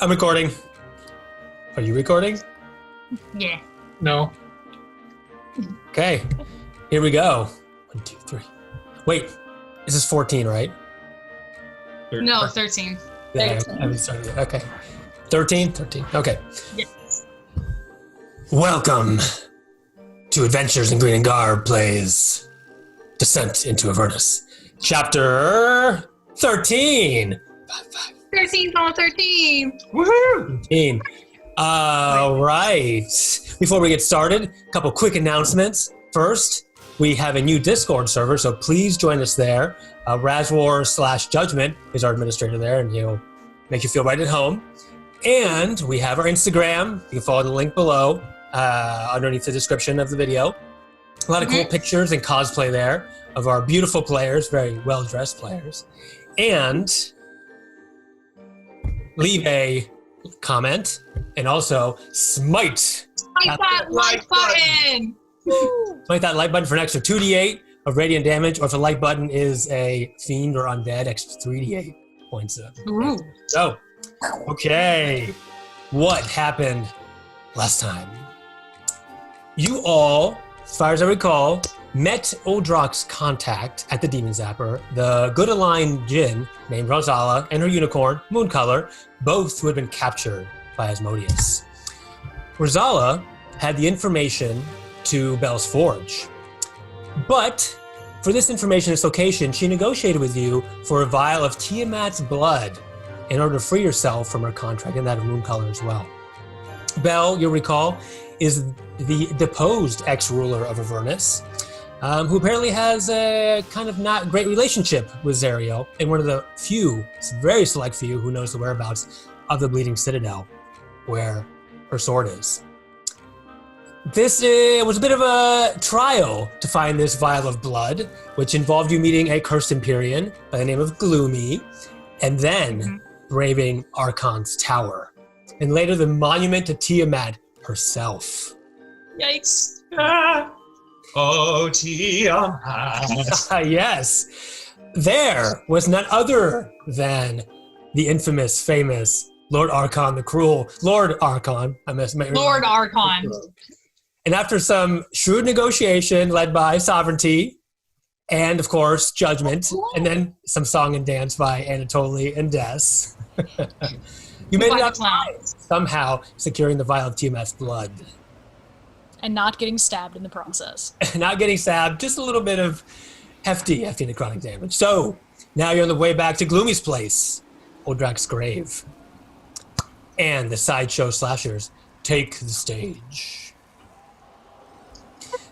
I'm recording. Are you recording? Yeah. No. Okay, here we go. 1, 2, 3. Wait, this is 14, right? No, 13. Yeah, I haven't started yet. Okay. 13? 13. Okay. Yes. Welcome to Adventures in Green and Garb plays Descent into Avernus. Chapter 13. 13 on 13. Woohoo! 13. All right. Before we get started, a couple quick announcements. First, we have a new Discord server, so please join us there. Razwar/Judgment is our administrator there, and he'll make you feel right at home. And we have our Instagram. You can follow the link below underneath the description of the video. A lot of cool pictures and cosplay there of our beautiful players, very well-dressed players. And leave a comment and also smite that like button. Smite that like button for an extra 2d8 of radiant damage, or if the like button is a fiend or undead, extra 3d8 points of damage. So, okay, what happened last time? You all, as far as I recall, met Odrock's contact at the Demon Zapper, the good aligned djinn named Rosala and her unicorn, Mooncolor, both who had been captured by Asmodeus. Rosala had the information to Bel's Forge, but for this information and its location, she negotiated with you for a vial of Tiamat's blood in order to free yourself from her contract and that of Mooncolor as well. Bel, you'll recall, is the deposed ex-ruler of Avernus, who apparently has a kind of not great relationship with Zariel, and one of the few, very select few, who knows the whereabouts of the Bleeding Citadel, where her sword is. This was a bit of a trial to find this vial of blood, which involved you meeting a cursed Empyrean by the name of Gloomy, and then braving Archon's tower, and later the monument to Tiamat herself. Yikes. Oh, Tiamat. Yes. There was none other than the infamous, famous Lord Archon the Cruel. Lord Archon. Lord Archon. And after some shrewd negotiation led by Sovereignty and, of course, Judgment, and then some song and dance by Anatoly and Des, you made it out somehow securing the vial of Tiamat's blood. And not getting stabbed in the process. Not getting stabbed, just a little bit of hefty necrotic damage. So, now you're on the way back to Gloomy's place, Odrock's grave. And the Sideshow Slashers take the stage.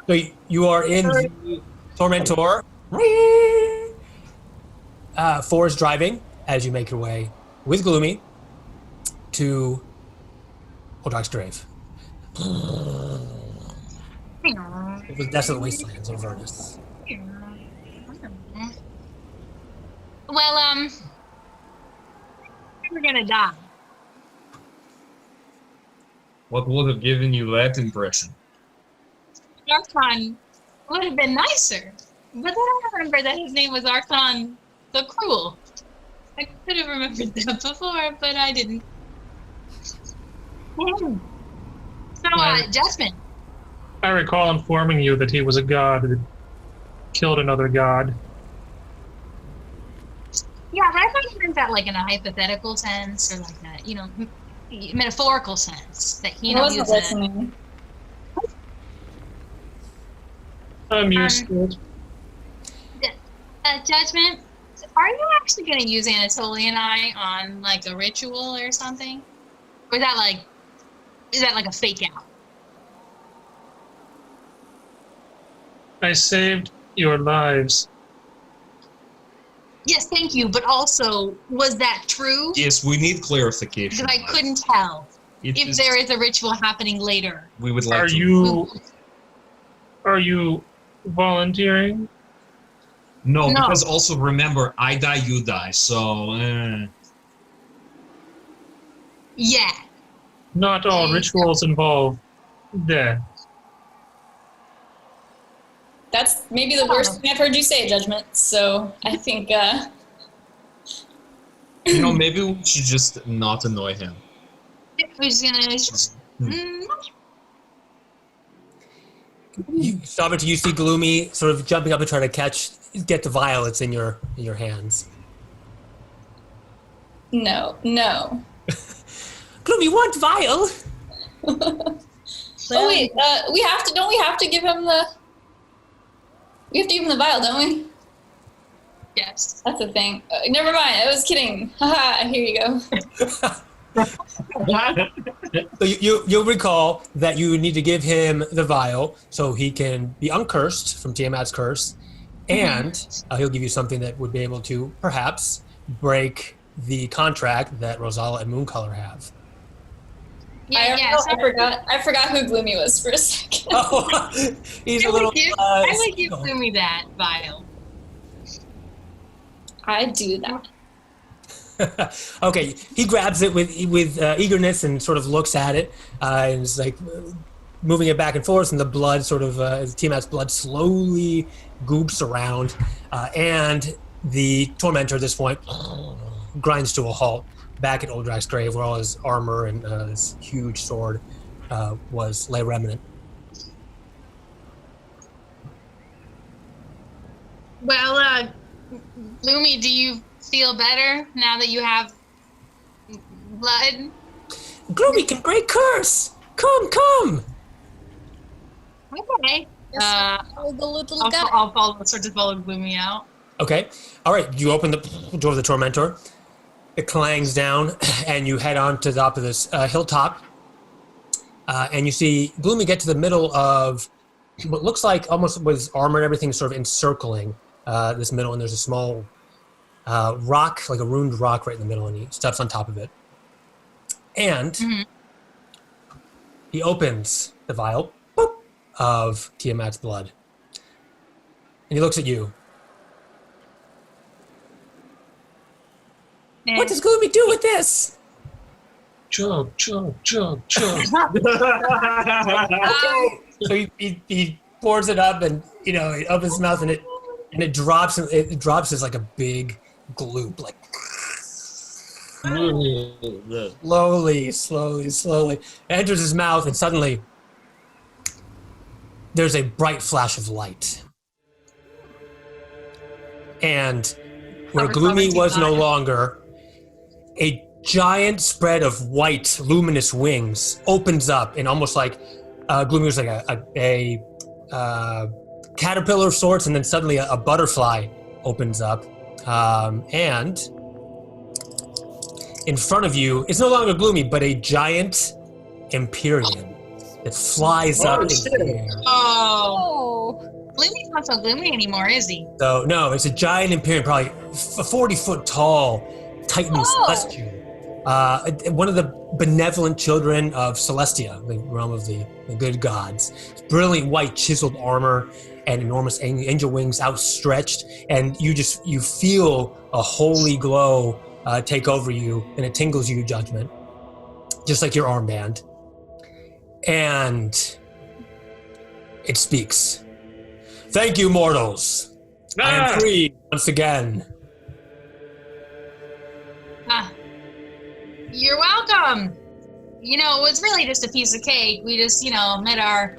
So you are in the Tormentor. Four is driving as you make your way with Gloomy to Odrock's grave. It was desolate wastelands of Avernus. Well, we're gonna die. What would have given you that impression? Archon would have been nicer, but then I remember that his name was Archon the Cruel. I could have remembered that before, but I didn't. So, Jasmine. I recall informing you that he was a god that killed another god. Yeah, but I thought you meant that like in a hypothetical sense, or like a, metaphorical sense. That he wasn't was listening. I'm used to it. Judgment, are you actually going to use Anatoly and I on like a ritual or something? Or is that like a fake out? I saved your lives. Yes, thank you, but also, was that true? Yes, we need clarification. Because I couldn't tell if there is a ritual happening later. We would like Are you volunteering? No, because also remember, I die, you die, so... Yeah. Not all rituals involve death. That's maybe the worst thing I've heard you say, Judgment. So I think maybe we should just not annoy him. We're just gonna. You stop it. You see Gloomy sort of jumping up and trying to get the vial that's in your hands. No. Gloomy, want vial? Oh wait, don't we have to give him the? We have to give him the vial, don't we? Yes. That's the thing. Never mind. I was kidding. Haha. Here you go. So you'll recall that you need to give him the vial so he can be uncursed from Tiamat's curse, and he'll give you something that would be able to perhaps break the contract that Rosala and Mooncolor have. I forgot who Gloomy was for a second. Oh, he's a little. I would give Gloomy that vial. I do that. Okay, he grabs it with eagerness and sort of looks at it, and is like moving it back and forth, and the blood sort of Tiamat's blood slowly goops around, and the tormentor at this point grinds to a halt back at Oldrak's grave, where all his armor and this huge sword lay remnant. Well, Gloomy, do you feel better now that you have blood? Gloomy can break curse. Come. Okay. The little guy. I'll start to follow Gloomy out. Okay. All right. You open the door of the tormentor. It clangs down, and you head on to the top of this hilltop. And you see Gloomy get to the middle of what looks like almost with his armor and everything sort of encircling this middle, and there's a small rock, like a ruined rock right in the middle, and he steps on top of it. And he opens the vial of Tiamat's blood. And he looks at you. What does Gloomy do with this? Chug. Okay. So he pours it up, and he opens his mouth, and it drops. It drops as like a big gloop, like slowly. It enters his mouth, and suddenly there's a bright flash of light, and where Gloomy was no longer, a giant spread of white, luminous wings opens up, and almost like Gloomy was like a caterpillar of sorts, and then suddenly a butterfly opens up, and in front of you, it's no longer Gloomy, but a giant Empyrean that flies up into the air. Oh. Gloomy's not so gloomy anymore, is he? So, no, it's a giant Empyrean, probably a 40-foot tall Titan Celestial. One of the benevolent children of Celestia, the realm of the good gods. Brilliant white chiseled armor and enormous angel wings outstretched, and you feel a holy glow take over you, and it tingles you, Judgment, just like your armband. And it speaks. Thank you, mortals. I am free once again. You're welcome. It was really just a piece of cake. We just, met our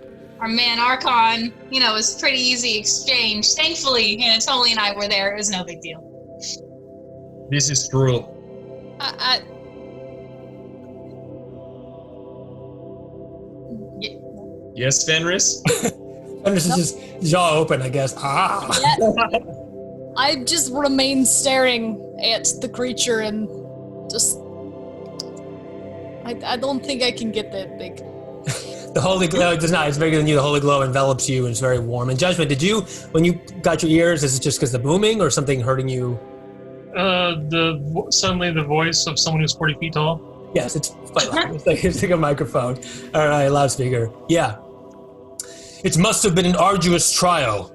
man Archon. It was pretty easy exchange. Thankfully, Anatoly and I were there. It was no big deal. This is true. Yes, Fenris? Fenris is just jaw open, I guess. I just remain staring at the creature and just... I don't think I can get that big. The holy glow does not. It's bigger than you. The holy glow envelops you, and it's very warm. And Judgment, when you got your ears, is it just because the booming or something hurting you? Suddenly the voice of someone who's 40 feet tall. Yes, it's quite loud. It's like a microphone. All right, loudspeaker. Yeah. It must have been an arduous trial.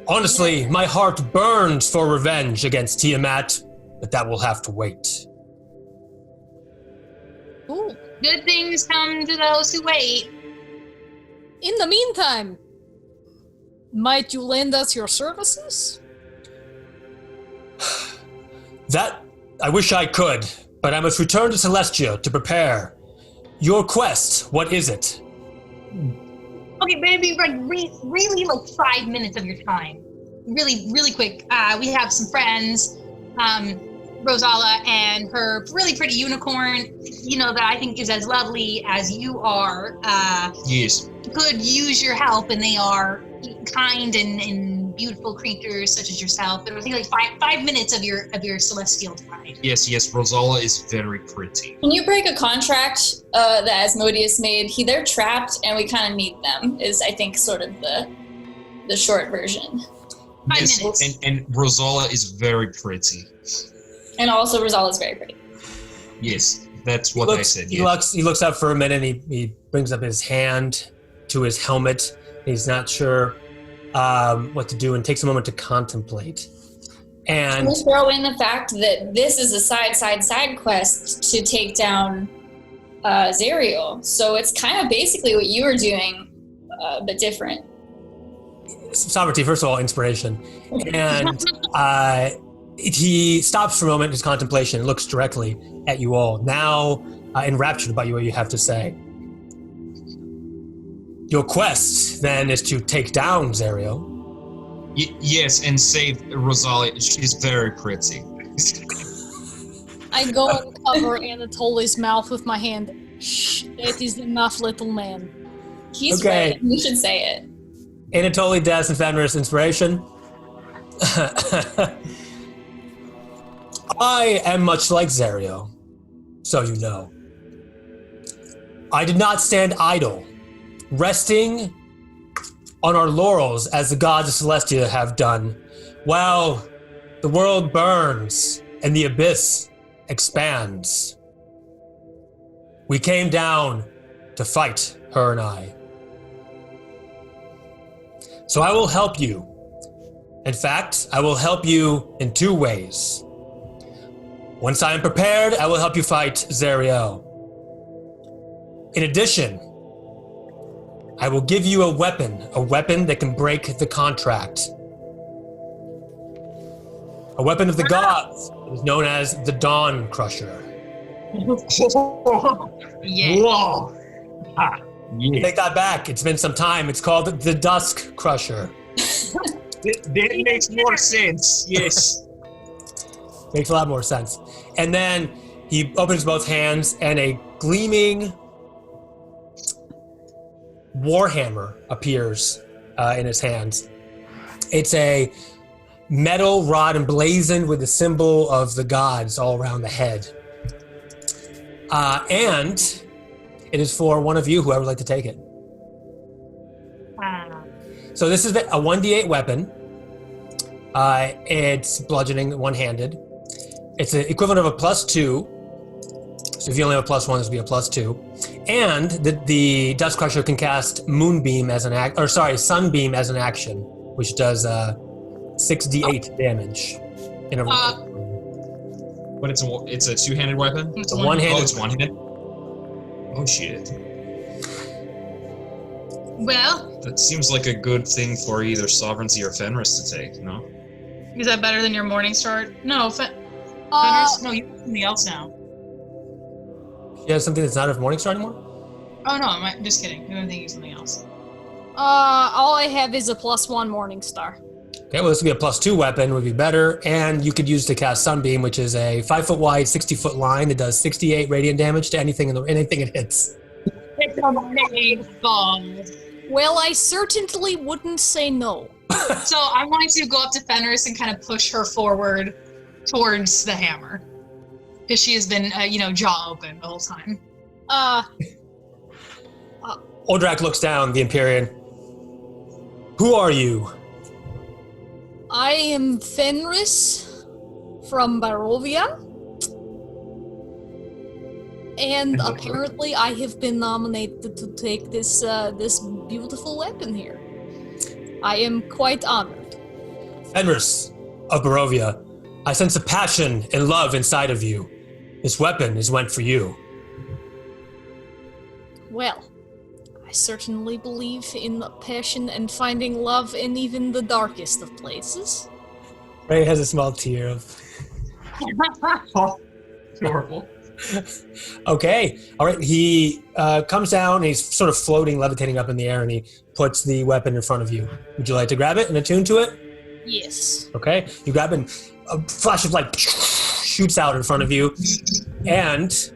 Honestly, my heart burns for revenge against Tiamat, but that will have to wait. Ooh. Good things come to those who wait. In the meantime, might you lend us your services? That, I wish I could, but I must return to Celestia to prepare Your quest, what is it? Okay, maybe like really like 5 minutes of your time. Really, really quick. We have some friends, Rosala and her really pretty unicorn, that I think is as lovely as you are. Yes. Could use your help, and they are kind and beautiful creatures such as yourself. But it'll take like 5 minutes of your celestial time. Yes, Rosala is very pretty. Can you break a contract that Asmodeus made? They're trapped, and we kind of need them. Is I think sort of the short version. 5 Yes, minutes. and Rosala is very pretty. And also, Rosala is very pretty. Yes, that's what I said. He Yes. looks up for a minute, and he brings up his hand to his helmet. He's not sure what to do and takes a moment to contemplate. And We'll throw in the fact that this is a side quest to take down Zerial. So it's kind of basically what you were doing, but different. sovereignty, first of all, inspiration. And he stops for a moment in his contemplation and looks directly at you all, now enraptured by what you have to say. Your quest, then, is to take down Zerial. Yes, and save Rosalia. She's very pretty. I go and cover Anatoly's mouth with my hand. Shh, that is enough, little man. He's Okay. right. You should say it. Anatoly, Des, and Fenris, inspiration. I am much like Zerial, so you know. I did not stand idle, resting on our laurels as the gods of Celestia have done, while the world burns and the abyss expands. We came down to fight, her and I. So I will help you. In fact, I will help you in 2 ways. Once I am prepared, I will help you fight Zerial. In addition, I will give you a weapon that can break the contract. A weapon of the gods is known as the Dawn Crusher. Yeah. Whoa! Ha! Yeah. Take that back. It's been some time. It's called the Dusk Crusher. That makes more sense. Yes. Makes a lot more sense. And then he opens both hands, and a gleaming warhammer appears in his hands. It's a metal rod emblazoned with the symbol of the gods all around the head. And it is for one of you, whoever would like to take it. So this is a 1d8 weapon. It's bludgeoning, one-handed. It's the equivalent of a +2. So if you only have a +1, this would be a +2. And the Dust Crusher can cast Sunbeam as an action, which does 6d8 damage. In a But it's a two-handed weapon? It's a one-handed. Oh, it's one-handed? Oh, shit. Well, That seems like a good thing for either Sovereignty or Fenris to take, no? is that better than your morning start? No, Fenris? No, you're something else now. You have something that's not of Morningstar anymore? Oh no, I'm just kidding. I'm thinking something else. all I have is a +1 Morningstar. Okay, well, this would be a +2 weapon, would be better. And you could use to cast Sunbeam, which is a 5-foot wide, 60-foot line that does 68 radiant damage to anything it hits. It's a name bomb. Well, I certainly wouldn't say no. So I wanted to go up to Fenris and kind of push her forward towards the hammer. Because she has been, jaw open the whole time. Odrak looks down, the Empyrean. Who are you? I am Fenris from Barovia. And apparently I have been nominated to take this beautiful weapon here. I am quite honored. Fenris of Barovia. I sense a passion and love inside of you. This weapon is meant for you. Well, I certainly believe in passion and finding love in even the darkest of places. Ray has a small tear of... Oh, horrible. Okay. All right. He comes down and he's sort of floating, levitating up in the air, and he puts the weapon in front of you. Would you like to grab it and attune to it? Yes. Okay. You grab it, and a flash of light shoots out in front of you, and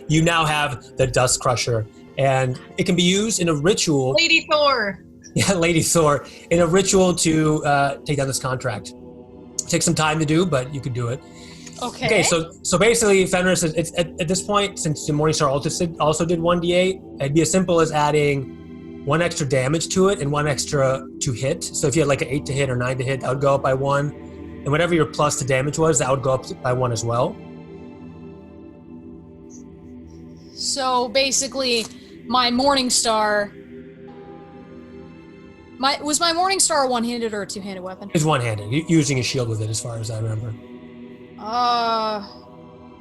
you now have the Dust Crusher, and it can be used in a ritual. Lady Thor. Yeah, Lady Thor, in a ritual to take down this contract. Takes some time to do, but you could do it. Okay, so basically, Fenris, it's at this point, since the Morningstar also did 1d8, it'd be as simple as adding 1 extra damage to it and 1 extra to hit. So if you had like an 8 to hit or 9 to hit, that would go up by 1. And whatever your plus to damage was, that would go up by 1 as well. So basically, my Morningstar... Was my Morningstar a one-handed or a two-handed weapon? It's one-handed, using a shield with it, as far as I remember.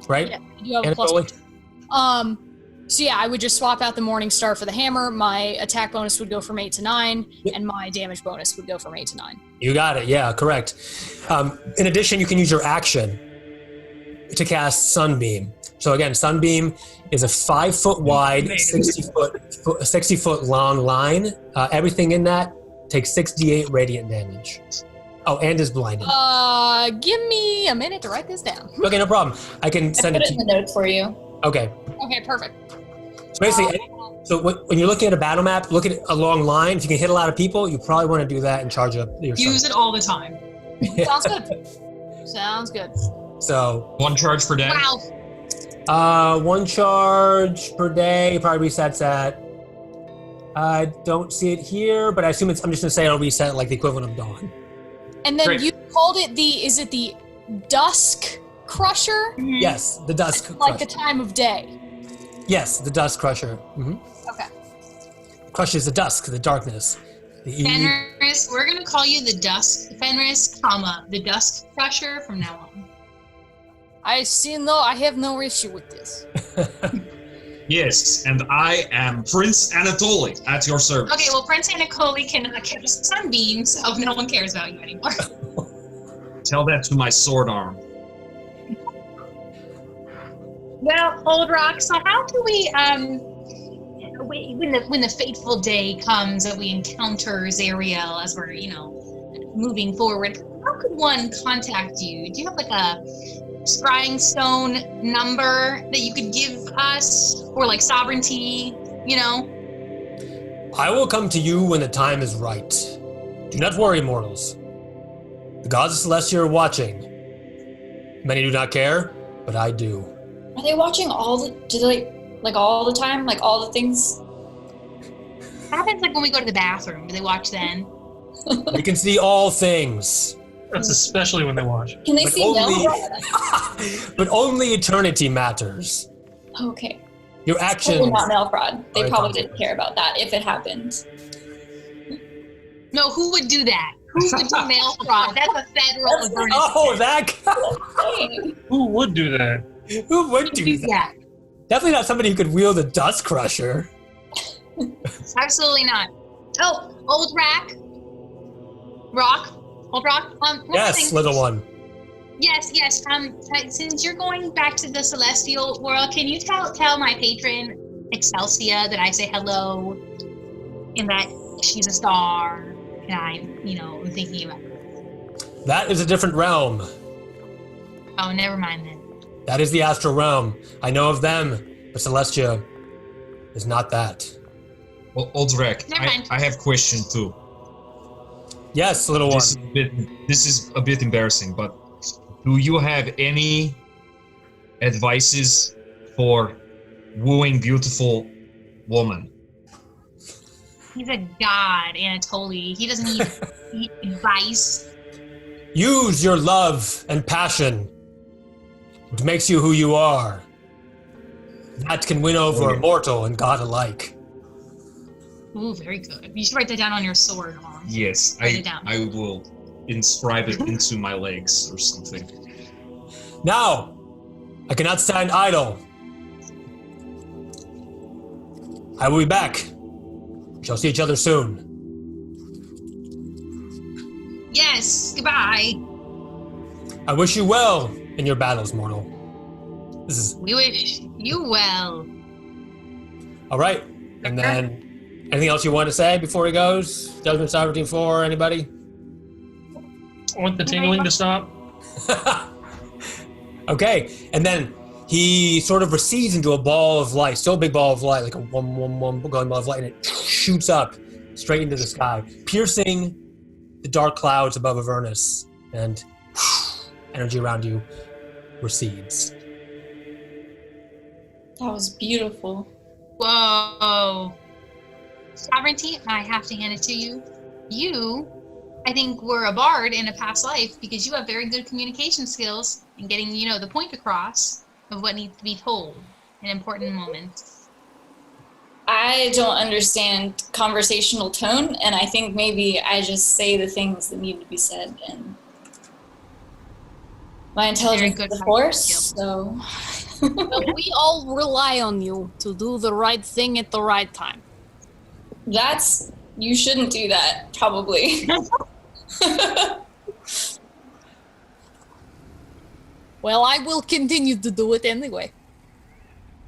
Right? Yeah, you have a plus. So yeah, I would just swap out the Morningstar for the hammer. My attack bonus would go from 8 to 9, and my damage bonus would go from 8 to 9. You got it. Yeah, correct. In addition, you can use your action to cast Sunbeam. So again, Sunbeam is a 5-foot wide, 60 foot long line. Everything in that takes 6d8 radiant damage. Oh, and is blinded. Give me a minute to write this down. Okay, no problem. I can send it to you. I put it in the notes for you. Okay. Okay, perfect. So basically, when you're looking at a battle map, look at a long line. If you can hit a lot of people, you probably want to do that and charge up your Use it all the time. Sounds good. Sounds good. So 1 charge per day. Wow. 1 charge per day probably resets at. I don't see it here, but I assume I'm just gonna say it'll reset like the equivalent of dawn. And then Great. you called it is it the Dusk Crusher? Yes, the Dusk Crusher. Like the time of day. Yes, the Dusk Crusher. Mm-hmm. Okay. Crushes the dusk, the darkness, the eve. Fenris, we're gonna call you the Fenris, the Dusk Crusher from now on. I have no issue with this. Yes, and I am Prince Anatoly at your service. Okay, well, Prince Anatoly can cast Sunbeam, so no one cares about you anymore. Tell that to my sword arm. Well, Old Rock, so how do we, when the fateful day comes that we encounter Zariel as we're, moving forward, how could one contact you? Do you have like a scrying stone number that you could give us, or like sovereignty, I will come to you when the time is right. Do not worry, mortals. The gods of Celestia are watching. Many do not care, but I do. Are they watching all the time? Like all the things? What happens like when we go to the bathroom? Do they watch then? They can see all things. That's especially when they watch. Can they But see only- Melfrod? But only eternity matters. Okay. Your Probably actions. not Melfrod. They Right, probably probably. didn't care about that if it happened. No, who would do that? Who would do mail fraud? That's a federal Avernus. Oh, that guy. Hey. Who would do that? Who would do that? Definitely not somebody who could wield a Dust Crusher. Absolutely not. Oh, Old Rock. Old Rock. One Yes, thing. little one. Yes. Since you're going back to the celestial world, can you tell my patron Excelsia that I say hello, and that she's a star, and I'm thinking about her. That is a different realm. Oh, never mind then. That is the astral realm. I know of them, but Celestia is not that. Well, Oldrek, Never mind. I have a question too. Yes, little one. This is a bit embarrassing, but do you have any advices for wooing beautiful woman? He's a god, Anatoly. He doesn't need advice. Use your love and passion. It makes you who you are. That can win over Okay. mortal and god alike. Ooh, very good. You should write that down on your sword, Mom. Yes, Write it down. I will inscribe it into my legs or something. Now, I cannot stand idle. I will be back. We shall see each other soon. Yes, goodbye. I wish you well in your battles, mortal. This is We wish you well. all right. And then, anything else you want to say before he goes? Judgment Sovereignty 4, anybody? I want the tingling to stop. Okay, and then he sort of recedes into a ball of light, still a big ball of light, like a one glowing ball of light, and it shoots up straight into the sky, piercing the dark clouds above Avernus, and energy around you recedes. That was beautiful. Whoa. Sovereignty, I have to hand it to you. You, I think, were a bard in a past life because you have very good communication skills in getting, the point across of what needs to be told in important moments. I don't understand conversational tone, and I think maybe I just say the things that need to be said, and my intelligence is a force, so... Well, we all rely on you to do the right thing at the right time. You shouldn't do that, probably. Well, I will continue to do it anyway.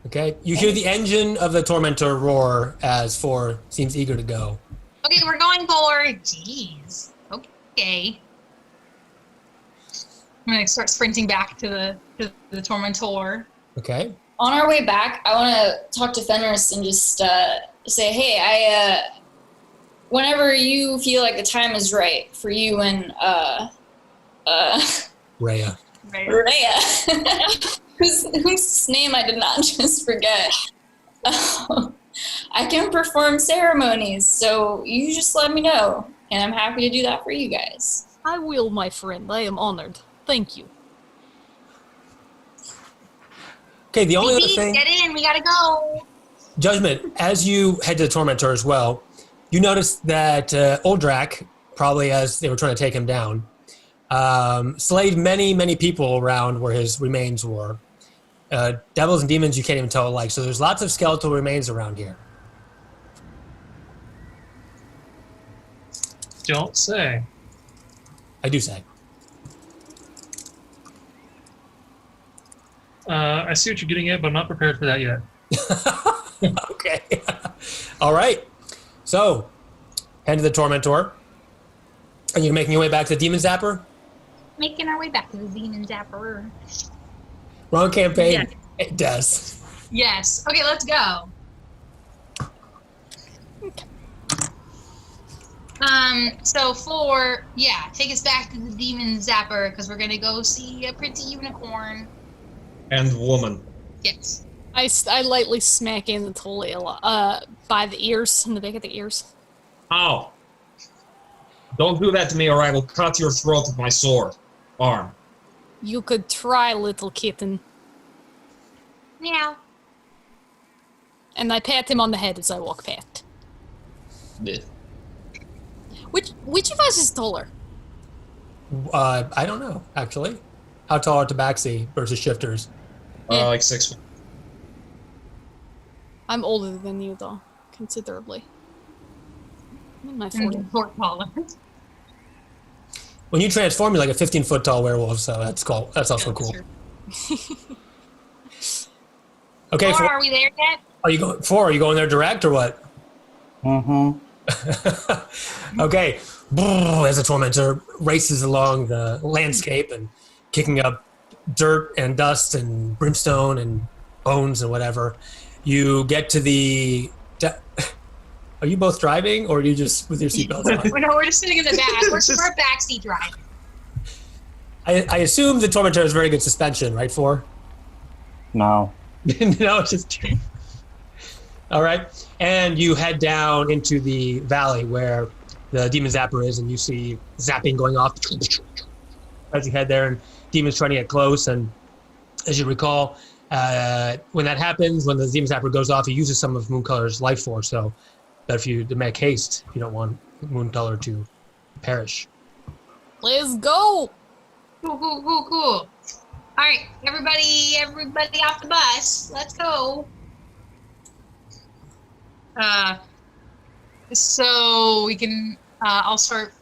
Okay, you hear the engine of the Tormentor roar as 4 seems eager to go. Okay, we're going forward. Jeez. Okay. I'm gonna start sprinting back to the Tormentor. Okay. On our way back, I want to talk to Fenris and just say, hey, whenever you feel like the time is right for you and Rhea. whose name I did not just forget. I can perform ceremonies, so you just let me know, and I'm happy to do that for you guys. I will, my friend. I am honored. Thank you. Okay, the only other thing... Get in, we gotta go. Judgment, as you head to the Tormentor as well, you notice that Uldrak, probably as they were trying to take him down, slayed many, many people around where his remains were. Devils and demons you can't even tell alike, so there's lots of skeletal remains around here. Don't say. I do say. I see what you're getting at, but I'm not prepared for that yet. Okay. All right. So, head to the Tormentor. And you're making your way back to the Demon Zapper? Making our way back to the Demon Zapper. Wrong campaign. Yeah. It does. Yes. Okay, let's go. So take us back to the Demon Zapper, because we're gonna go see a pretty unicorn. And woman. Yes. I lightly smack in the Tolea by the ears, in the back of the ears. Ow. Don't do that to me or I will cut your throat with my arm. You could try, little kitten. Meow. And I pat him on the head as I walk past. Blech. Which of us is taller? I don't know, actually. How tall are Tabaxi versus Shifters? Like 6 feet. I'm older than you, though, considerably. I'm in my 40s. Taller. When you transform, you're like a 15-foot tall werewolf, so that's cool. That's also cool. Okay, Four, are we there yet? Are you going 4? Are you going there direct or what? Mm-hmm. Okay. As the Tormentor races along the landscape and kicking up dirt and dust and brimstone and bones and whatever, you get to the... Are you both driving, or are you just with your seatbelts on? No, we're just sitting in the back. We're backseat driving. I assume the Tormentor has very good suspension, right, 4? No. No, it's just... All right. And you head down into the valley where the Demon Zapper is, and you see zapping going off as you head there, and demons trying to get close. And as you recall, when that happens, when the Demon Zapper goes off, he uses some of Mooncolor's life force, so better for you to make haste if you don't want Mooncolor to perish. Let's go! Cool. All right, everybody off the bus. Let's go. So we can. I'll start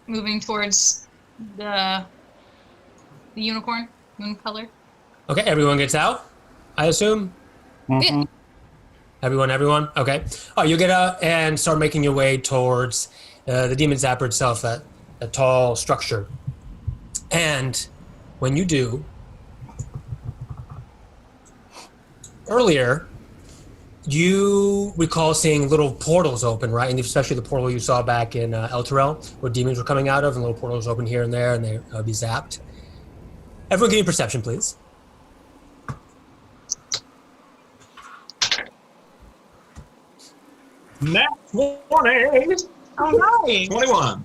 moving towards the unicorn, Mooncolor. Okay, everyone gets out. I assume? Mm-hmm. Everyone? Okay. Oh, you get up and start making your way towards the demon zapper itself, that tall structure. And when you do, earlier, you recall seeing little portals open, right? And especially the portal you saw back in El Terrell, where demons were coming out of, and little portals open here and there, and they be zapped. Everyone give me perception, please. Nat 20! All right. 21.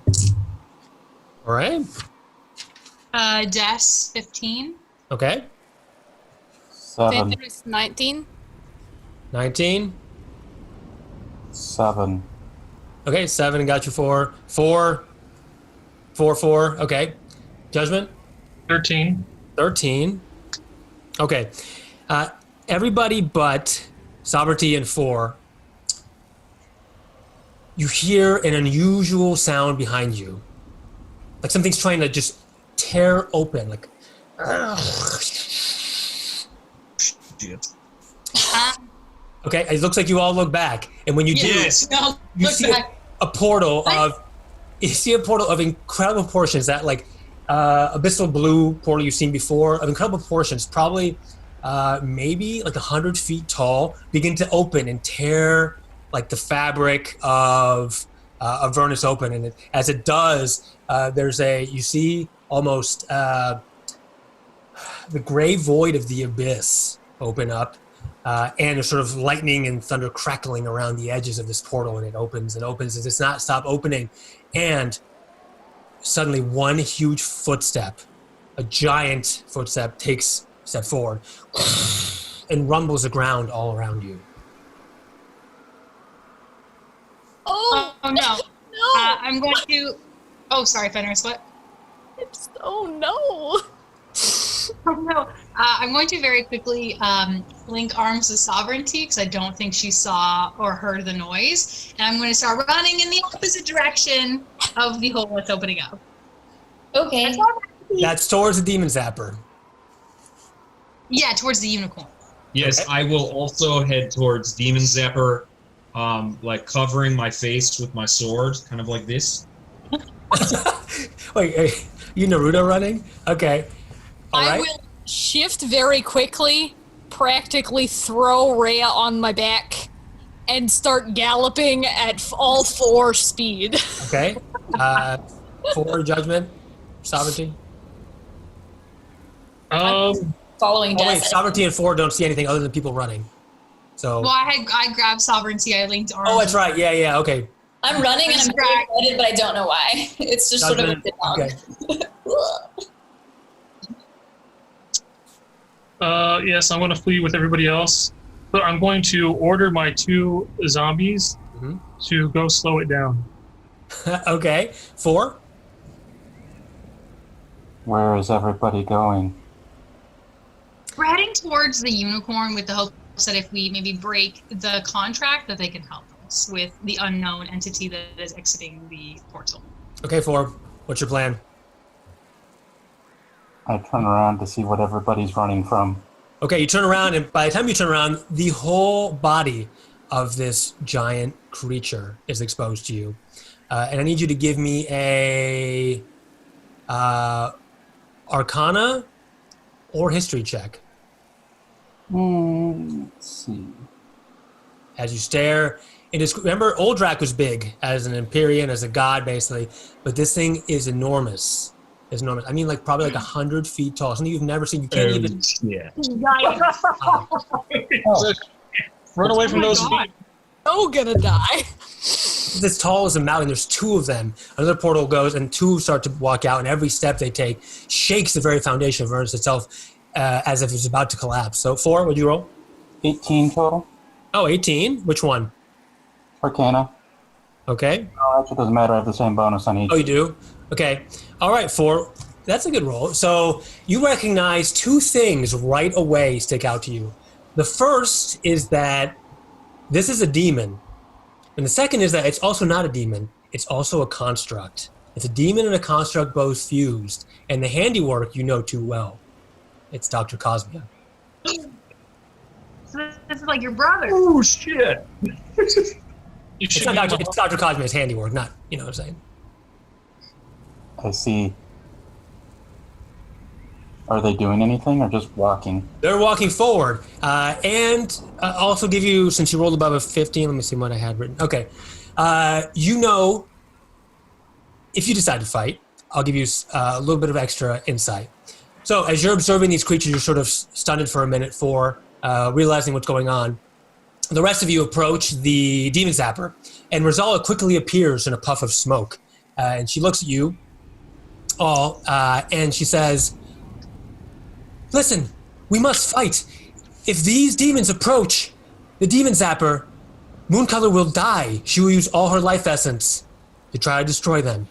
All right. Des 15. Okay. 7. Phantom's 19. 19. 7. Okay, 7 got you 4. 4. 4. Okay. Judgment? 13. 13. Okay. Everybody but Sovereignty and 4. You hear an unusual sound behind you. Like something's trying to just tear open. Like. Shit. Okay, it looks like you all look back. And when you do, Yes. No, you look see back. a portal of. You see a portal of incredible proportions, that like abyssal blue portal you've seen before, of incredible proportions, probably maybe like 100 feet tall, begin to open and tear like the fabric of Avernus open. And as it does, you see almost the gray void of the abyss open up, and there's sort of lightning and thunder crackling around the edges of this portal, and it opens and opens and does not stop opening. And suddenly one huge footstep, a giant footstep, takes a step forward and rumbles the ground all around you. Oh no. No. I'm going to. Oh, sorry, Fenris. What? Oh no. Oh no. I'm going to very quickly link arms with Sovereignty because I don't think she saw or heard the noise, and I'm going to start running in the opposite direction of the hole that's opening up. Okay. That's towards the demon zapper. Yeah, towards the unicorn. Yes, Okay. I will also head towards Demon Zapper, like covering my face with my sword, kind of like this. Wait, you Naruto running? Okay. All I right. will shift very quickly, practically throw Rhea on my back, and start galloping at all 4 speed. Okay. 4 judgment, sovereignty. Following Oh wait, Death. sovereignty and 4 don't see anything other than people running. So. Well, I grabbed Sovereignty. I linked arms. Oh, that's right. Yeah. Okay. I'm running and I'm very excited, but I don't know why. It's just sort of a Judgment. bit long. Okay. Yes, I'm going to flee with everybody else. But I'm going to order my 2 zombies Mhm. to go slow it down. Okay. 4. Where is everybody going? We're heading towards the unicorn with the hopes that if we maybe break the contract, that they can help us with the unknown entity that is exiting the portal. Okay, 4. What's your plan? I turn around to see what everybody's running from. Okay, you turn around, and by the time you turn around, the whole body of this giant creature is exposed to you. And I need you to give me a Arcana or History check. Let's see. As you stare, remember, Oldrak was big as an Empyrean, as a god, basically, but this thing is enormous. It's enormous. I mean, like probably like 100 feet tall. Something you've never seen. You can't even. Yeah. Run away from those. So gonna die. It's as tall as a mountain. There's 2 of them. Another portal goes, and 2 start to walk out, and every step they take shakes the very foundation of Avernus itself, as if it's about to collapse. So 4, what'd you roll? 18 total. Oh, 18? Which one? Arcana. Okay. No, actually, doesn't matter. I have the same bonus on each. Oh, you do? Okay. All right, 4. That's a good roll. So you recognize 2 things right away stick out to you. The first is that this is a demon. And the second is that it's also not a demon. It's also a construct. It's a demon and a construct both fused. And the handiwork you know too well. It's Dr. Cosmia. This is like your brother. Oh shit! You should It's not be Dr. It's Dr. Cosme's handiwork, not, you know what I'm saying? I see. Are they doing anything or just walking? They're walking forward. And I'll also give you, since you rolled above a 15, let me see what I had written. Okay. You know, if you decide to fight, I'll give you a little bit of extra insight. So as you're observing these creatures, you're sort of stunned for a minute for realizing what's going on. The rest of you approach the demon zapper, and Rosala quickly appears in a puff of smoke. And she looks at you all, and she says, "Listen, we must fight. If these demons approach the demon zapper, Mooncolor will die. She will use all her life essence to try to destroy them."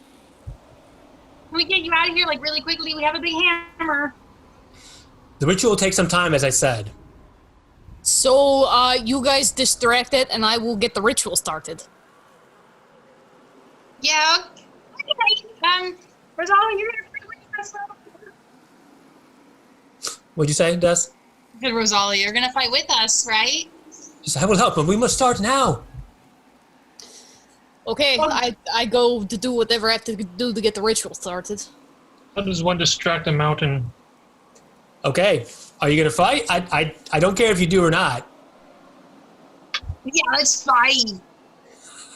Can we get you out of here like really quickly? We have a big hammer. The ritual will take some time, as I said. So, you guys distract it, and I will get the ritual started. Yeah. Okay. Rosala, you're gonna fight with us. What'd you say, Des? Good, Rosala, you're gonna fight with us, right? She said, "I will help, but we must start now." Okay, I go to do whatever I have to do to get the ritual started. How does one distract a mountain? Okay. Are you going to fight? I don't care if you do or not. Yeah, let's fight.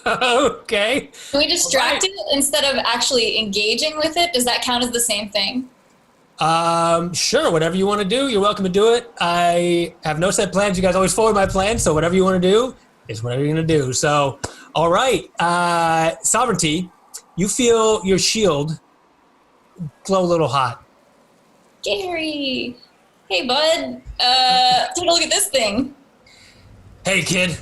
Okay. Can we distract it instead of actually engaging with it? Does that count as the same thing? Sure, whatever you want to do, you're welcome to do it. I have no set plans. You guys always follow my plans, so whatever you want to do is whatever you're going to do. So, all right. Sovereignty, you feel your shield glow a little hot. Gary! Hey, bud. Take a look at this thing. Hey, kid.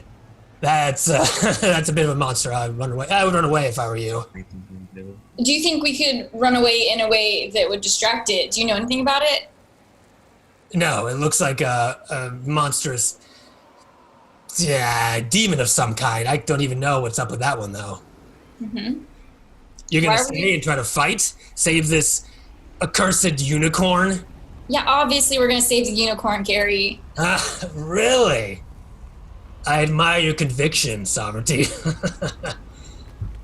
That's that's a bit of a monster. I would run away if I were you. Do you think we could run away in a way that would distract it? Do you know anything about it? No, it looks like a monstrous demon of some kind. I don't even know what's up with that one, though. Mm-hmm. You're going Why to are stay we- and try to fight? Save this accursed unicorn? Yeah, obviously we're going to save the unicorn, Gary. Really? I admire your conviction, Sovereignty.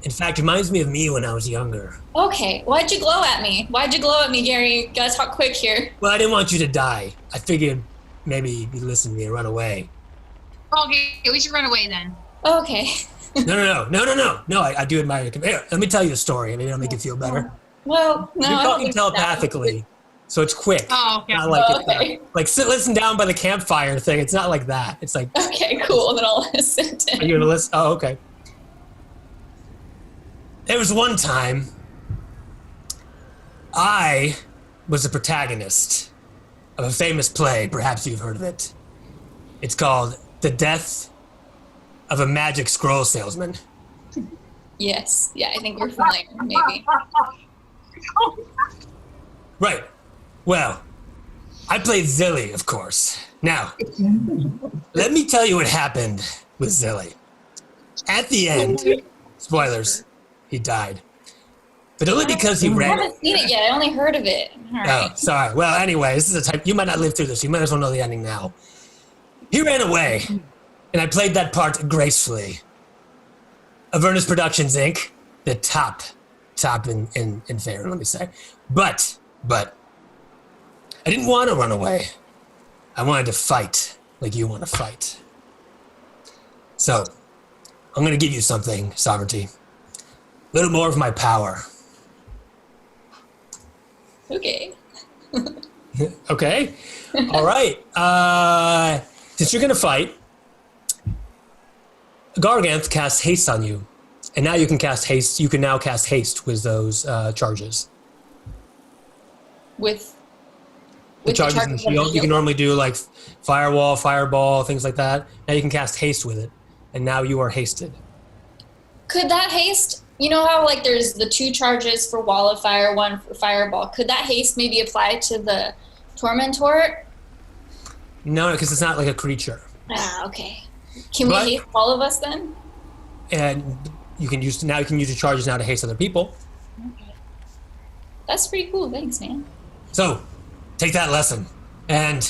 In fact, it reminds me of me when I was younger. Okay, why'd you glow at me? Why'd you glow at me, Gary? Gotta talk quick here. Well, I didn't want you to die. I figured maybe you'd listen to me and run away. Okay, we should run away then. Okay. No, I do admire your conviction. Here, let me tell you a story. Maybe it'll make you feel better. Well, no, You're I don't talking think so. telepathically, so it's quick. Oh, okay. Not like Okay. like sit listen down by the campfire thing. It's not like that. It's like, Okay, cool. Then I'll listen to are you gonna listen? Oh, okay. There was one time I was the protagonist of a famous play. Perhaps you've heard of it. It's called The Death of a Magic Scroll Salesman. Yes. Yeah, I think we're familiar, maybe. Right. Well, I played Zilly, of course. Now, let me tell you what happened with Zilly. At the end, spoilers, he died. But only because he I ran. haven't seen it yet. I only heard of it. All Oh, right. sorry. Well, anyway, this is a type. You might not live through this. You might as well know the ending now. He ran away, and I played that part gracefully. Avernus Productions, Inc., the top in favor, let me say. But, I didn't want to run away. I wanted to fight like you want to fight. So, I'm going to give you something, Sovereignty. A little more of my power. Okay. Okay? All right. Since you're going to fight, Garganth casts haste on you. And now you can cast haste. You can now cast haste with those charges. With The charges in the charges on shield. You can normally do like firewall, fireball, things like that. Now you can cast haste with it. And now you are hasted. Could that haste, you know how like there's the 2 charges for wall of fire, 1 for fireball. Could that haste maybe apply to the Tormentor? No, because it's not like a creature. Ah, okay. Can But- we haste all of us then? And you can use your charges now to haste other people. Okay. That's pretty cool. Thanks, man. So, take that lesson. And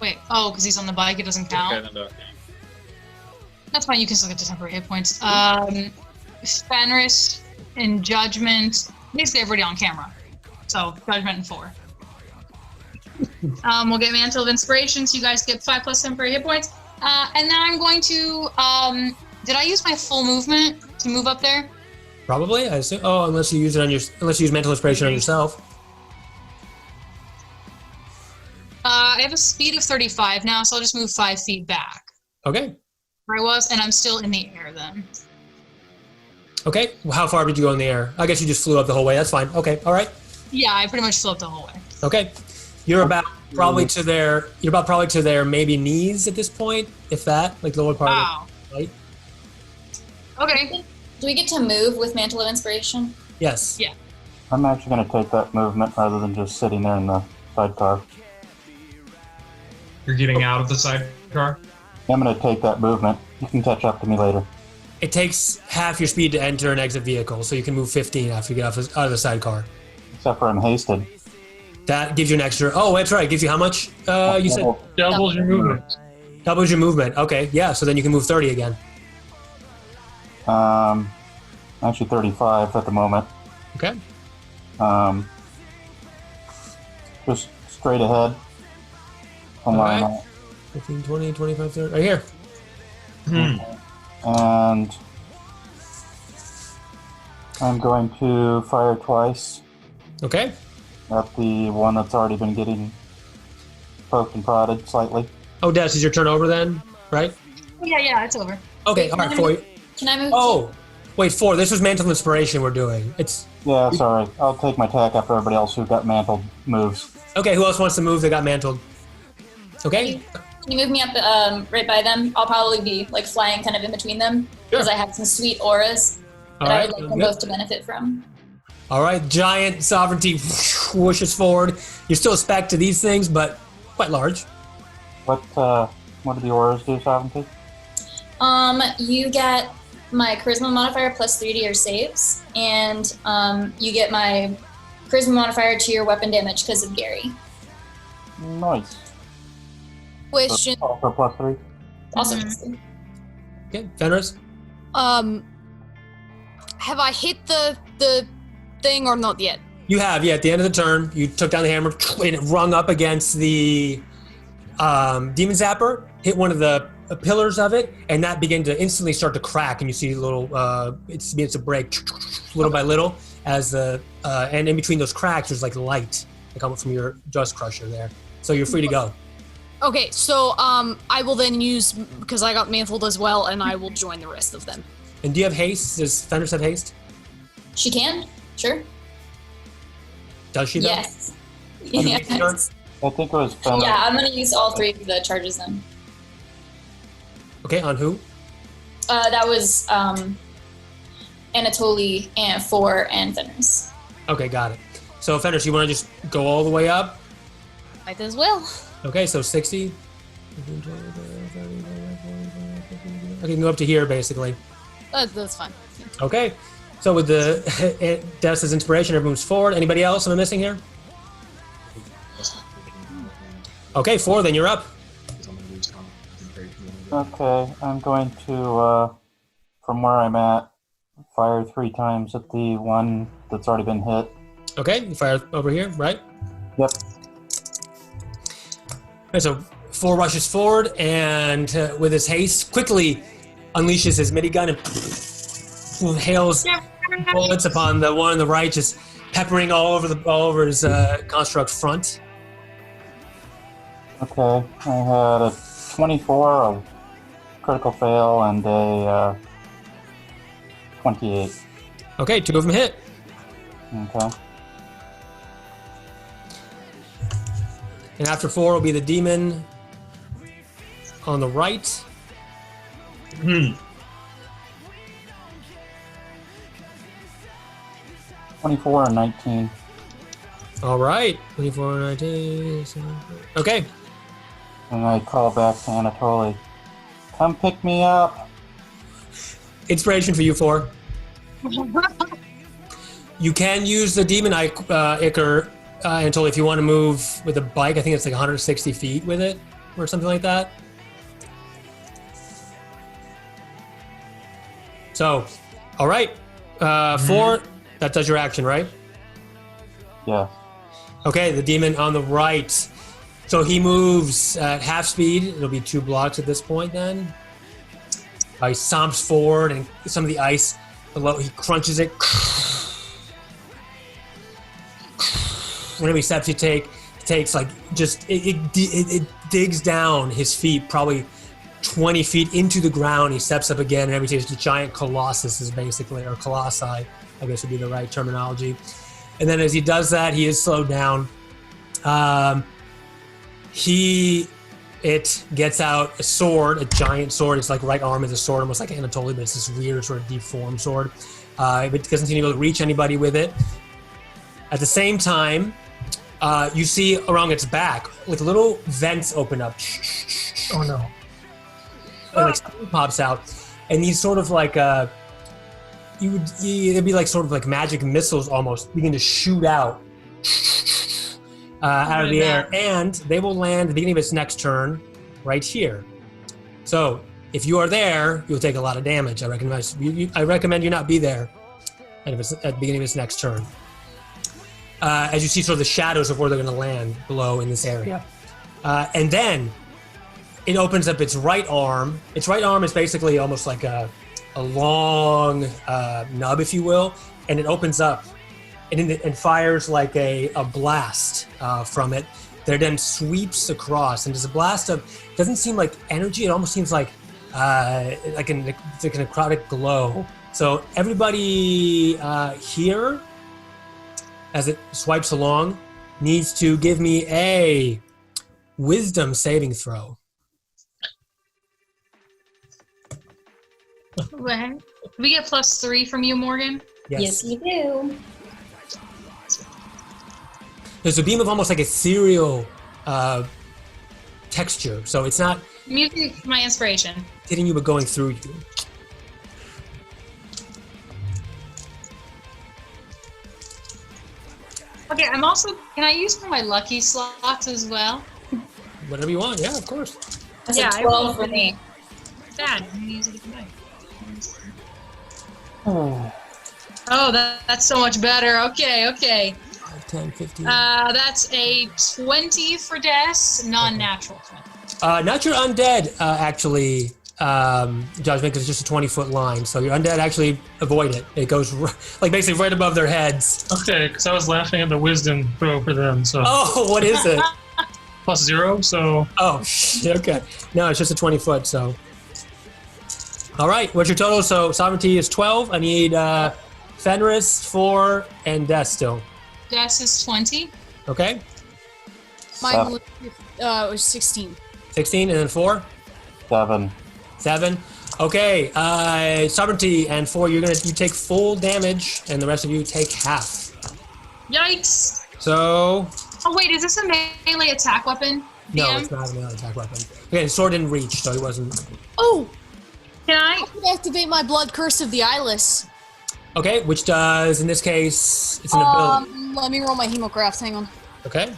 Wait, oh, because he's on the bike, it doesn't count. Okay, then, That's fine, you can still get to temporary hit points. Fenris and Judgment, basically everybody on camera. So, Judgment and 4. We'll get Mantle of Inspiration, so you guys get 5+ temporary hit points. And then I'm going to, did I use my full movement to move up there? Probably, I assume. Oh, unless you use it on unless you use mental inspiration on yourself. I have a speed of 35 now, so I'll just move 5 feet back. Okay. Where I was, and I'm still in the air then. Okay. Well, how far did you go in the air? I guess you just flew up the whole way. That's fine. Okay. All right. Yeah, I pretty much flew up the whole way. Okay. You're about probably to their maybe knees at this point, if that, like the lower part. Wow. Right. Okay. Do we get to move with Mantle of Inspiration? Yes. Yeah. I'm actually going to take that movement rather than just sitting there in the sidecar. You're getting out of the sidecar? I'm going to take that movement. You can catch up to me later. It takes half your speed to enter and exit vehicle, so you can move 15 after you get out of the sidecar. Except for I'm hasted. That gives you an extra. Oh, that's right. It gives you how much? You said Doubles your movement. doubles your movement. Okay, yeah. So then you can move 30 again. Actually 35 at the moment. Okay. Just straight ahead. From where I'm Alright. 15, 20, 25, 30. Right here. at. And I'm going to fire twice Okay. at the one that's already been getting poked and prodded slightly. Oh, Des, is your turn over then? Right? Yeah, it's over. Okay. All right. 4. Can I move? Oh, wait. 4. This was mental inspiration we're doing. It's Yeah, sorry. I'll take my attack after everybody else who got mantled moves. okay. Who else wants to move? They got mantled. Okay. Can you move me up right by them? I'll probably be like flying kind of in between them because I have some sweet auras All that I right. would like sounds them good. both to benefit from. All right. Giant sovereignty whooshes forward. You're still a spec to these things, but quite large. What do the auras do, Sovereignty? You get my charisma modifier plus 3 to your saves, and you get my charisma modifier to your weapon damage because of Gary. Nice. Question. Also plus 3. Also, Okay. Fenris. Have I hit the thing or not yet? You have, yeah. At the end of the turn, you took down the hammer and it rung up against the demon zapper, hit one of the pillars of it, and that began to instantly start to crack. And you see little, it begins to break little by little as and in between those cracks, there's like light that comes from your Dust Crusher there. So you're free to go. Okay, so I will then use, because I got mantled as well, and I will join the rest of them. And do you have haste? Does Fenris have haste? she can, sure. Does she though? Yes. On the next turn? Yes. I think it was Fenris. Yeah, I'm gonna use all 3 of the charges then. Okay, on who? That was Anatoly and 4 and Fenris. Okay, got it. So Fenris, you want to just go all the way up? Might as well. Okay, so 60. I can go up to here, basically. That's fine. Okay, so with the Death's inspiration, everyone moves forward. Anybody else am I missing here? Okay, 4, then you're up. Okay, I'm going to, from where I'm at, fire 3 times at the one that's already been hit. Okay, you fire over here, right? Yep. Okay, so 4 rushes forward and with his haste quickly unleashes his minigun and hails bullets upon the one on the right, just peppering all over his construct front. Okay, I had a 24, a critical fail, and a 28. Okay, 2 of them hit. Okay. And after 4 will be the demon on the right. 24 and 19. All right, 24, 19. Okay, And I call back to Anatoly. Come pick me up. inspiration for you 4. You can use the demon Ichor, Anatoly, if you want to move with a bike. I think it's like 160 feet with it. or something like that. So, all right. 4, that does your action, right? Yeah. Okay, the demon on the right. So he moves at half speed. It'll be 2 blocks at this point then. He stomps forward and some of the ice below, he crunches it. Whenever he steps, he takes like just, it digs down his feet probably 20 feet into the ground. He steps up again and every time the giant colossus is basically, or colossi, I guess would be the right terminology. And then as he does that, he is slowed down. It gets out a sword, a giant sword. Its like right arm is a sword, almost like Anatoly, but it's this weird sort of deformed sword. It doesn't seem to be able to reach anybody with it. At the same time, you see around its back, like little vents open up. Oh no. And like something pops out, and these sort of like it'd be like sort of like magic missiles almost begin to shoot out out of the air, and they will land at the beginning of its next turn right here. So if you are there, you'll take a lot of damage. I recommend you not be there at the beginning of its next turn. As you see sort of the shadows of where they're going to land below in this area. And then it opens up its right arm. Its right arm is basically almost like a long nub, if you will, and it opens up and fires like a blast from it. That then sweeps across, and there's a blast of, doesn't seem like energy, it almost seems like a necrotic glow. So everybody here, as it swipes along, needs to give me a wisdom saving throw. Okay. We get +3 from you, Morgan? Yes, you do. There's a beam of almost like ethereal texture, so it's not Music, my inspiration. hitting you but going through you. Okay, I'm also, can I use one of my lucky slots as well? Whatever you want, yeah, of course. That's Yeah, a I 12 will. for me. Bad. I'm gonna use it again. Oh, Oh, that's so much better. Okay. 5, 10, 15. That's a 20 for Des, non-natural 20. Not your undead, actually, Josh, because it's just a 20-foot line. So your undead actually avoid it. It goes like basically right above their heads. Okay, because I was laughing at the wisdom throw for them, so Oh, what is it? +0, so Oh, okay. No, it's just a 20-foot, so. All right, what's your total? So sovereignty is 12. I need Fenris, 4, and Des still. Des is 20. Okay? Mine was 16. 16, and then 4? 7. 7. Okay, sovereignty and 4, you take full damage, and the rest of you take half. Yikes. So, Oh, wait, is this a melee attack weapon? no, DM? it's not a melee attack weapon. Okay, the sword didn't reach, so he wasn't. Oh! Can I? I could activate my Blood Curse of the Eyeless. Okay, which does, in this case, it's an ability. Let me roll my Hemocraft, hang on. Okay.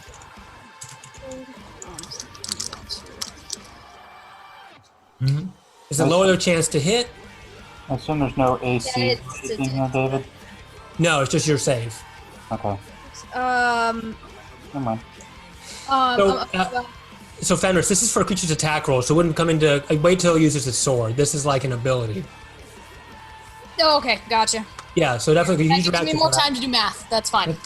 Mm-hmm. Is it lower their chance to hit? I assume there's no AC Yeah, it's in here, David? No, it's just your save. Okay, Um, never mind. So Fenris, this is for a creature's attack roll, so it wouldn't come into. Wait till it uses its sword. This is like an ability. oh, okay, gotcha. Yeah, so definitely That use your gives me action more for that. time to do math. That's fine.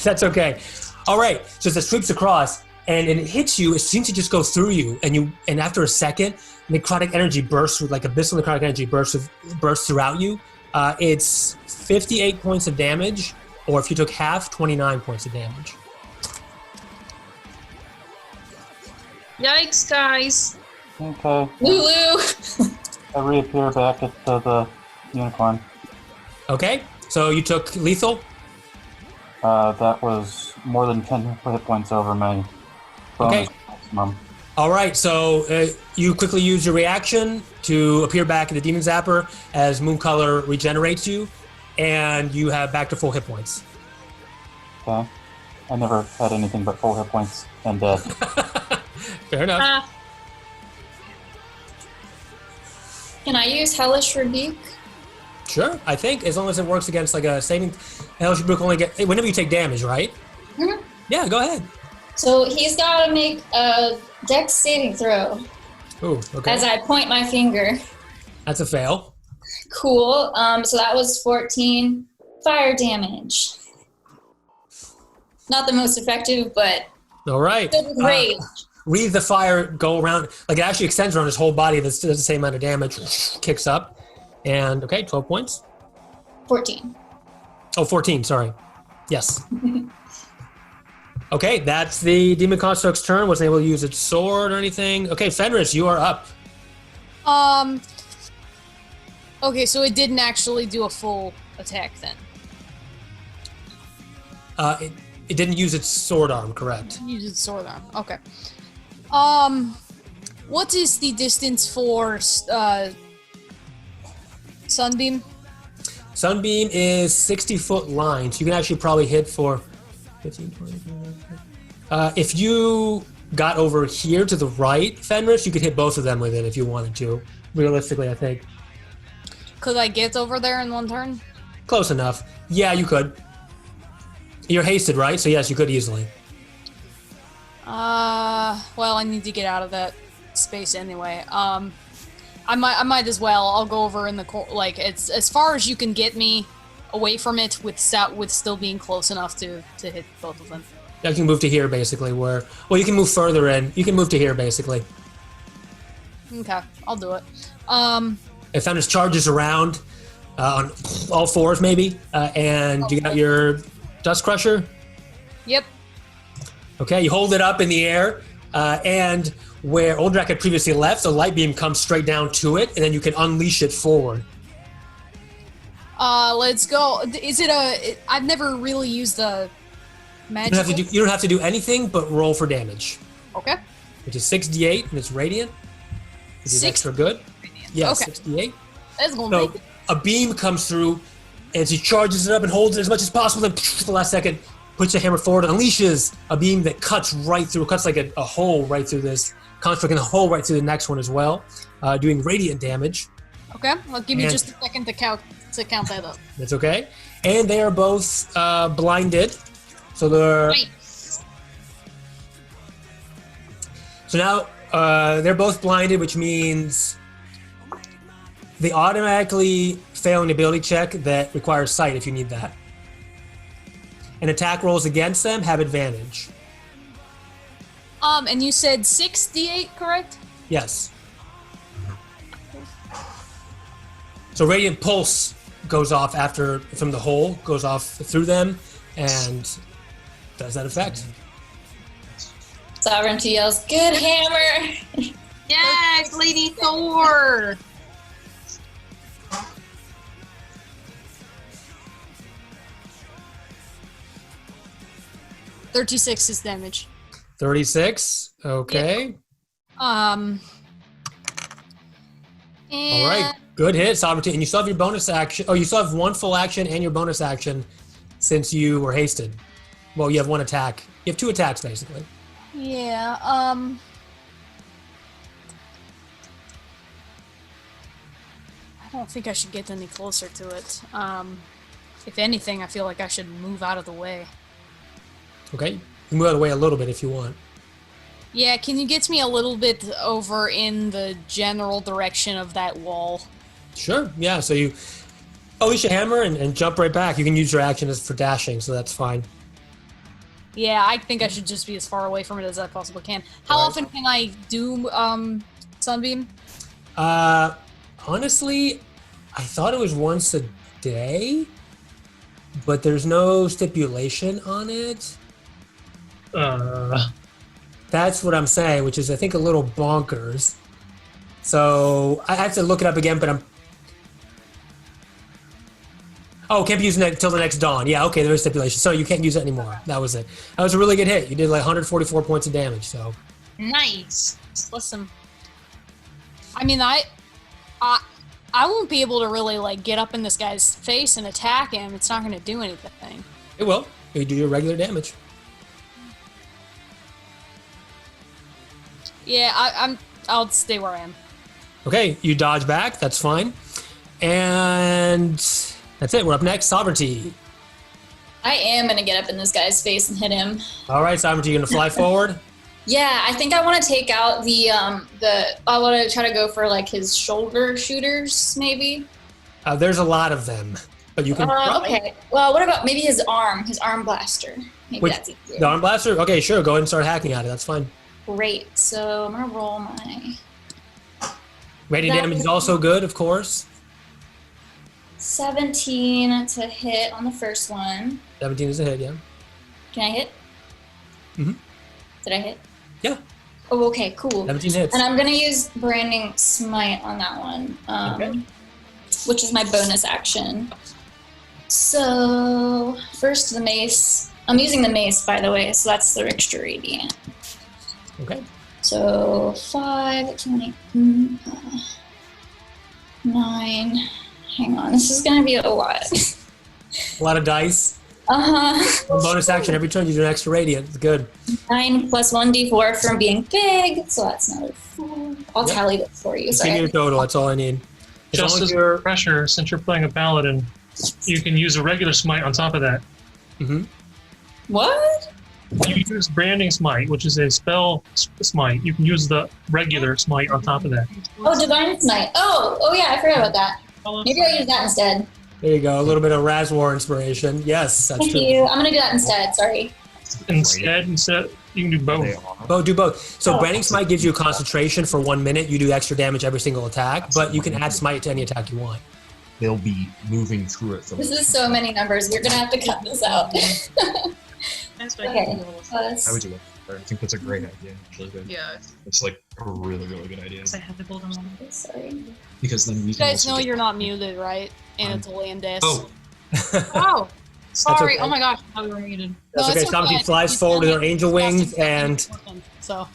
That's okay. All right, so as it sweeps across and it hits you, it seems to just go through you, and after a second, necrotic energy bursts with like abyssal necrotic energy bursts throughout you. It's 58 points of damage, or if you took half, 29 points of damage. Yikes, guys. Okay, Lulu! I reappear back at the unicorn. Okay, so you took lethal. That was more than 10 hit points over my bonus Okay. maximum. All right, so you quickly use your reaction to appear back in the Demon Zapper as Mooncolor regenerates you, and you have back to full hit points. Okay. I never had anything but full hit points and dead. Fair enough. Can I use Hellish Rebuke? Sure, I think as long as it works against like a saving. Hellish Rebuke only get whenever you take damage, right? Mm-hmm. Yeah, go ahead. So he's got to make a Dex saving throw. Ooh, okay. As I point my finger. That's a fail. Cool. So that was 14 fire damage. Not the most effective, but All right. good with rage. Read the fire go around, like it actually extends around his whole body. That's does the same amount of damage. Kicks up. And, okay, 12 points. 14. Oh, 14, sorry. Yes. Okay, that's the Demon Construct's turn. Wasn't able to use its sword or anything. Okay, Fenris, you are up. Okay, so it didn't actually do a full attack then. It didn't use its sword arm, correct? Use its sword arm. Okay. What is the distance for Sunbeam? Sunbeam is 60-foot line, so you can actually probably hit for 15, 20, 30. If you got over here to the right, Fenris, you could hit both of them with it if you wanted to. Realistically, I think. Could I get over there in one turn? Close enough. Yeah, you could. You're hasted, right? So yes, you could easily. Well, I need to get out of that space anyway. I might as well. I'll go over in the like it's as far as you can get me away from it with still being close enough to hit both of them. Yeah, you can move to here basically. Well, you can move further in. You can move to here basically. Okay, I'll do it. If Fenris charges around on all fours maybe, and you got your Dust Crusher. Yep. Okay, you hold it up in the air, and where Oldrak had previously left, the light beam comes straight down to it, and then you can unleash it forward. Let's go. Is it I've never really used the magic. You don't have to do anything but roll for damage. Okay. Which is 6d8, and it's radiant. Which is extra good. Radiant. Yeah, Okay. 6d8. That's gonna So make it. a beam comes through, and she charges it up and holds it as much as possible. Then, at the last second, puts the hammer forward and unleashes a beam that cuts right through, cuts like a hole right through this construct and a hole right through the next one as well, doing radiant damage. Okay, I'll give you And- just a second to count that up. That's okay. And they are both blinded. So they're Nice. so now they're both blinded, which means they automatically fail an ability check that requires sight if you need that. And attack rolls against them have advantage. And you said 6d8, correct? Yes. So Radiant Pulse goes off from the hole, goes off through them, and does that effect. Sovereignty yells, "Good hammer!" Yes, Lady Thor. $36 is damage. 36. Okay. And All right. Good hit, Sovereignty. And you still have your bonus action. Oh, you still have one full action and your bonus action since you were hasted. Well, you have one attack. You have two attacks, basically. Yeah, I don't think I should get any closer to it. If anything, I feel like I should move out of the way. Okay. You can move out of the way a little bit if you want. Yeah, can you get me a little bit over in the general direction of that wall? Sure. Yeah. So you unleash a hammer and jump right back. You can use your action for dashing, so that's fine. Yeah, I think I should just be as far away from it as I possibly can. How Right. often can I do Sunbeam? Honestly, I thought it was once a day, but there's no stipulation on it. That's what I'm saying, which is I think a little bonkers. So I have to look it up again, but can't be using it until the next dawn. Yeah, okay, there is stipulation. So you can't use it anymore. That was it. That was a really good hit. You did like 144 points of damage, so. Nice. Listen, I mean, I won't be able to really like get up in this guy's face and attack him. It's not going to do anything. It will. You do your regular damage. Yeah, I'll stay where I am. Okay, you dodge back. That's fine. And that's it. We're up next. Sovereignty. I am gonna get up in this guy's face and hit him. All right, Sovereignty, you're gonna fly forward. Yeah, I think I want to take out the I want to try to go for like his shoulder shooters, maybe. There's a lot of them, but you can. Okay. Well, what about maybe his arm blaster? Maybe that's easier. The arm blaster? Okay, sure. Go ahead and start hacking at it. That's fine. Great. So I'm gonna roll my Radiant damage is also good, of course. 17 to hit on the first one. 17 is a hit, yeah. Can I hit? Mm-hmm. Did I hit? Yeah. Oh, okay, cool. 17 hits. And I'm gonna use Branding Smite on that one, Okay. which is my bonus action. So first the mace. I'm using the mace, by the way, so that's the extra radiant. Okay. So 5, 20, 9. Hang on, this is gonna be a lot. A lot of dice. One bonus action every turn. You do an extra radiant. It's good. 9 plus 1d4 from being big, so that's another 4. I'll tally this for you. Just give me your total. That's all I need. As long Just as as you're- pressure, since you're playing a paladin, you can use a regular smite on top of that. Mhm. What? You use branding smite, which is a spell smite. You can use the regular smite on top of that. Oh, Divine Smite. Oh yeah, I forgot about that. Maybe I'll use that instead. There you go. A little bit of Razwar inspiration. Yes, that's Thank true. you. I'm gonna do that instead. Sorry. Instead, you can do both. Do both. So Branding Smite gives you a concentration for 1 minute. You do extra damage every single attack, but you can add Smite to any attack you want. They'll be moving through it. This is so many numbers. We're gonna have to cut this out. Okay. I would do it. I think that's a great idea. Actually, Yeah. it's like a really, really good idea. I have the golden one. Sorry. Because then we You can guys also know get- you're not muted, right? Anatoly and Dis. Oh, Oh, sorry. okay. Oh my gosh, I thought we were muted. That's okay. it's Sovereignty flies She's forward with done her it. angel wings, Justin's done and it. So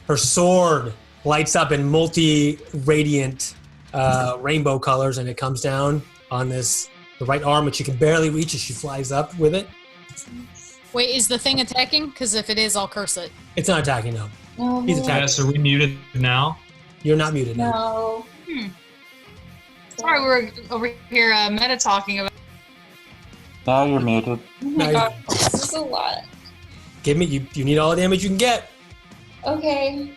her sword lights up in multi-radiant rainbow colors, and it comes down on the right arm, which you can barely reach as she flies up with it. wait, is the thing attacking? Because if it is, I'll curse it. It's not attacking, no. No. He's attacking. yeah, so we muted now. You're not muted, no. No. Sorry, we're over here meta talking about. Now you're muted. Oh my No, god, this is a lot. Give me, you need all the damage you can get. Okay.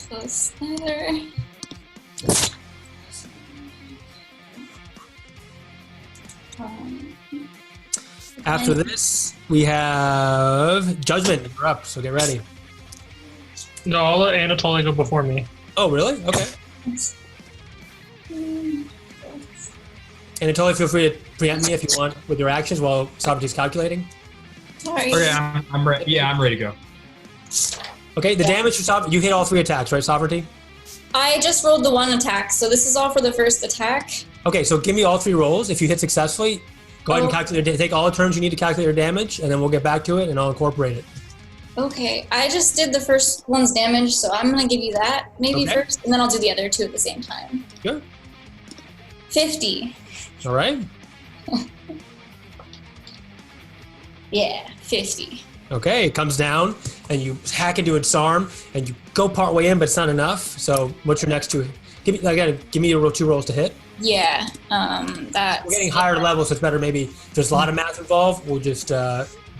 Plus another. After this, we have Judgment. You're up, so get ready. No, I'll let Anatoly go before me. Oh, really? Okay. Anatoly, feel free to preempt me if you want with your actions while Sovereignty's calculating. Sorry. Okay, I'm ready. Yeah, I'm ready to go. Okay, the damage for Sovereignty, you hit all 3 attacks, right, Sovereignty? I just rolled the 1 attack, so this is all for the first attack. Okay, so give me all 3 rolls. If you hit successfully, go ahead and Oh. calculate. Take all the turns you need to calculate your damage, and then we'll get back to it, and I'll incorporate it. Okay, I just did the first one's damage, so I'm gonna give you that maybe Okay. first, and then I'll do the other 2 at the same time. Sure. 50. All right. Yeah, 50. Okay, it comes down, and you hack into its arm, and you go part way in, but it's not enough. So, what's your next 2? Give me your 2 rolls to hit. Yeah, that's... We're getting higher levels, so it's better. Maybe if there's a lot of math involved, we'll just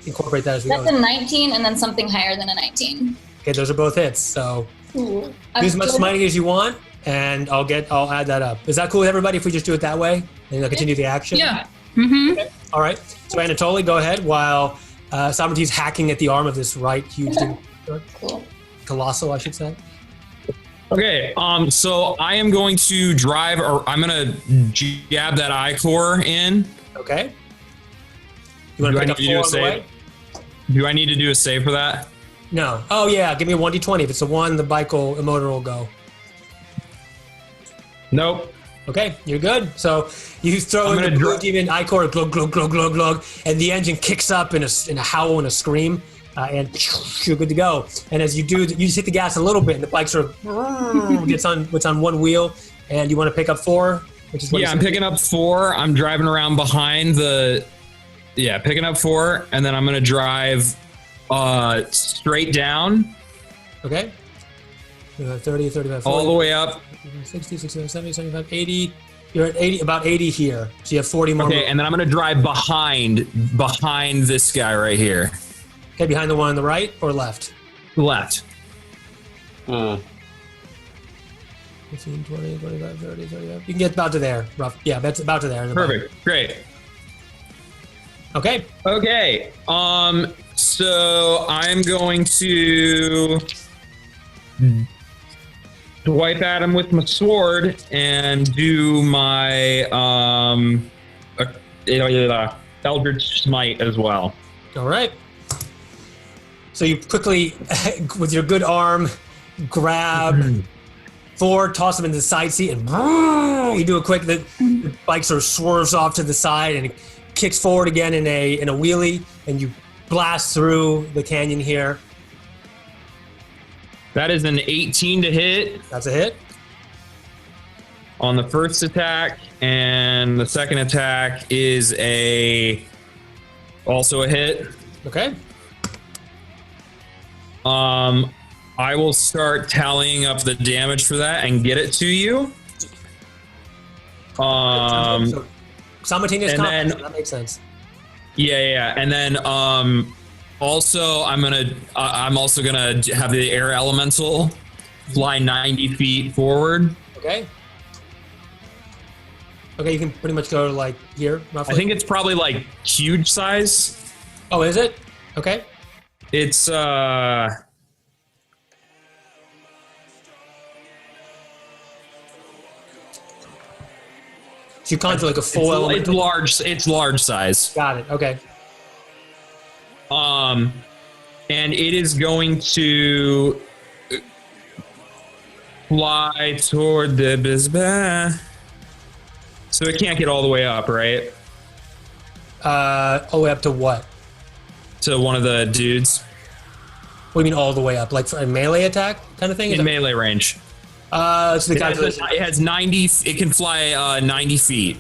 incorporate that as we That's go. a 19, and then something higher than a 19. Okay, those are both hits. So Cool. do as much smiting as you want, and I'll add that up. Is that cool with everybody if we just do it that way, and I'll continue the action? Yeah. Mm-hmm. All right. So Anatoly, go ahead while Sovereignty's hacking at the arm of this right huge thing. Cool. Colossal, I should say. Okay, so I am going to drive, or I'm gonna jab that eye core in. Okay. You want Do I to pick need up to do 4 a on the way? save? Do I need to do a save for that? No. Oh yeah, give me a 1d20. If it's a 1, the bike emoter will go. Nope. Okay, you're good. So you throw I'm in the gonna blue demon eye core, glug glug glug glug glug, and the engine kicks up in a howl and a scream, and you're good to go. And as you do, you just hit the gas a little bit, and the bike sort of gets on 1 wheel. And you want to pick up 4, which is what Yeah, I'm picking up 4. I'm driving around behind the. Yeah, picking up 4, and then I'm gonna drive straight down. Okay. 30, 35, 40. All the way up. 60, 65, 70, 75, 80. You're at 80, about 80 here. So you have 40 more. Okay, and then I'm going to drive behind this guy right here. Okay, behind the one on the right or left? Left. 15, 20, 25, 30, 35. You can get about to there. Rough. Yeah, that's about to there. Perfect. Great. Okay. Okay. So I'm going to wipe at him with my sword and do my Eldritch Smite as well. All right. So you quickly, with your good arm, grab Ford, toss him into the side seat, and you do a quick. The bike sort of swerves off to the side and it kicks forward again in a wheelie, and you blast through the canyon here. That is an 18 to hit. That's a hit. On the first attack, and the second attack is also a hit. Okay. I will start tallying up the damage for that and get it to you. So simultaneous and combat. then- That makes sense. Yeah, and then also I'm also gonna have the air elemental fly 90 feet forward. Okay. Okay, you can pretty much go to like here, roughly. I think it's probably like huge size. Oh, is it? Okay. It's So you conjure like a full element. it's large. It's large size. Got it. Okay. And it is going to fly toward the Bisbah. So it can't get all the way up, right? All the way up to what? To one of the dudes What do you mean all the way up? Like for a melee attack kind of thing? in melee range. So the It has, calculation. it has 90. It can fly 90 feet.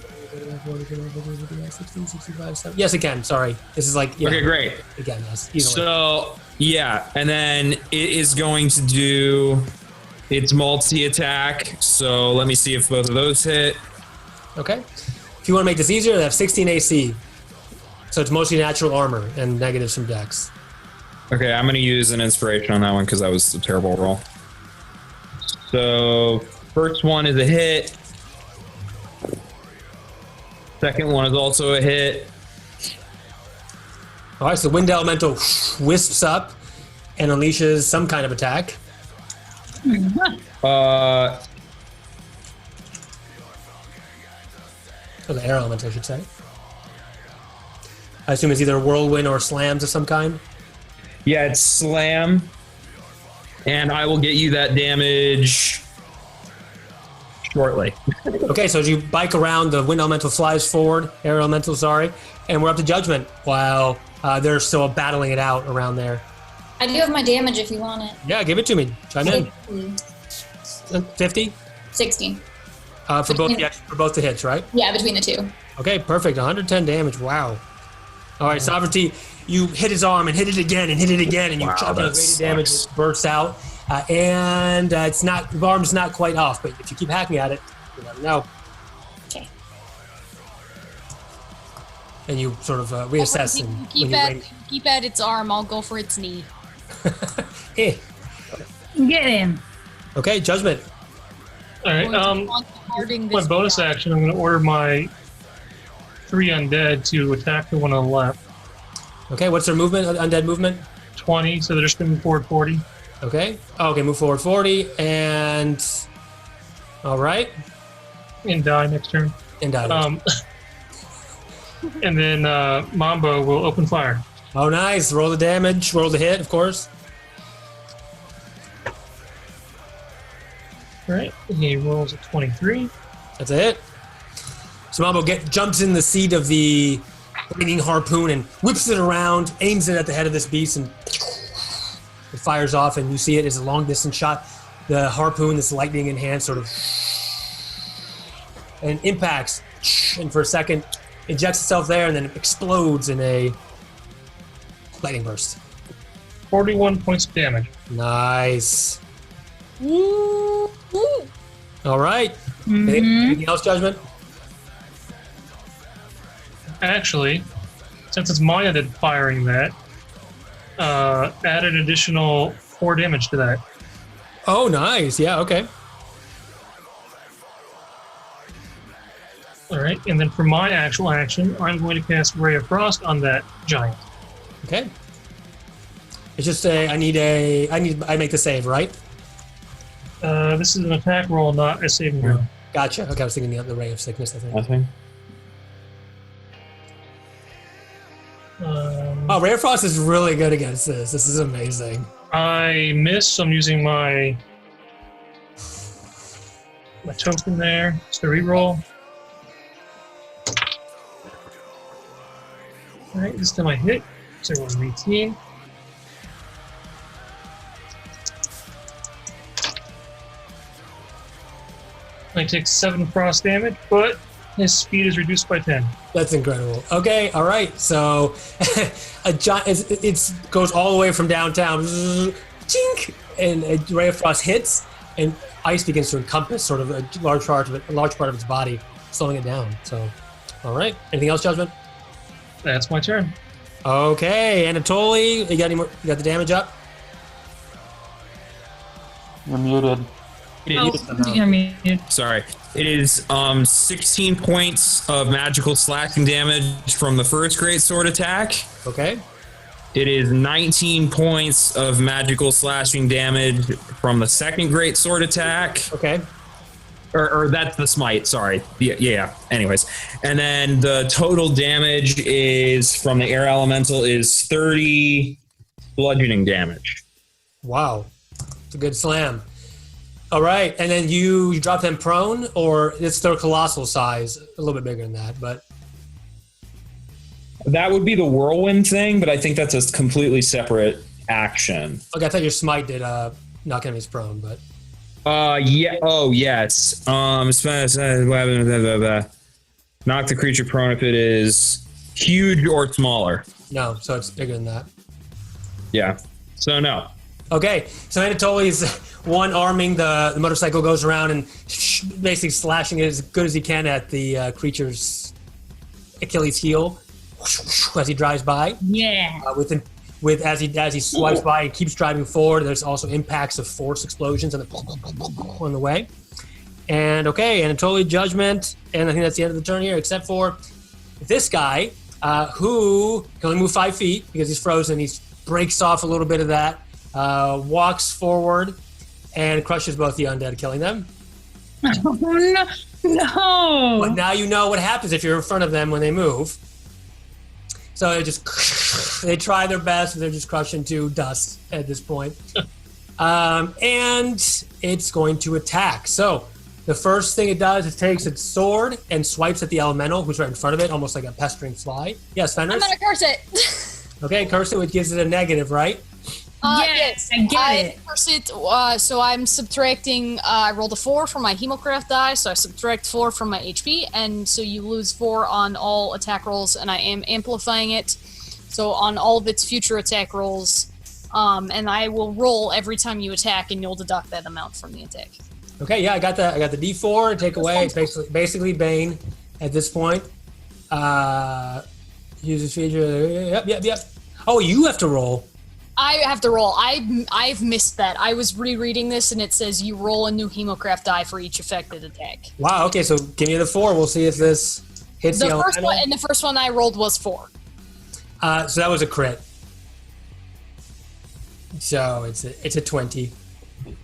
60, 65, 70. Yes, it can. Sorry. This is like. Yeah, Okay, great. Again, yes. Easily. So yeah, and then it is going to do its multi-attack. So let me see if both of those hit. Okay. If you want to make this easier, they have 16 AC. So it's mostly natural armor and negatives from dex. Okay, I'm gonna use an inspiration on that one because that was a terrible roll. So first one is a hit. Second one is also a hit. All right, so wind elemental wisps up and unleashes some kind of attack. Uh, Or the air elemental, I should say. I assume it's either whirlwind or slams of some kind. yeah, it's slam, and I will get you that damage shortly. Okay, so as you bike around, the wind elemental flies forward, air elemental, sorry, and we're up to judgment while they're still battling it out around there. I do have my damage if you want it. Yeah, give it to me. Chime in. 50? 16. For both the hits, right? Yeah, between the two. Okay, perfect. 110 damage. Wow. All right, Sovereignty, you hit his arm and hit it again and hit it again, and you chop that the damage sucks. bursts out. It's not, the arm's not quite off, but if you keep hacking at it, you never know. Okay. And you sort of reassess. And Keep at its arm. I'll go for its knee. Get him. Okay, judgment. All right. Guarding My this bonus guy. action, I'm going to order my 3 undead to attack the one on the left. Okay, what's their movement? Undead movement? 20, so they're just going to move forward 40. Okay. Oh, okay, move forward 40 and. All right. And die next turn. And die. And then Mambo will open fire. Oh, nice. Roll the damage. Roll the hit, of course. All right. He rolls a 23. That's a hit. So Mambo jumps in the seat of the lightning harpoon and whips it around, aims it at the head of this beast, and it fires off, and you see it as a long distance shot. The harpoon, this lightning in hand, sort of and impacts, and for a second ejects itself there, and then it explodes in a lightning burst. 41 points of damage. Nice. Woo! Woo! All right. Anything else, Judgment? Actually, since it's Maya that firing that, add an additional 4 damage to that. Oh, nice. Yeah, okay. All right, and then for my actual action, I'm going to cast Ray of Frost on that giant. Okay. It's just I make the save, right? This is an attack roll, not a saving throw. Gotcha. Okay, I was thinking the ray of sickness, I think. Nothing. Oh, Ray of Frost is really good against this. This is amazing. I miss, so I'm using my token there. It's the reroll. Alright, this time I hit. So I rolled an 18. I take 7 frost damage, but his speed is reduced by 10. That's incredible. Okay, all right. So it goes all the way from downtown, chink, and a Ray of Frost hits, and ice begins to encompass sort of a large part of its body, slowing it down. So, all right. Anything else, Judgment? That's my turn. Okay, Anatoly, you got any more? You got the damage up? You're muted. You're muted. Sorry. It is 16 points of magical slashing damage from the first great sword attack. Okay. It is 19 points of magical slashing damage from the second great sword attack. Okay. Or that's the smite, sorry. Yeah. Anyways. And then the total damage is from the air elemental is 30 bludgeoning damage. Wow. It's a good slam. All right, and then you drop them prone, or it's their colossal size, a little bit bigger than that, but... That would be the whirlwind thing, but I think that's a completely separate action. Okay, I thought your smite did knock enemies prone, but... Yeah. Oh, yes. Knock the creature prone if it is huge or smaller. No, so it's bigger than that. Yeah. So no. Okay, so Anatoly's one-arming the motorcycle, goes around and basically slashing it as good as he can at the creature's Achilles heel as he drives by. Yeah. As he swipes by and keeps driving forward, there's also impacts of force explosions on the way. And okay, Anatoly, Judgment, and I think that's the end of the turn here, except for this guy, who can only move 5 feet because he's frozen. He breaks off a little bit of that, walks forward, and crushes both the undead, killing them. Oh, no. But now you know what happens if you're in front of them when they move. So they try their best, and they're just crushed into dust at this point. And it's going to attack. So the first thing it does is takes its sword and swipes at the elemental, who's right in front of it, almost like a pestering fly. Yes, Fenris? I'm gonna curse it. Okay, curse it, which gives it a negative, right? Yes, I get it. Curse it. So I'm subtracting. I rolled a 4 from my Hemocraft die, so I subtract 4 from my HP, and so you lose 4 on all attack rolls, and I am amplifying it. So on all of its future attack rolls, and I will roll every time you attack, and you'll deduct that amount from the attack. Okay, yeah, I got the D4. Take away. It's basically Bane at this point. Uses feature. Yep. Oh, you have to roll. I have to roll. I've missed that. I was rereading this, and it says you roll a new Hemocraft die for each affected attack. Wow. Okay, so give me the 4. We'll see if this hits the first one. And the first one I rolled was 4. So that was a crit. So it's a 20.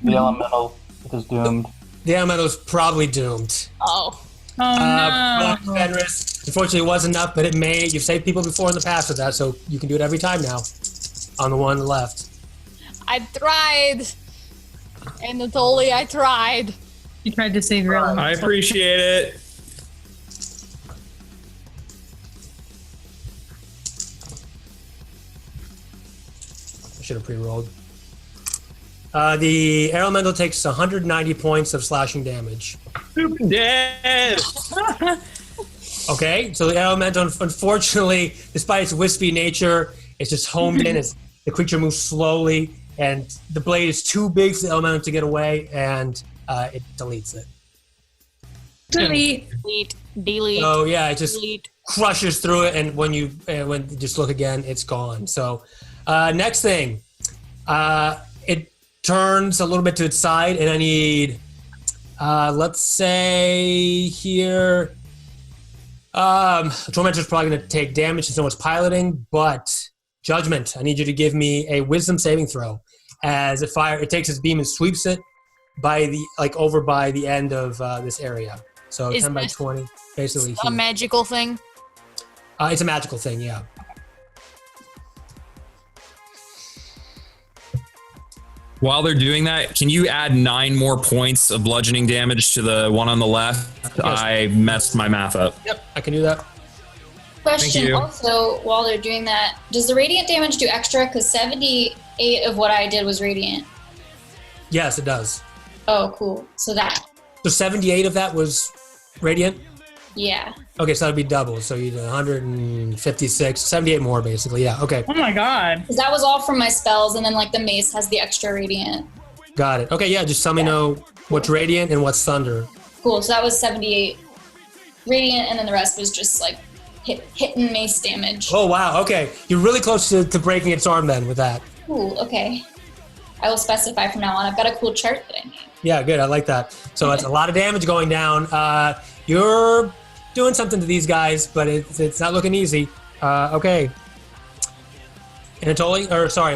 The elemental is doomed. The elemental is probably doomed. Oh. Oh, no. Fenris, unfortunately, it was enough, but you've saved people before in the past with that, so you can do it every time now. On the one left. I tried. Anatoly, I tried. You tried to save your elemental. I appreciate it. I should have pre-rolled. The air elemental takes 190 points of slashing damage. Dead. Okay, so the air elemental, unfortunately, despite its wispy nature, it's just homed in. The creature moves slowly, and the blade is too big for the elemental to get away, and it deletes it. Delete. Delete. So yeah, it just Delete. crushes through it, and when you just look again, it's gone. So next thing, it turns a little bit to its side, and I need, let's say here, Tormentor's probably going to take damage since no one's piloting, but Judgment, I need you to give me a Wisdom saving throw. As it takes its beam and sweeps it over by the end of this area. So Is 10 by this 20, basically. A magical thing? It's a magical thing, yeah. While they're doing that, can you add 9 more points of bludgeoning damage to the one on the left? Yes. I messed my math up. Yep, I can do that. Question you. also, while they're doing that, does the radiant damage do extra? Because 78 of what I did was radiant. Yes, it does. Oh, cool. So that, So 78 of that was radiant? yeah. Okay, so that'd be double. So you did 156, 78 more basically. Yeah, okay. Oh my god. Because that was all from my spells, and then like the mace has the extra radiant. Got it. Okay, yeah, just let me know what's radiant and what's thunder. Cool. So that was 78 radiant, and then the rest was just like hitting mace damage. Oh, wow, okay. You're really close to breaking its arm then with that. Cool. Okay. I will specify from now on. I've got a cool chart that I need. Yeah, good. I like that. So it's a lot of damage going down. You're doing something to these guys, but it's not looking easy. Okay. Anatoly, or sorry,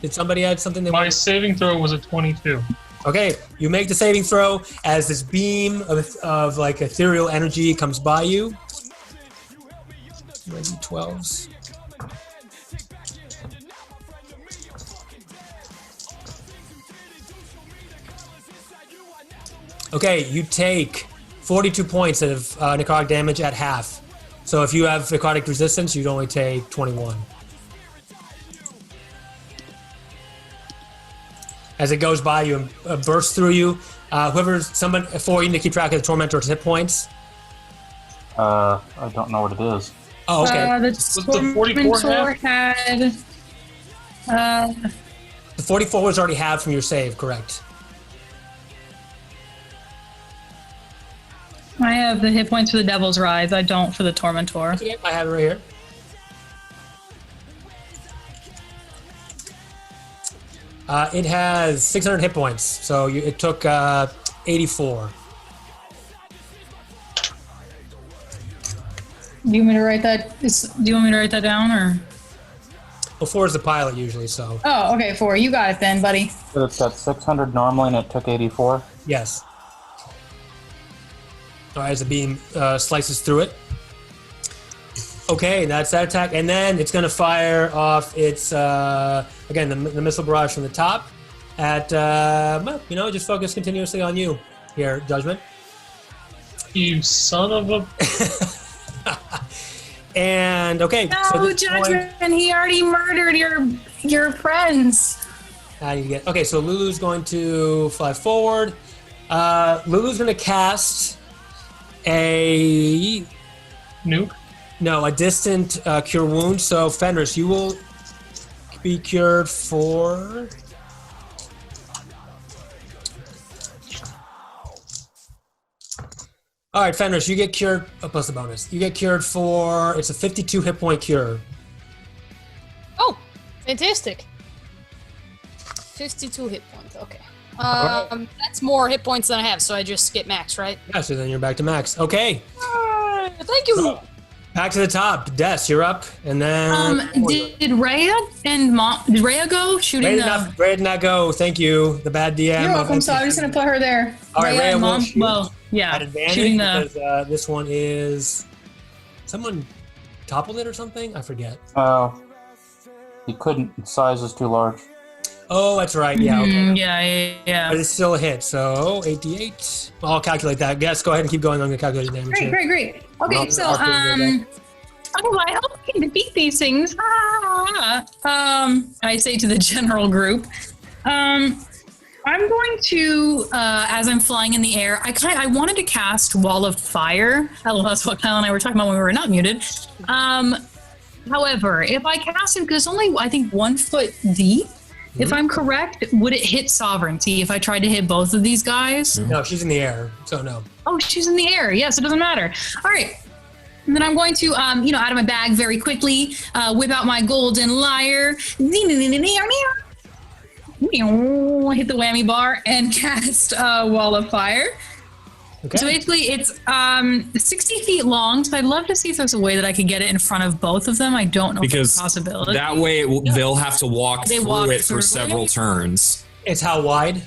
did somebody add something? My saving throw was a 22. Okay, you make the saving throw as this beam of like ethereal energy comes by you. Maybe 12s. Okay, you take 42 points of necrotic damage at half. So if you have necrotic resistance, you'd only take 21. As it goes by you and bursts through you, someone for you to keep track of the Tormentor's hit points. I don't know what it is. Oh, okay. The 44 had. The 44 was already halved from your save, correct? I have the hit points for the Devil's Rise. I don't for the Tormentor. Okay, I have it right here. It has 600 hit points, so it took 84. Do you want me to write that? Do you want me to write that down or? Well, 4 is the pilot usually, so. Oh, okay, 4. You got it then, buddy. So it's got 600 normally and it took 84? Yes. All right, as the beam slices through it. Okay, that's that attack. And then it's going to fire off its, again, the missile barrage from the top at, just focus continuously on you here, Judgment. You son of a... And, okay. No, so Judgment, he already murdered your friends. Okay, so Lulu's going to fly forward. Lulu's going to cast a... Nuke? No, a distant cure wound. So, Fenris, you will be cured for... All right, Fenris, you get cured, plus the bonus. You get cured for, it's a 52 hit point cure. Oh, fantastic. 52 hit points, okay. That's more hit points than I have, so I just get max, right? Yeah, so then you're back to max. Okay. Thank you. Back to the top. Des, you're up, and then... Did Rhea did Rhea go shooting Rhea did not go. Thank you. The bad DM. You're welcome, so I'm just going to put her there. All right, Rhea and will Mom. shoot Well, yeah. at advantage Shooting the... because this one is... Someone toppled it or something? I forget. Oh. He couldn't. The size is too large. Oh, that's right. Yeah, okay. Yeah. But it's still a hit, so 88. I'll calculate that. Yes, go ahead and keep going. I'm going to calculate the damage. Great. Okay, so, well, I hope we can defeat these things. I say to the general group, I'm going to, as I'm flying in the air, I wanted to cast Wall of Fire. That's what Kyle and I were talking about when we were not muted. However, if I cast it, because it's only, I think, 1 foot deep, If I'm correct, would it hit sovereignty if I tried to hit both of these guys? No, she's in the air, so no. Oh, she's in the air. Yes, it doesn't matter. All right. And then I'm going to, out of my bag very quickly, whip out my golden lyre. Hit the whammy bar and cast Wall of Fire. Okay. So basically, it's 60 feet long. So I'd love to see if there's a way that I could get it in front of both of them. I don't know if it's a possibility. That way they'll have to walk through it for several turns. It's how wide?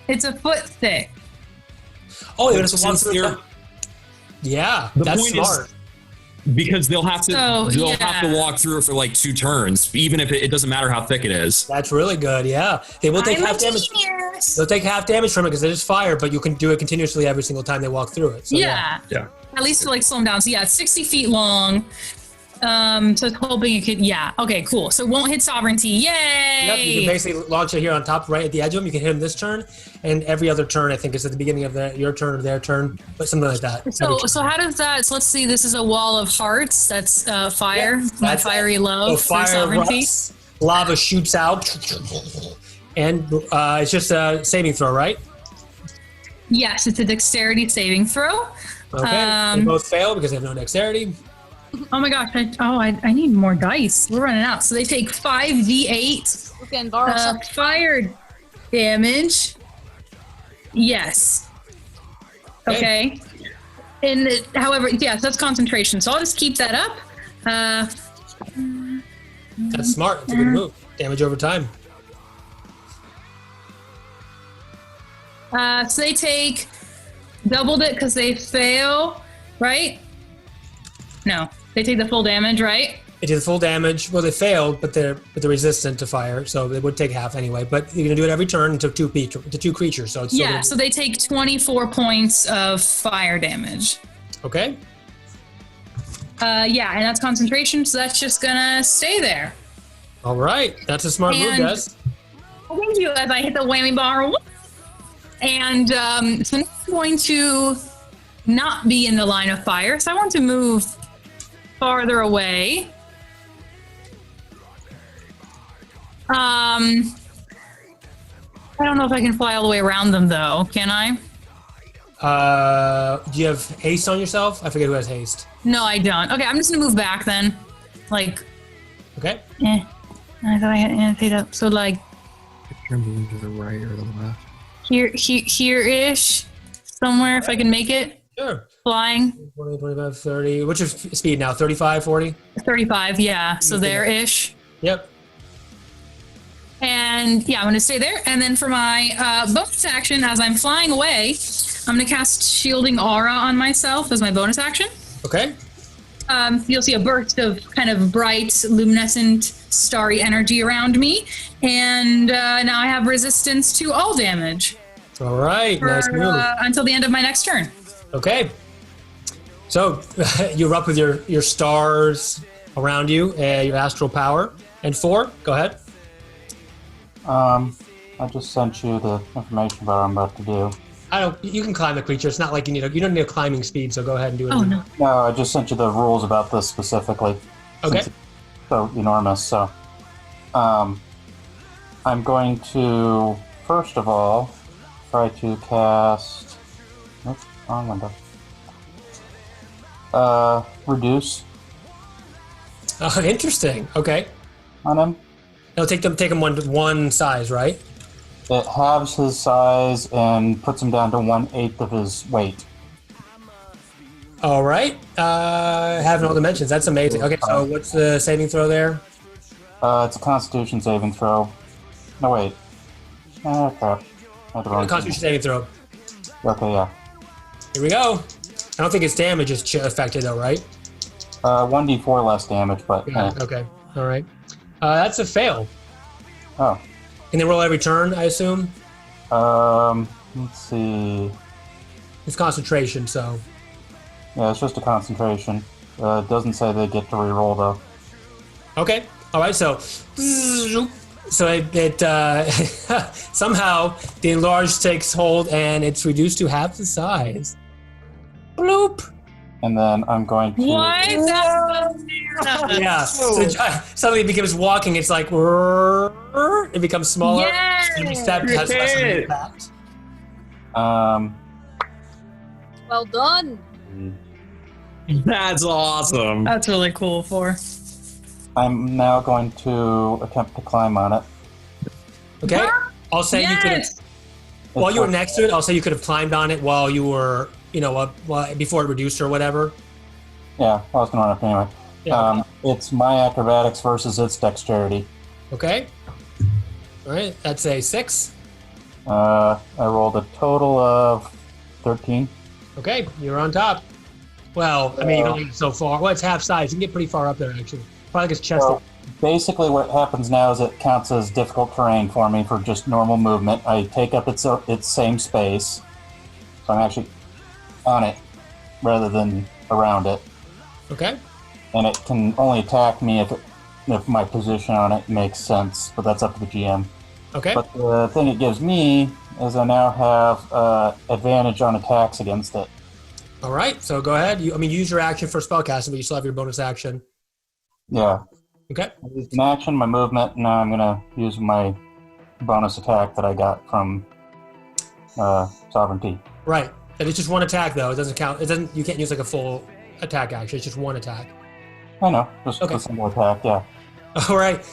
It's a foot thick. Oh, you're just walk through it. Yeah, that's smart. Because they'll have to have to walk through it for like 2 turns, even if it doesn't matter how thick it is. That's really good. Yeah, they will take half damage. They'll take half damage from it because it is fire, but you can do it continuously every single time they walk through it. So, yeah. At least to like slow them down. So yeah, it's 60 feet long. So I was hoping it could. Yeah. Okay. Cool. So it won't hit sovereignty. Yay! Yep. You can basically launch it here on top, right at the edge of them. You can hit them this turn, and every other turn I think is at the beginning of your turn or their turn, but something like that. So how does that? So let's see. This is a wall of hearts. That's fire. Yeah, my fiery love. So fire erupts, lava shoots out, and it's just a saving throw, right? Yes, it's a dexterity saving throw. Okay. They both fail because they have no dexterity. Oh my gosh! I need more dice. We're running out. So they take 5d8 fire damage. Yes. Okay. And however, yeah, so that's concentration. So I'll just keep that up. That's smart. It's a good move. Damage over time. So they take doubled it because they fail, right? No, they take the full damage, right? They take the full damage. Well, they failed, but they're resistant to fire, so they would take half anyway. But you're gonna do it every turn to two creatures. So it's so they take 24 points of fire damage. Okay. And that's concentration, so that's just gonna stay there. All right, that's a smart move, guys. Thank you. As I hit the whammy bar, and so now I'm going to not be in the line of fire, so I want to move farther away. I don't know if I can fly all the way around them, though. Can I? Do you have haste on yourself? I forget who has haste. No, I don't. Okay, I'm just gonna move back then. Like. Okay. I thought I had annotated up. So like. If you're moving to the right or the left. Here-ish. Somewhere, if I can make it. Sure. Flying. 20, 25, 30. What's your speed now? 35, 40? 35, yeah. So there-ish. Yep. And yeah, I'm going to stay there. And then for my bonus action, as I'm flying away, I'm going to cast Shielding Aura on myself as my bonus action. Okay. You'll see a burst of kind of bright, luminescent, starry energy around me. And now I have resistance to all damage. All right. Nice move. Until the end of my next turn. Okay. So you erupt with your stars around you, your astral power. And 4, go ahead. I just sent you the information about what I'm about to do. You can climb the creature. It's not like you don't need a climbing speed, so go ahead and do it. Oh, no. No, I just sent you the rules about this specifically. Okay. Since it's so enormous, so. I'm going to, first of all, try to cast... Oops, wrong window. Reduce. Oh, interesting. Okay. On him. No, take them one size, right? It halves his size and puts him down to 1/8 of his weight. All right. Having all dimensions. That's amazing. Okay, so what's the saving throw there? It's a Constitution saving throw. No, wait. Crap. Constitution saving throw. Okay, yeah. Here we go. I don't think its damage is affected, though, right? 1d4 less damage, but... Okay. All right. That's a fail. Oh. Can they roll every turn, I assume? Let's see. It's concentration, so... Yeah, it's just a concentration. It doesn't say they get to reroll, though. Okay. All right, so it somehow the enlarged takes hold and it's reduced to half the size. Bloop. And then I'm going to... What? Yeah. So the giant suddenly it becomes walking. It's like it becomes smaller. Yes! Every step has less of an impact. Well done. That's awesome. That's really cool. For I'm now going to attempt to climb on it. Okay. I'll say you could have. yes. While you were next to it, I'll say you could have climbed on it while you were, before it reduced or whatever. Yeah, I was going to run up anyway. Yeah. It's my acrobatics versus its dexterity. Okay. All right. That's a 6. I rolled a total of 13. Okay. You're on top. Well, I mean, you can only get so far. Well, it's half size. You can get pretty far up there, actually. Probably gets chest. So basically, what happens now is it counts as difficult terrain for me for just normal movement. I take up its same space, so I'm actually on it rather than around it. Okay. And it can only attack me if my position on it makes sense, but that's up to the GM. Okay. But the thing it gives me is I now have advantage on attacks against it. All right. So go ahead. Use your action for spellcasting, but you still have your bonus action. Yeah. Okay. I used an action, my movement, now I'm going to use my bonus attack that I got from Sovereignty. Right. And it's just one attack, though. It doesn't count. You can't use like a full attack action. It's just one attack. I know, just Okay. a single attack, yeah. All right.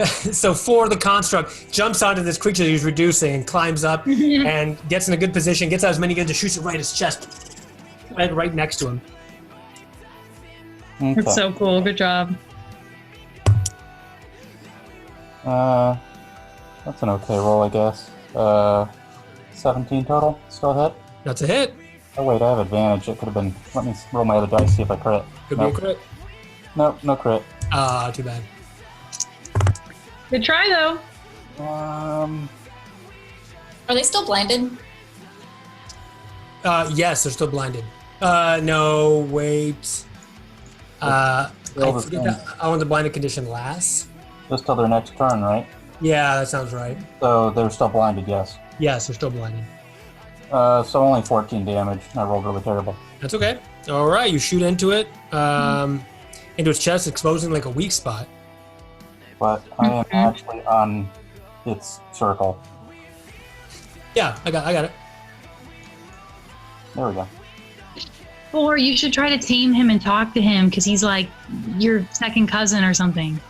So for the construct, jumps onto this creature that he's reducing and climbs up and gets in a good position, gets out as many guns and shoots it right in his chest, right next to him. Okay. That's so cool. Good job. That's an okay roll, I guess. 17 total, still hit? That's a hit. Oh wait, I have advantage. It could have been. Let me roll my other dice, see if I crit. Could Nope. be a crit. Nope, no crit. Too bad. Good try though. Are they still blinded? Yes, they're still blinded. No, wait. I forget that. I want the blinded condition last. Just till their next turn, right? Yeah, that sounds right. So they're still blinded, yes. Yes, they're still blinded. So only 14 damage. I rolled really terrible. That's okay. All right, you shoot into it, into its chest, exposing like a weak spot. But I am actually on its circle. Yeah, I got it. There we go. Or you should try to tame him and talk to him because he's like your second cousin or something.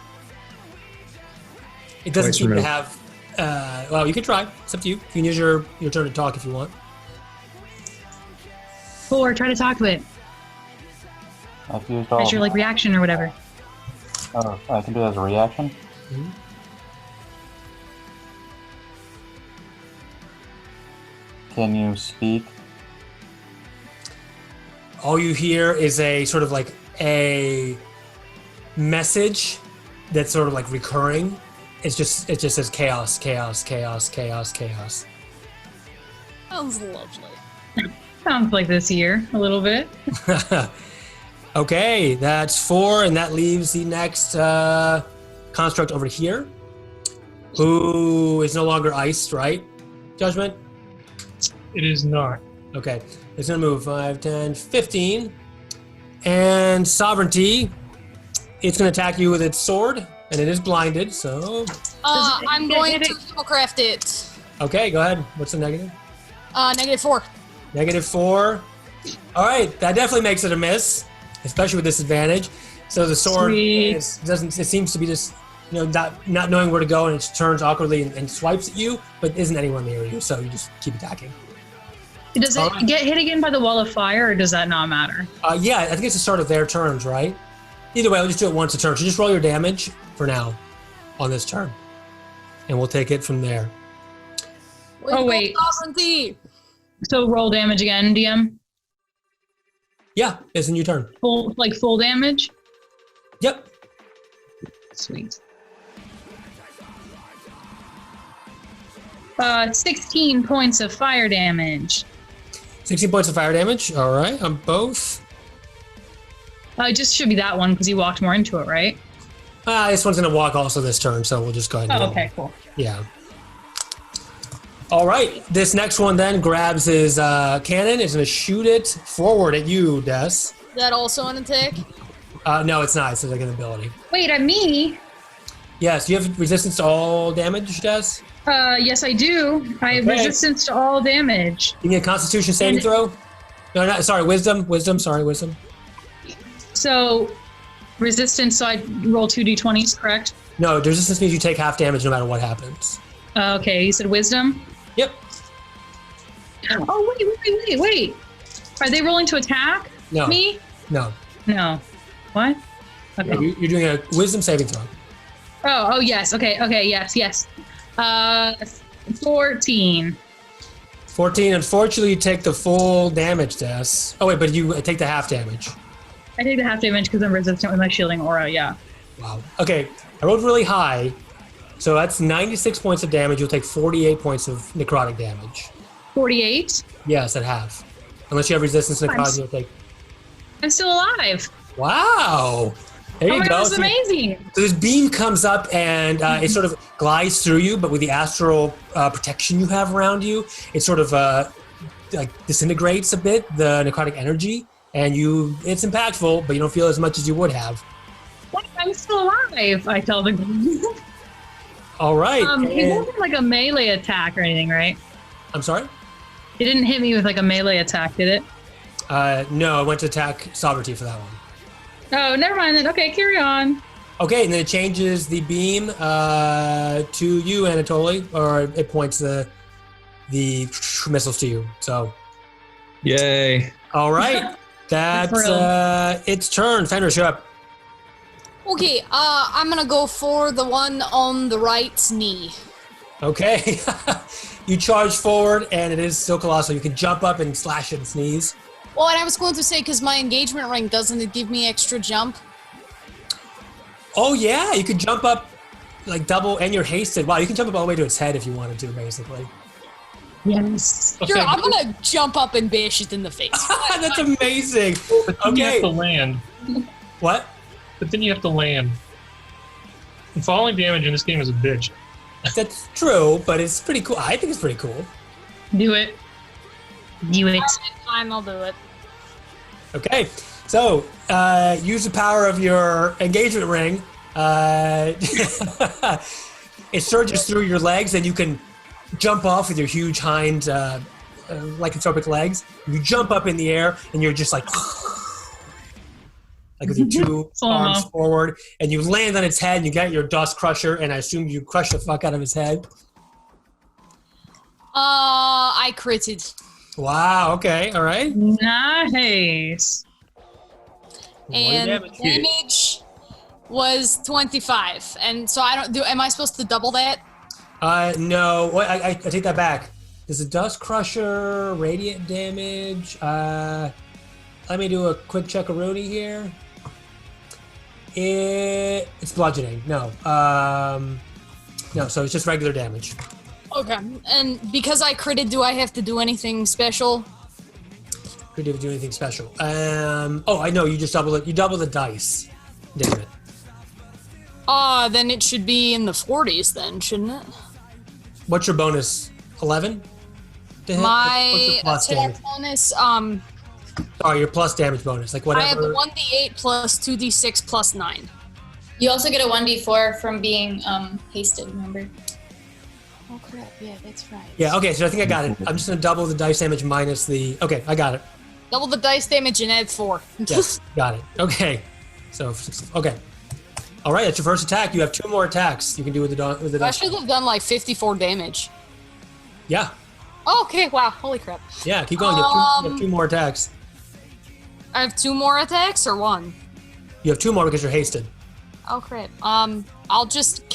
It doesn't Twice seem to removed. have. Well, you can try. It's up to you. You can use your turn to talk if you want. Or try to talk to it I've used all as of your them. like reaction or whatever. Oh, I can do it as a reaction? Mhm. Can you speak? All you hear is a sort of like a message that's sort of like recurring. It just says chaos, chaos, chaos, chaos, chaos. Sounds lovely. Sounds like this year a little bit. Okay, that's 4, and that leaves the next construct over here, who is no longer iced, right? Judgment? It is not. Okay, it's gonna move 5, 10, 15. And Sovereignty, it's gonna attack you with its sword, and it is blinded, so... I'm going to craft it. Okay, go ahead. What's the negative? -4. -4. All right, that definitely makes it a miss, especially with disadvantage. So the sword Sweet. it seems to be just, not knowing where to go, and it turns awkwardly and swipes at you, but isn't anywhere near you, so you just keep attacking. Does it get hit again by the wall of fire, or does that not matter? Yeah, I think it's the start of their turns, right? Either way, we'll just do it once a turn. So just roll your damage for now on this turn, and we'll take it from there. Oh, wait. Sovereignty. So roll damage again, DM. Yeah, it's a new turn. Full damage. Yep. Sweet. 16 points of fire damage. 16 points of fire damage. All right, on both. It just should be that one because you walked more into it, right? This one's going to walk also this turn, so we'll just go ahead and Oh, do it. okay, cool. Yeah. All right, this next one then grabs his cannon. Is going to shoot it forward at you, Des. Is that also an attack? No, it's not. It's like an ability. Wait, at me? Yes, you have resistance to all damage, Jess? Yes, I do. I have resistance to all damage. Give me a Constitution saving throw. No, not sorry. Wisdom. Sorry, wisdom. So, resistance. So I roll 2d20s, correct? No, resistance means you take half damage no matter what happens. Okay, you said wisdom. Yep. Oh wait! Are they rolling to attack? No. Me? No. No. What? Okay. You're doing a wisdom saving throw. Oh yes. Okay, yes. 14. 14. Unfortunately, you take the full damage, Tess. Oh wait, but you take the half damage. I take the half damage because I'm resistant with my shielding aura. Yeah. Wow. Okay, I rolled really high, so that's 96 points of damage. You'll take 48 points of necrotic damage. 48. Yes, at half. Unless you have resistance to necrotic, you'll take. I'm still alive. Wow. There you my go. God, that's amazing. So this beam comes up and it sort of glides through you, but with the astral protection you have around you, it sort of like disintegrates a bit the necrotic energy, and it's impactful, but you don't feel as much as you would have. What? I'm still alive. I tell the group. All right. It wasn't like a melee attack or anything, right? I'm sorry? It didn't hit me with like a melee attack, did it? No, I went to attack Sovereignty for that one. Oh, never mind then. Okay, carry on. Okay, and then it changes the beam to you, Anatoly, or it points the missiles to you. So, Yay. all right, that's its turn. Fenris, you're up. Okay, I'm gonna go for the one on the right knee. Okay, you charge forward, and it is still colossal. You can jump up and slash it and sneeze. Well, and I was going to say, because my engagement ring, doesn't it give me extra jump? Oh yeah, you could jump up like double, and you're hasted. Wow, you can jump up all the way to its head if you wanted to, basically. Yes. Sure, I'm gonna jump up and bash it in the face. That's amazing. But then you have to land. What? But then you have to land. And falling damage in this game is a bitch. That's true, but it's pretty cool. I think it's pretty cool. Do it. Do it. Fine, I'll do it. Okay, so use the power of your engagement ring. It surges through your legs, and you can jump off with your huge hind lycanthropic legs. You jump up in the air, and you're just like with your two arms forward, and you land on its head, and you got your dust crusher, and I assume you crush the fuck out of its head. I critted. Wow, okay, all right. Nice. And damage was 25. And so am I supposed to double that? No, I take that back. There's a dust crusher, radiant damage. Let me do a quick check-a-rooney here. It's bludgeoning. No, so it's just regular damage. Okay, and because I critted, do I have to do anything special? Could you do anything special? Oh, I know. You just double it. You double the dice. Damn it. Then it should be in the 40s then, shouldn't it? What's your bonus? 11? My plus attack damage? bonus, Sorry, your plus damage bonus. Like whatever. I have a 1d8 plus 2d6 plus 9. You also get a 1d4 from being hasted, remember? Oh crap, yeah, that's right. Yeah, okay, so I think I got it. I'm just going to double the dice damage minus the... Okay, I got it. Double the dice damage and add 4. Yes, got it. Okay. So, okay. All right, that's your first attack. You have 2 more attacks you can do with the dice. I should have done like 54 damage. Yeah. Oh, okay, wow, holy crap. Yeah, keep going. You have 2 more attacks. I have 2 more attacks or 1? You have 2 more because you're hasted. Oh crap. Can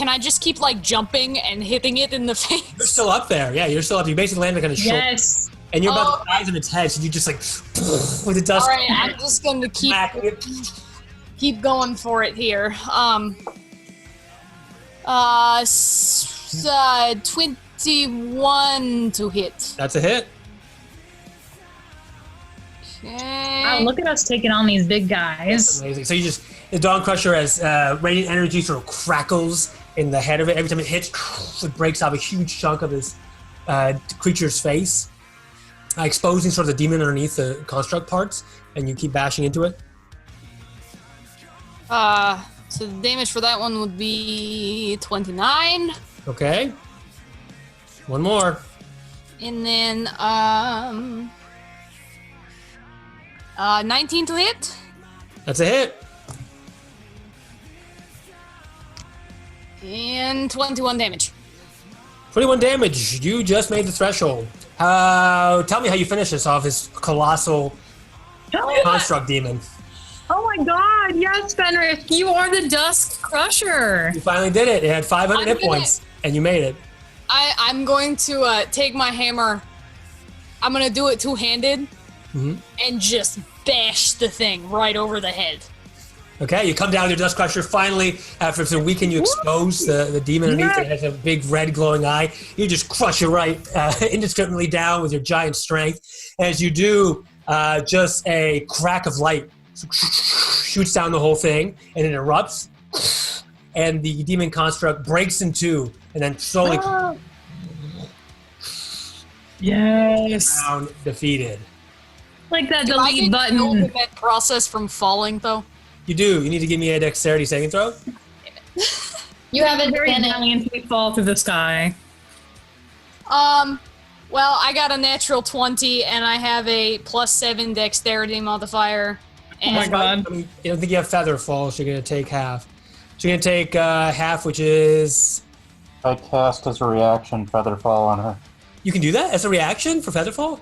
I just keep like jumping and hitting it in the face? You're still up there. Yeah, you're still up. You basically landed on its shoulder. Yes. And you're about to rise in its head, so you just like with the dust. All right, I'm just going to keep going for it here. 21 to hit. That's a hit. Okay. Wow, look at us taking on these big guys. That's amazing. So the Dawn Crusher has radiant energy sort of crackles in the head of it. Every time it hits, it breaks off a huge chunk of this creature's face, exposing sort of the demon underneath the construct parts, and you keep bashing into it. So the damage for that one would be 29. Okay. One more. And then 19 to hit. That's a hit. And 21 damage. 21 damage. You just made the threshold. Tell me how you finish this off, this colossal construct demon. Oh my god, yes, Fenris, you are the Dusk Crusher. You finally did it. It had 500 hit I'm gonna- points, and you made it. I'm going to take my hammer. I'm going to do it two-handed and just bash the thing right over the head. Okay, you come down with your Dust Crusher. Finally, after it's a weekend, you expose the demon underneath. It has a big red glowing eye. You just crush it right indiscriminately down with your giant strength. As you do, just a crack of light shoots down the whole thing, and it erupts. And the demon construct breaks in two, and then slowly Yes. down, defeated. Like that Do I delete get to go button. with that process from falling, though? You do. You need to give me a dexterity saving throw. You have a Very advantage. valiantly fall through the sky. Well, I got a natural 20, and I have a +7 dexterity modifier. And Oh my god. I don't think you have feather fall, so you're going to take half. So you're going to take half, which is... I cast as a reaction Featherfall on her. You can do that as a reaction for featherfall?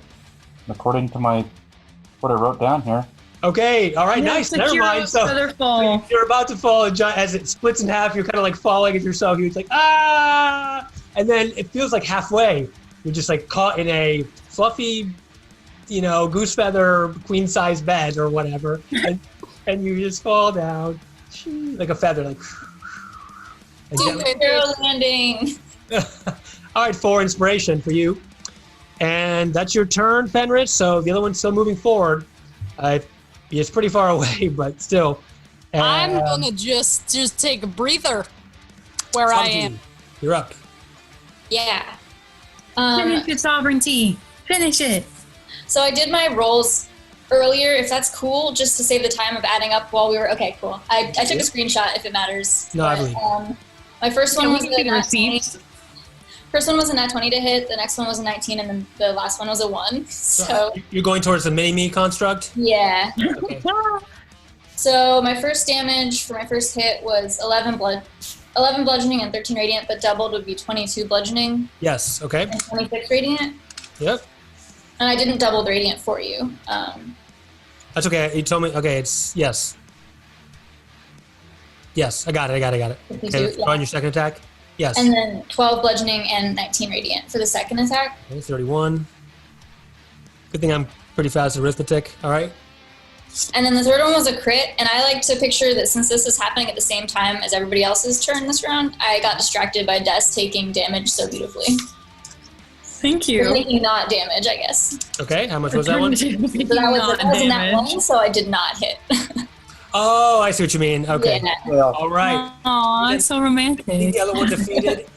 According to what I wrote down here. Okay, all right, Yeah, nice. it's a Never hero mind. So Featherfall. you're about to fall, and as it splits in half, you're kind of like falling at yourself. You're like, ah! And then it feels like halfway. You're just like caught in a fluffy, goose feather queen-size bed or whatever. And you just fall down like a feather. Like, and gently- Hero landing. All right, 4 inspiration for you. And that's your turn, Fenris. So the other one's still moving forward. It's pretty far away, but still. I'm gonna just take a breather where I am. You're up. Yeah. Finish your sovereignty. Finish it. So I did my rolls earlier, if that's cool, just to save the time of adding up while we were. Okay, cool. I took a screenshot if it matters. No, I But, believe. my first one Yeah, was we can see a the nat 20. receipts. First one was a nat 20 to hit. The next one was a 19, and then the last one was a 1. So You're going towards the mini-me construct? yeah. Okay. So my first damage for my first hit was 11 bludgeoning and 13 radiant, but doubled would be 22 bludgeoning Yes, okay. and 26 radiant. Yep. And I didn't double the radiant for you. That's okay. You told me. Okay, it's yes. Yes, I got it. If you Okay, do, go on your second attack. Yes. And then 12 bludgeoning and 19 radiant for the second attack. Okay, 31. Good thing I'm pretty fast at arithmetic. All right. And then the third one was a crit, and I like to picture that since this is happening at the same time as everybody else's turn this round, I got distracted by Des taking damage so beautifully. Thank Or you. taking not damage, I guess. Okay, how much was that one? So that was in that one, so I did not hit. Oh, I see what you mean. Okay. Yeah. All right. Aw, it's so I think romantic. the other one defeated.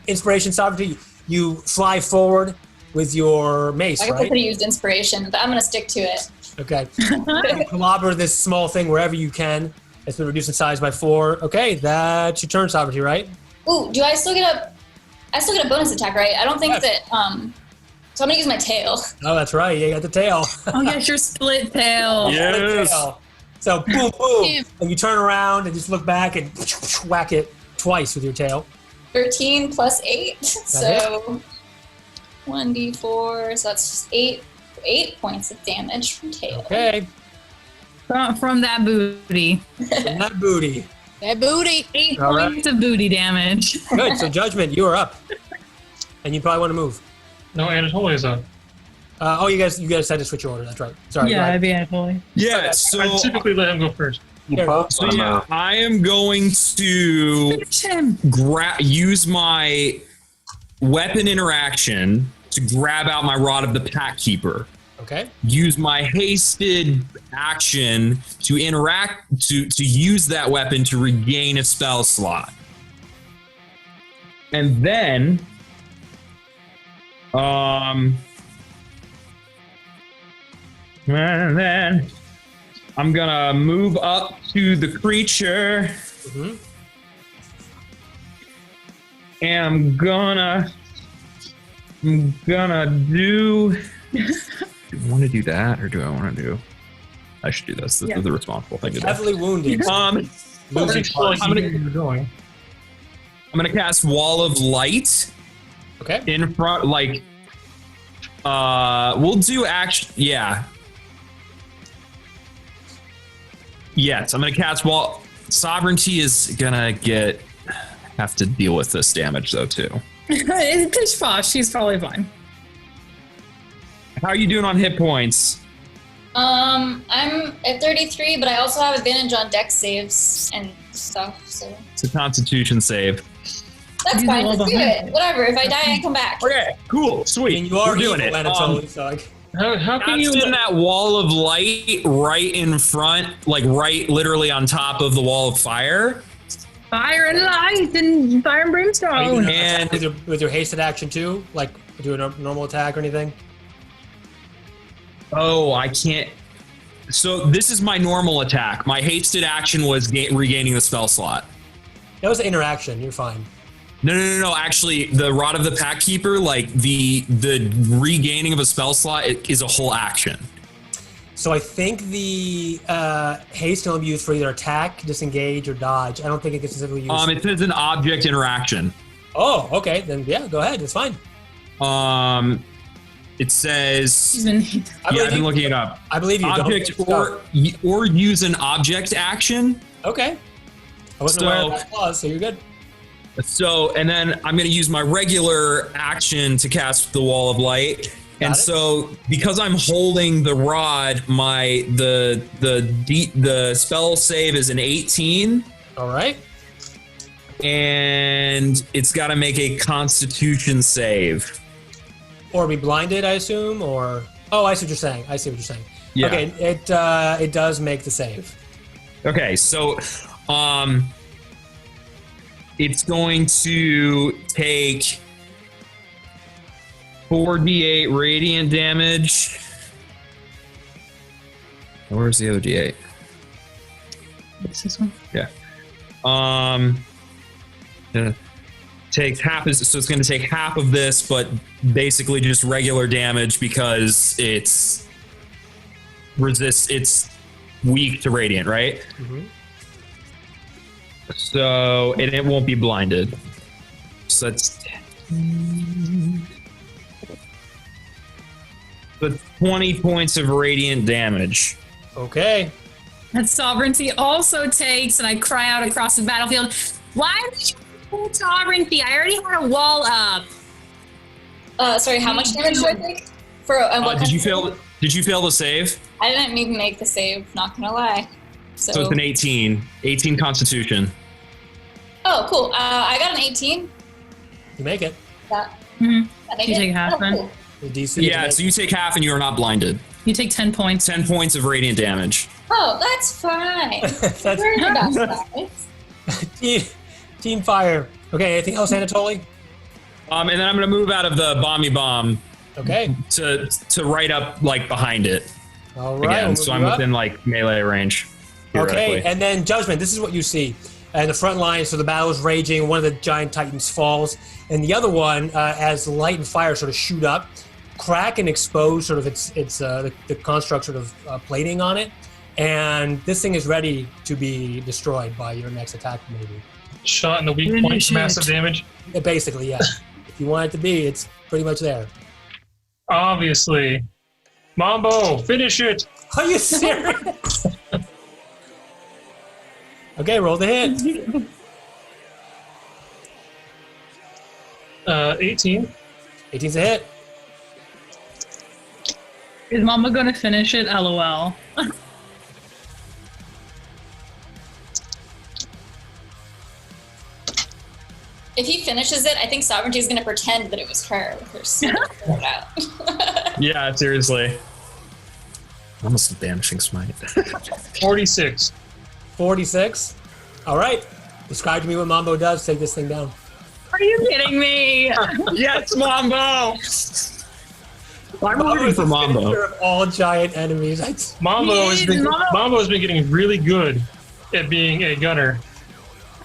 Inspiration sovereignty. You fly forward with your mace, I guess I right? could have used inspiration, but I'm going to stick to it. Okay. You clobber this small thing wherever you can. It's been reduced in size by 4. Okay, that's your turn, sovereignty, right? Ooh, do I still get a... I still get a bonus attack, right? I don't think Yes. that... So I'm going to use my tail. Oh, that's right. You got the tail. Oh, yes, your split tail. Yes. Tail. So boom, boom, and you turn around and just look back and whack it twice with your tail. 13 plus 8, so 1d4, so that's 8 points of damage from tail. Okay, From that booty. from that booty. That booty. 8 All right. points of booty damage. Good. So Judgment, you are up, and you probably want to move. No, Anatolia's up. You guys had to switch your order. That's right. Sorry. go Yeah, ahead. I'd be Anatoly. Yeah, so I typically let him go first. You Here. both So wanna yeah, move. I am going to Finish him. use my weapon interaction to grab out my Rod of the Pack Keeper. Okay. Use my hasted action to use that weapon to regain a spell slot. And then I'm gonna move up to the creature. Mm-hmm. And I'm gonna do. Do I want to do that, or do I want to do? I should do this. This is the responsible thing to do. Heavily wounded. Losing parts. I'm gonna cast Wall of Light. Okay. In front, like. We'll do action. Yeah. Yes, I'm gonna cast Wall. Sovereignty is gonna have to deal with this damage though too. It's Pish Posh. She's probably fine. How are you doing on hit points? I'm at 33, but I also have advantage on dex saves and stuff, so It's a Constitution save. that's You fine. roll Let's do behind. it. Whatever. If I die, I come back. Okay, cool, sweet. And you are We're doing evil, it. Anatoly, so like, How can you? Casting that wall of light right in front, like right literally on top of the wall of fire. Fire and light and fire and are you brimstone. gonna And- attack with your hasted action too? Like do a normal attack or anything? Oh, I can't. So this is my normal attack. My hasted action was regaining the spell slot. That was an interaction. You're fine. No. Actually, the Rod of the Pack Keeper, like the regaining of a spell slot is a whole action. So I think the haste can only be used for either attack, disengage, or dodge. I don't think it gets specifically used. It says an object interaction. Oh, okay. Then yeah, go ahead. It's fine. It says. She's been I've been looking it up. I believe you. Object Go. or use an object action. Okay. I wasn't aware of that clause, so you're good. So, and then I'm going to use my regular action to cast the Wall of Light. And so, because I'm holding the rod, the spell save is an 18. All right. And it's got to make a Constitution save. Or be blinded, I assume, or I see what you're saying. Yeah. Okay, it does make the save. Okay, so it's going to take 4d8 radiant damage. Where's the other d8? This one. Yeah. Takes half, so it's going to take half of this, but basically just regular damage because it's weak to radiant, right? Mm-hmm. So, and it won't be blinded. So that's 20 points of radiant damage. Okay. That sovereignty also takes, and I cry out across the battlefield, why did you pull sovereignty? I already had a wall up. Sorry, how much damage do I take? For what Did you kind of- fail? Did you fail the save? I didn't even make the save, not gonna lie. So it's an 18 Constitution. Oh, cool. I got an 18. You make it. That, Mhm. that make You it? take half Oh, then. cool. The DC. Yeah, so you take half and you are not blinded. You take 10 points. 10 points of radiant damage. Oh, that's fine. That's We're about that. team fire. Okay, anything else, Anatoly? And then I'm going to move out of the bomby bomb Okay. to right up like behind it All right. again. we'll So move I'm you up. within like melee range. Okay, theoretically. and then Judgment, this is what you see. And the front line, so the battle is raging, one of the giant titans falls, and the other one, as light and fire sort of shoot up, crack and expose sort of the construct sort of plating on it, and this thing is ready to be destroyed by your next attack maybe. Shot in the weak point, massive damage. Basically, yeah. If you want it to be, it's pretty much there. Obviously. Mambo, finish it! Are you serious? Okay, roll the hit. 18. 18's a hit. Is Mama gonna finish it? LOL. If he finishes it, I think Sovereignty is going to pretend that it was her with her sword out. Yeah, seriously. Almost a banishing smite. 46. 46. All right. Describe to me what Mambo does. Take this thing down. Are you kidding me? Yes, Mambo! I'm rooting for Mambo. Of all giant enemies. Mambo has been getting really good at being a gunner,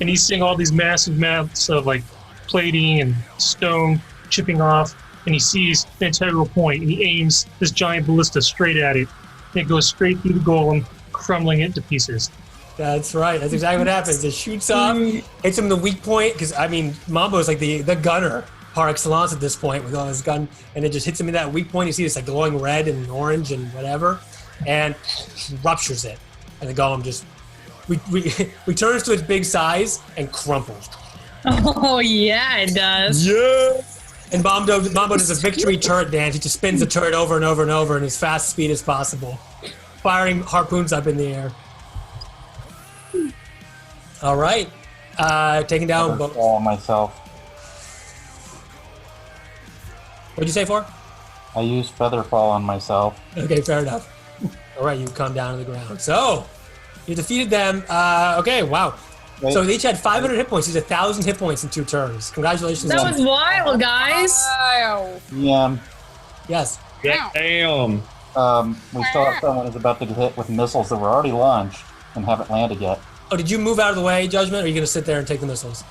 and he's seeing all these massive maps of like plating and stone chipping off, and he sees the integral point, and he aims this giant ballista straight at it, and it goes straight through the golem, crumbling it to pieces. That's right. That's exactly what happens. It shoots off, hits him in the weak point, because, I mean, Mambo is like the gunner par excellence at this point with all his gun, and it just hits him in that weak point. You see this like glowing red and orange and whatever, and ruptures it. And the golem just returns to its big size and crumples. Oh, yeah, it does. Yeah! And Mambo does a victory turret dance. He just spins the turret over and over and over in as fast speed as possible, firing harpoons up in the air. All right. Taking down both. All myself. What'd you say for? I used Featherfall on myself. Okay, fair enough. All right, you come down to the ground. So, you defeated them. Okay, wow. Wait. So they each had 500 hit points. He's 1,000 hit points in 2 turns. Congratulations. That was wild, guys. Wow. Yeah. Yes. Damn. We still have someone who's about to get hit with missiles that were already launched and haven't landed yet. Oh, did you move out of the way, Judgment, or are you going to sit there and take the missiles?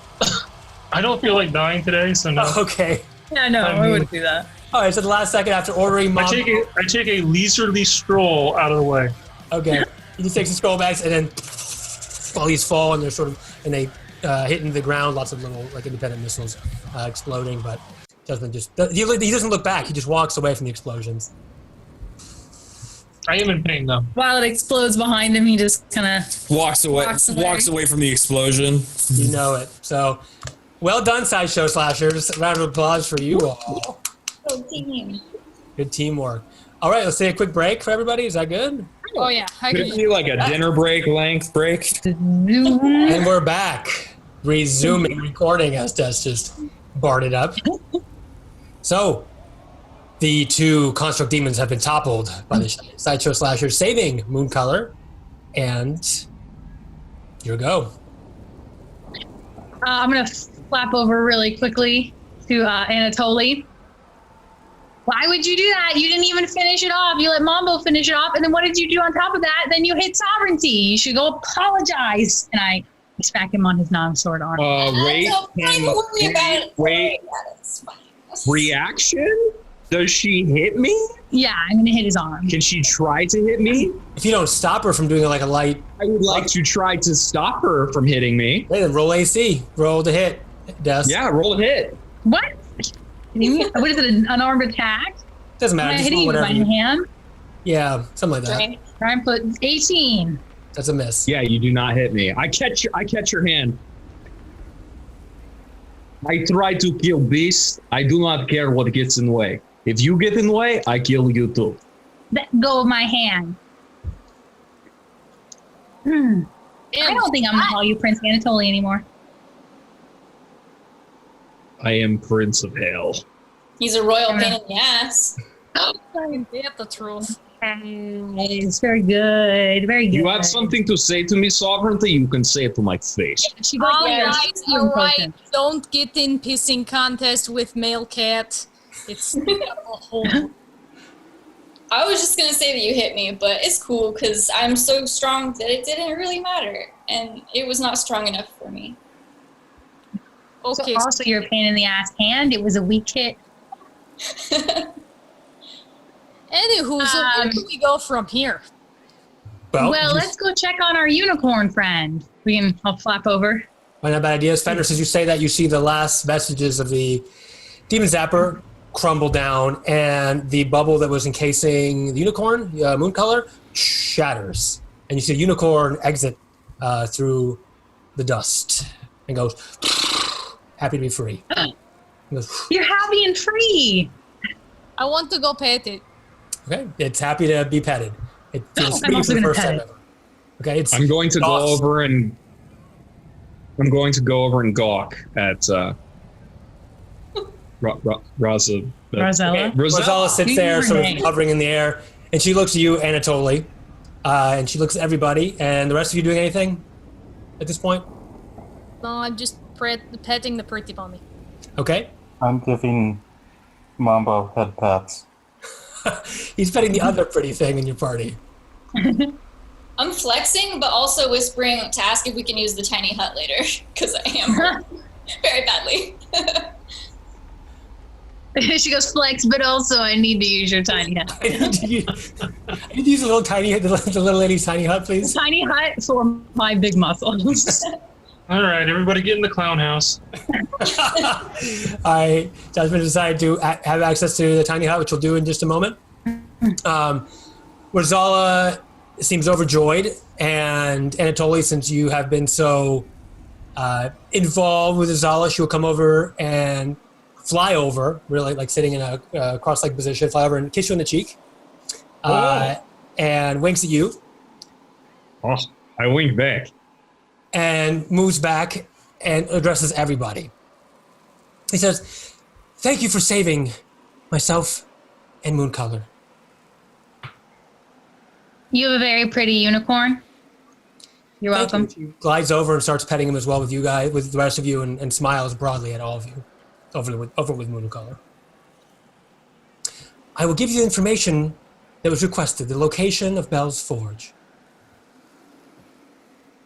I don't feel like dying today, so no. Okay. Yeah, no, I wouldn't do that. All right, so the last second after ordering Mambo. I take a leisurely stroll out of the way. Okay. He just takes the scroll bags and then all these fall and they're sort of, and they hit into the ground, lots of little like independent missiles exploding, but Judgment just, he doesn't look back, he just walks away from the explosions. I am in pain though. While it explodes behind him, he just kind of Walks away from the explosion. You know it. So, well done, Sideshow Slashers. Round of applause for you all. Good teamwork. All right, let's take a quick break for everybody. Is that good? Oh yeah. Could it be like a dinner break length break? And we're back. Resuming recording as Des just barred it up. So, the 2 construct demons have been toppled by the Sideshow Slashers, saving Mooncolor. And your go. I'm going to flap over really quickly to Anatoly. Why would you do that? You didn't even finish it off. You let Mambo finish it off. And then what did you do on top of that? Then you hit sovereignty. You should go apologize. And I smack him on his non-sword arm. Wait. Reaction? Does she hit me? Yeah, I'm going to hit his arm. Can she try to hit me? If you don't stop her from doing like a light... I would like to try to stop her from hitting me. Hey, then roll AC. Roll to hit, Des. Yeah, roll a hit. What? What is it, an unarmed attack? Doesn't matter. Am I Just hitting roll you with whatever. my hand? Yeah, something like that. Try and put 18. That's a miss. Yeah, you do not hit me. I catch your hand. I try to kill beasts. I do not care what gets in the way. If you get in the way, I kill you too. Let go of my hand. I don't think I'm going to call you Prince Anatoly anymore. I am Prince of Hell. He's a royal pain in the ass. Get the truth. It's very good. Very good. You have something to say to me, Sovereignty? You can say it to my face. She All got right. Don't get in pissing contest with male cat. It's a whole... I was just gonna say that you hit me, but it's cool because I'm so strong that it didn't really matter, and it was not strong enough for me. Okay. So also, your pain in the ass hand. It was a weak hit. Anywho, so where do we go from here? Well, Let's go check on our unicorn friend. I'll flap over. Not bad ideas. Fender, as you say that, you see the last vestiges of the Demon Zapper crumble down, and the bubble that was encasing the unicorn, Mooncolor, shatters. And you see a unicorn exit through the dust and goes, happy to be free. Goes, You're happy and free. I want to go pet it. okay, it's happy to be petted. It feels I'm free also for the gonna first pet time it. ever. Okay, it's I'm going to go lost. over and gawk at Rosella? Rosella sits there, sort of hovering in the air, and she looks at you, Anatoly, and she looks at everybody. And the rest of you doing anything at this point? No, I'm just petting the pretty bunny. Okay. I'm giving Mambo head pats. He's petting the other pretty thing in your party. I'm flexing, but also whispering to ask if we can use the tiny hut later, because I am very badly. She goes, flex, but also I need to use your tiny hut. I need to use a little tiny, the little lady's tiny hut, please. Tiny hut for my big muscles. All right, everybody get in the clown house. Jasmine decided to have access to the tiny hut, which we'll do in just a moment. Rosala seems overjoyed, and Anatoly, since you have been so involved with Rosala, she will come over and fly over, really like sitting in a cross-legged position, fly over and kiss you on the cheek, and winks at you. Oh, I wink back. And moves back and addresses everybody. He says, "Thank you for saving myself and Mooncolor." You have a very pretty unicorn. You're welcome. She glides over and starts petting him as well with you guys, with the rest of you, and smiles broadly at all of you. Over with Mooncolor. "I will give you the information that was requested, the location of Bell's Forge."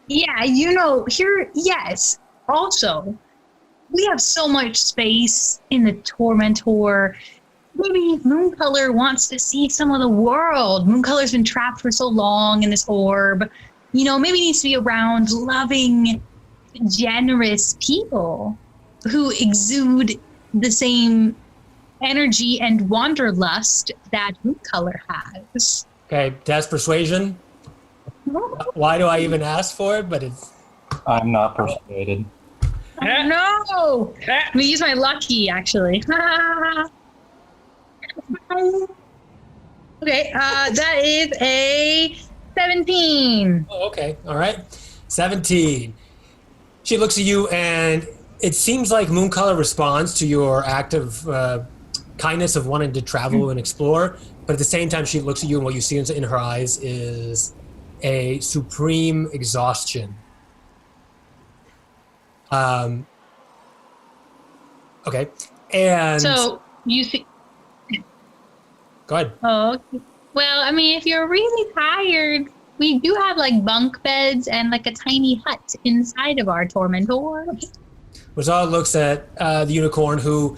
Yeah, here, yes. Also, we have so much space in the Tormentor. Maybe Mooncolor wants to see some of the world. Mooncolor's been trapped for so long in this orb. Maybe needs to be around loving, generous people who exude the same energy and wanderlust that Mooncolor has. Okay, test persuasion. Why do I even ask for it? But I'm not persuaded. Oh, no! Let me use my lucky, actually. Okay, that is a 17. Oh, okay, all right. 17. She looks at you, and it seems like Mooncolor responds to your act of kindness of wanting to travel and explore, but at the same time, she looks at you, and what you see in her eyes is a supreme exhaustion. Okay, and so you see. Go ahead. Oh, okay. Well, I mean, if you're really tired, we do have like bunk beds and like a tiny hut inside of our Tormentor. Rosala looks at the unicorn, who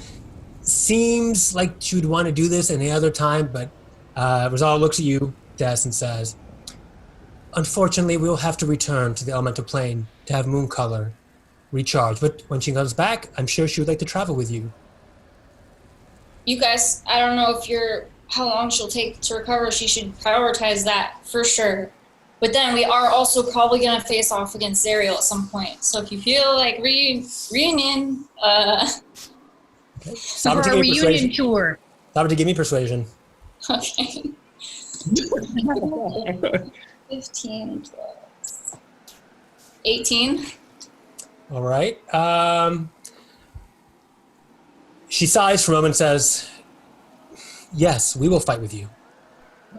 seems like she would want to do this any other time, but Rosala looks at you, Des, and says, "Unfortunately, we'll have to return to the elemental plane to have Mooncolor recharge. But when she comes back, I'm sure she would like to travel with you." You guys, I don't know how long she'll take to recover. She should prioritize that for sure. But then we are also probably going to face off against Zariel at some point. So if you feel like reunion, So for a reunion tour. Stop to give me persuasion. Okay. 15 plus 18. All right. She sighs for a moment and says, "Yes, we will fight with you."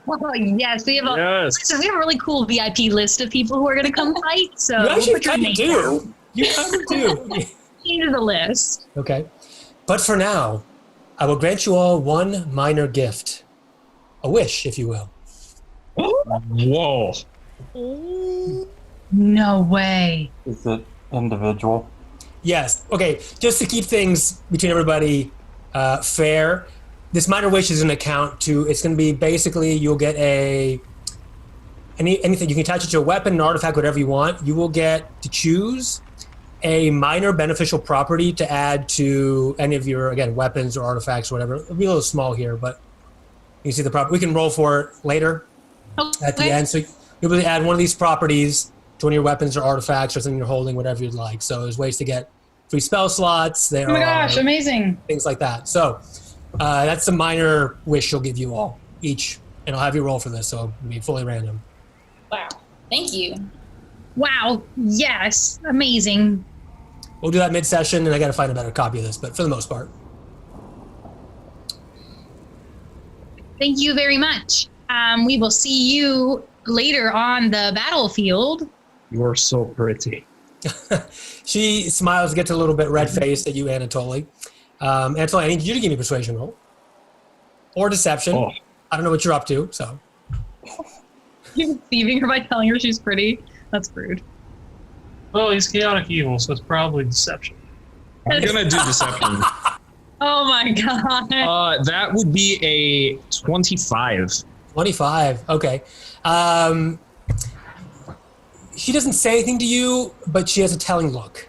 Oh, yes, we have listen, we have a really cool VIP list of people who are going to come fight. So You actually put your kind of name do. down. You kind of do. Into the list. Okay. But for now, I will grant you all one minor gift. A wish, if you will. Whoa. No way. Is it individual? Yes. Okay. Just to keep things between everybody fair, this minor wish is an account to. It's going to be basically you'll get anything you can attach it to a weapon, an artifact, whatever you want. You will get to choose a minor beneficial property to add to any of your weapons or artifacts or whatever. It'll be a little small here, but you can see the property. We can roll for it later at the end. So you'll be able to add one of these properties to one of your weapons or artifacts or something you're holding, whatever you'd like. So there's ways to get free spell slots. There Oh my gosh, are amazing. things like that. So that's a minor wish she'll give you all each, and I'll have you roll for this, so it'll be fully random. Wow. Thank you. Wow. Yes. Amazing. We'll do that mid-session, and I got to find a better copy of this, but for the most part. Thank you very much. We will see you later on the battlefield. You're so pretty. She smiles, gets a little bit red-faced at you, Anatoly. Anatoly, I need you to give me a persuasion roll. Or deception. Oh, I don't know what you're up to, so. You're deceiving her by telling her she's pretty. That's rude. Well, he's chaotic evil, so it's probably deception. I'm gonna do deception. Oh my god. That would be a 25. 25. Okay. She doesn't say anything to you, but she has a telling look.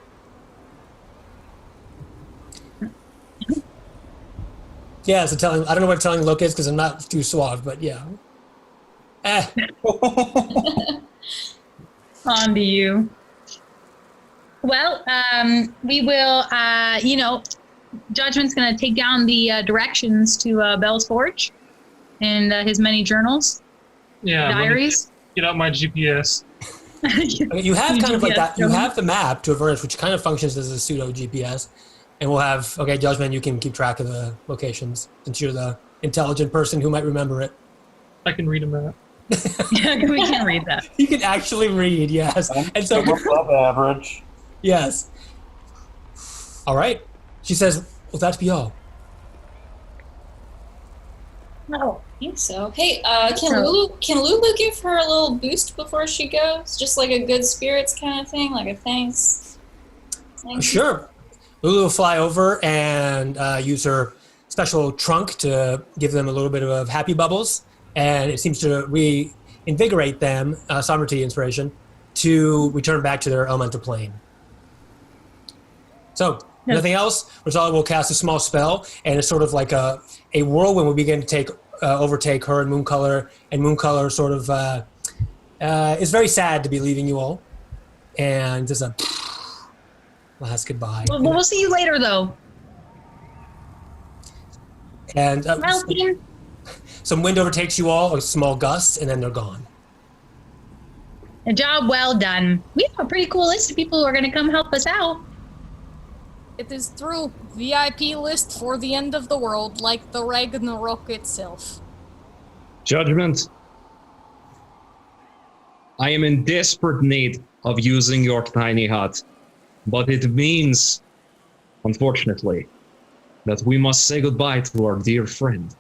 Yeah, it's a telling. I don't know what a telling look is because I'm not too suave, but yeah. On to you. Well, we will, Judgment's going to take down the directions to Bell's Forge and his many journals, diaries. Get out my GPS. Okay, you have kind of like that. You have the map to Avernus, which kind of functions as a pseudo GPS. And we'll have, okay, Judgment, you can keep track of the locations since you're the intelligent person who might remember it. I can read a map. Yeah, we can read that. You can actually read, yes. And so above average. Yes. All right. She says, well, that be all. No, I think so. Hey, can Lulu give her a little boost before she goes? Just like a good spirits kind of thing, like a thanks. Sure. Lulu will fly over and use her special trunk to give them a little bit of happy bubbles, and it seems to reinvigorate them, sovereignty inspiration, to return back to their elemental plane. So, nothing else. Rosala will cast a small spell, and it's sort of like a whirlwind will begin to overtake her and Mooncolor sort of is very sad to be leaving you all, and just a last goodbye. Well, we'll see you later, though. And some wind overtakes you all, a small gust, and then they're gone. A job well done. We have a pretty cool list of people who are going to come help us out. It is true. VIP list for the end of the world, like the Ragnarok itself. Judgment. I am in desperate need of using your tiny hut, but it means, unfortunately, that we must say goodbye to our dear friend,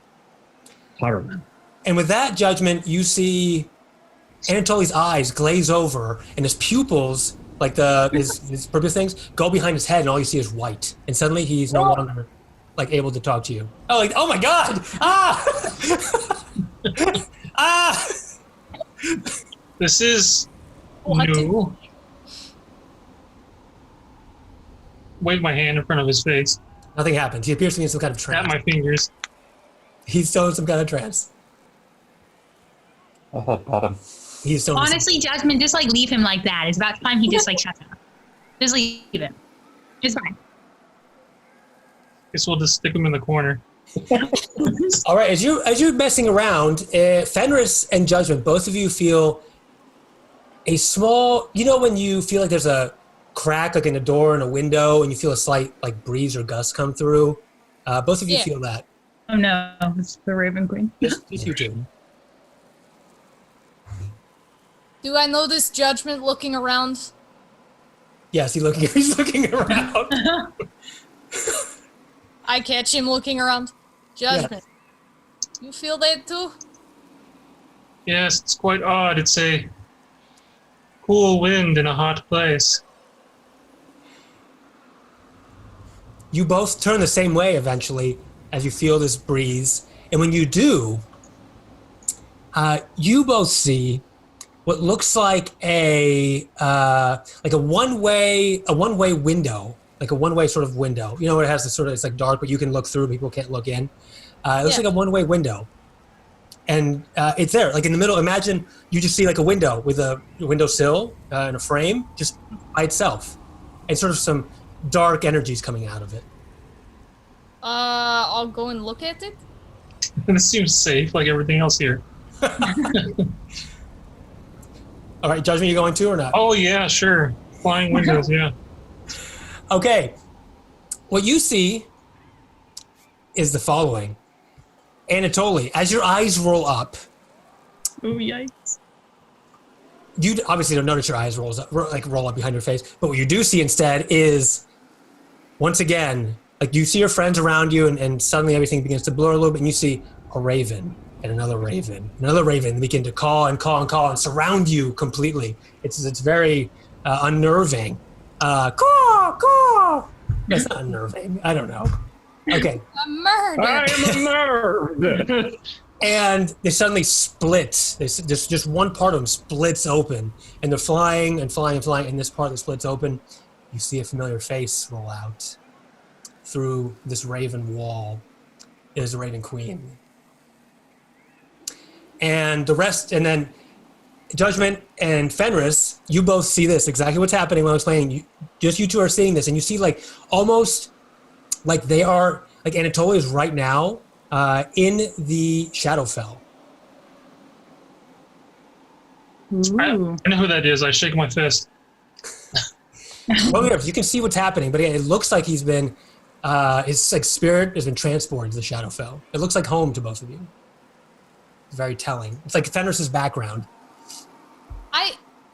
Harman. And with that Judgment, you see Anatoly's eyes glaze over, and his pupils, like his purple things, go behind his head, and all you see is white. And suddenly, he's no longer like able to talk to you. Oh my God! This is What? new. Wave my hand in front of his face. Nothing happens. He appears to be in some kind of trance. Tap my fingers. He's still in some kind of trance. I had pet him. He's still Honestly, Judgment, just like leave him like that. It's about time he just like shuts up. Just leave him. It's fine. Guess we'll just stick him in the corner. All right, as you're messing around, Fenris and Judgment, both of you feel a small. You know when you feel like there's a crack, like in a door and a window, and you feel a slight like breeze or gust come through. Both of you feel that. Oh no, it's the Raven Queen. Just you two. Do I notice Judgment looking around? Yes, he's looking around. I catch him looking around. Judgment. You feel that too? Yes, it's quite odd. It's a cool wind in a hot place. You both turn the same way eventually as you feel this breeze, and when you do, you both see what looks like a one-way window, like a one-way sort of window. You know, it has this sort of, it's like dark, but you can look through, people can't look in. It looks like a one-way window. And it's there, like in the middle. Imagine you just see like a window with a windowsill and a frame just by itself. And sort of some dark energies coming out of it. I'll go and look at it. And it seems safe, like everything else here. All right, Judgment, you going to or not? Oh yeah, sure. Flying windows, yeah. Okay. What you see is the following. Anatoly, as your eyes roll up, Oh yikes! you obviously don't notice your eyes roll up behind your face, but what you do see instead is, once again, like you see your friends around you, and suddenly everything begins to blur a little bit, and you see a raven and another raven. Another raven begin to call and call and call and surround you completely. It's very unnerving. Caw, caw. That's not unnerving. I don't know. Okay. A murder. I am unnerved. And they suddenly split. Just one part of them splits open, and they're flying and flying and flying. And this part that splits open, you see a familiar face roll out through this raven wall. It is the Raven Queen. And the rest, and then Judgment and Fenris, you both see this, exactly what's happening when I was playing. Just you two are seeing this, and you see like almost like they are, like Anatolia is right now in the Shadowfell. I know who that is. I shake my fist. Well, yeah, you can see what's happening, but it looks like he's been, his like spirit has been transported to the Shadowfell. It looks like home to both of you. It's very telling. It's like Fenris's background.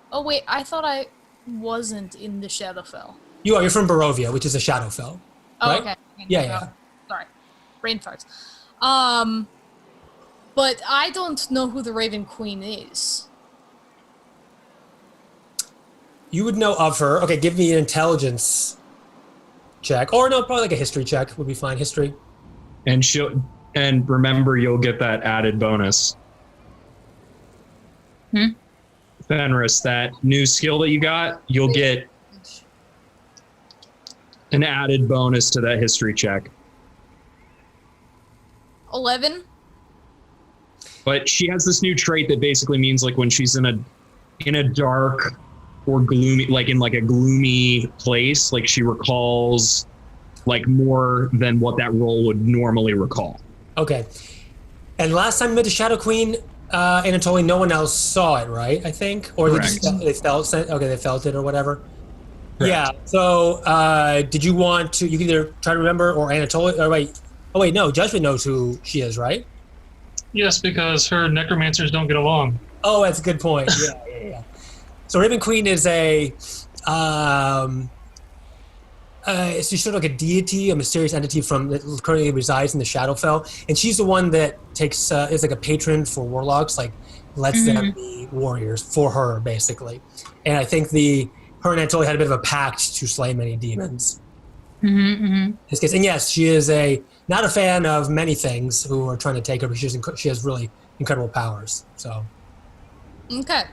Oh wait, I thought I wasn't in the Shadowfell. You are. You're from Barovia, which is a Shadowfell. Oh, right? okay. Yeah. Sorry. Brain farts. But I don't know who the Raven Queen is. You would know of her. Okay, give me an intelligence check. Or no, probably like a history check would be fine. History. And remember, you'll get that added bonus. Fenris, that new skill that you got, you'll get an added bonus to that history check. 11. But she has this new trait that basically means like when she's in a dark or gloomy, like in like a gloomy place, like she recalls like more than what that role would normally recall. Okay. And last time you met the Shadow Queen, Anatoly, no one else saw it, right? I think, or they felt it or whatever. Correct. Yeah. So, did you want to? You can either try to remember, or Anatoly. Or wait. Oh wait, no. Judgment knows who she is, right? Yes, because her necromancers don't get along. Oh, that's a good point. Yeah. So, Raven Queen is a. She's sort of like a deity, a mysterious entity that currently resides in the Shadowfell, and she's the one that takes is like a patron for warlocks, like lets them be warriors for her, basically. And I think her and Anatoly had a bit of a pact to slay many demons. In this case, and yes, she is not a fan of many things who are trying to take her, but she has really incredible powers. So. Okay.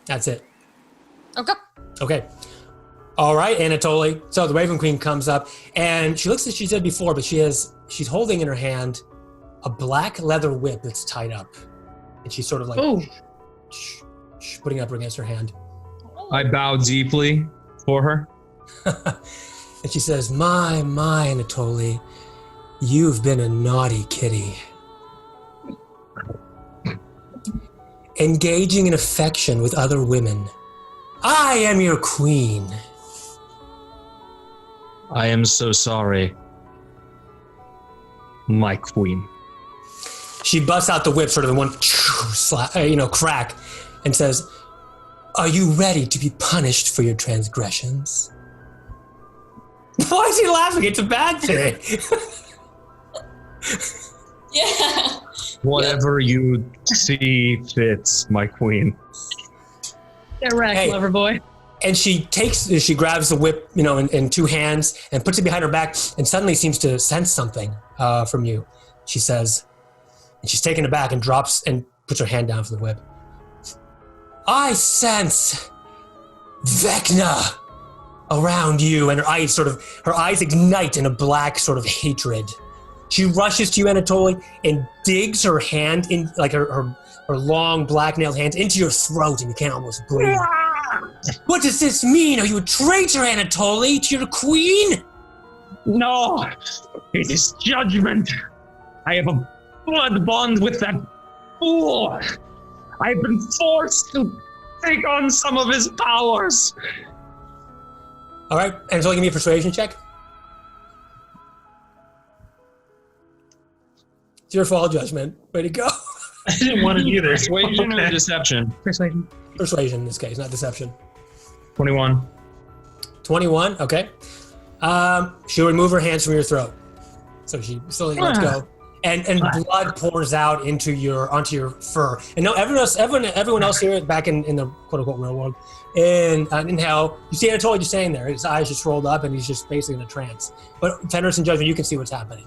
That's it. Okay. All right, Anatoly. So the Raven Queen comes up, and she looks as she did before, but she's holding in her hand a black leather whip that's tied up, and she's sort of like putting it up against her hand. I bow deeply for her. And she says, my, Anatoly, you've been a naughty kitty. Engaging in affection with other women. I am your queen. I am so sorry, my queen. She busts out the whip, sort of in one crack, and says, are you ready to be punished for your transgressions? Why is he laughing? It's a bad thing. Yeah. Whatever you see fits, my queen. Get wrecked, lover boy. And she grabs the whip, in two hands and puts it behind her back, and suddenly seems to sense something from you. She says, and she's taken aback and drops and puts her hand down from the whip. I sense Vecna around you, and her eyes ignite in a black sort of hatred. She rushes to you, Anatoly, and digs her hand in, like her long black nailed hands, into your throat, and you can't almost breathe. What does this mean? Are you a traitor, Anatoly, to your queen? No, it is judgment. I have a blood bond with that fool. I have been forced to take on some of his powers. All right, Anatoly, give me a persuasion check. It's your fault, Judgment. Way to go. I didn't want it either. Persuasion or deception? Persuasion. Persuasion in this case, not deception. 21. 21, okay. She'll remove her hands from your throat. So she slowly lets go, and blood pours out onto your fur. And no, everyone else here back in the quote unquote real world, in hell, you see Anatoly just standing there. His eyes just rolled up, and he's just basically in a trance. But Fenris and Judgment, you can see what's happening.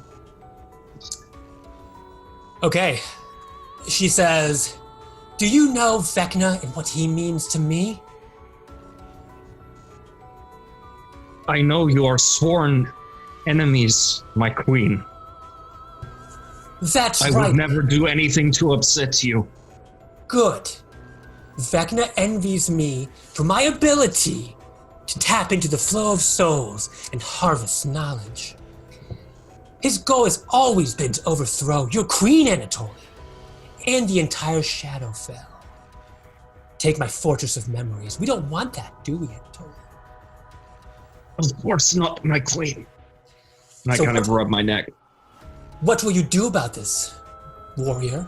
Okay, she says, "Do you know Vecna and what he means to me?" I know you are sworn enemies, my queen. That's I right. would never do anything to upset you. Good. Vecna envies me for my ability to tap into the flow of souls and harvest knowledge. His goal has always been to overthrow your queen, Anatoly, and the entire Shadowfell. Take my fortress of memories. We don't want that, do we, Anatoly? Of course not, my queen. And I So kind of rub my neck. What will you do about this, warrior?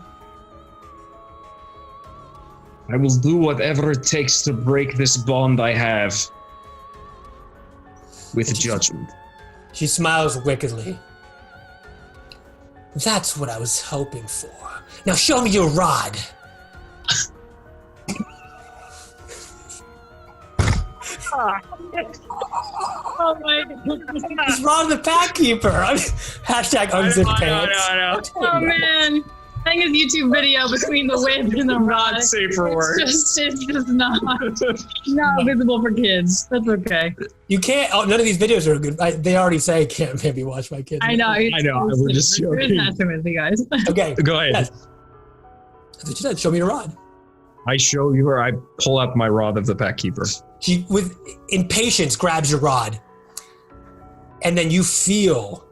I will do whatever it takes to break this bond I have with judgment. She smiles wickedly. That's what I was hoping for. Now show me your rod. Oh my god. It's Rod the Pack Keeper. Hashtag unzip pants. Oh man. I think it's YouTube video between the whip and the rod. Not safe for work. It's just not visible for kids. That's okay. You can't. Oh, none of these videos are good. They already say can't maybe watch my kids. I know. I was just joking. Not too many guys. Okay. Go ahead. Yes. That's what you said. Show me your rod. I show you her. I pull out my rod of the Pack Keeper. She, with impatience, grabs your rod, and then you feel.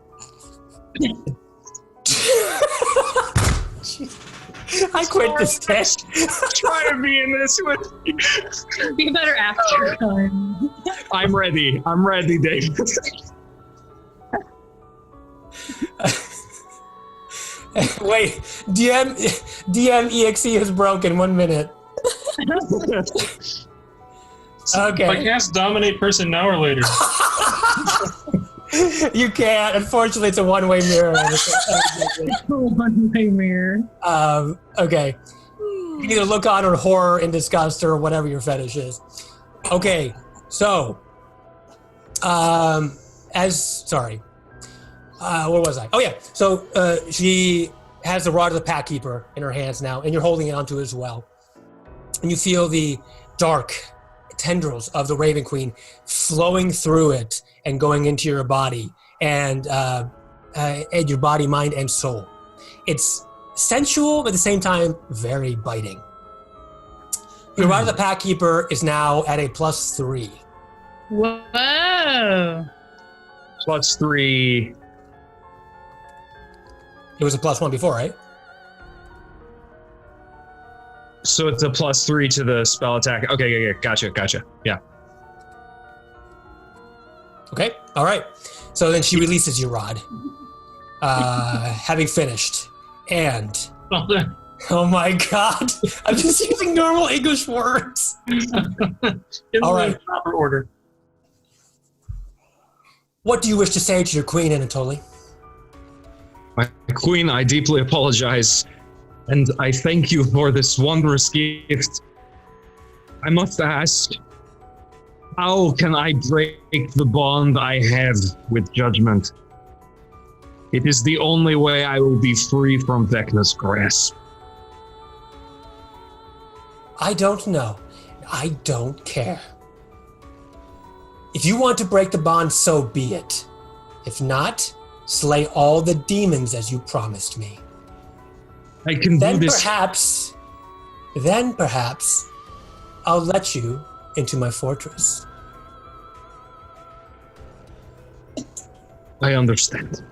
I quit this test. Try to be in this with me. Be a better actor. I'm ready. I'm ready, Dave. Wait, DM EXE is broken. 1 minute. Okay. I cast Dominate Person now or later. You can't. Unfortunately, it's a one-way mirror. One-way mirror. Okay. You can either look on or horror and disgust or whatever your fetish is. Okay. So, where was I? Oh yeah. So she has the rod of the Pack Keeper in her hands now, and you're holding it onto it as well. And you feel the dark tendrils of the Raven Queen flowing through it and going into your body and your body, mind, and soul. It's sensual, but at the same time, very biting. Your rod of the Pack Keeper is now at a +3. Whoa. +3. It was a +1 before, right? So it's a +3 to the spell attack. Okay, yeah, gotcha. Yeah. Okay, all right. So then she releases your rod, having finished. And, oh my god, I'm just using normal English words. All right. Proper order. What do you wish to say to your queen, Anatoly? My queen, I deeply apologize, and I thank you for this wondrous gift. I must ask, how can I break the bond I have with judgment? It is the only way I will be free from Vecna's grasp. I don't know. I don't care. If you want to break the bond, so be it. If not, slay all the demons as you promised me. I can do this. Then perhaps, I'll let you into my fortress. I understand.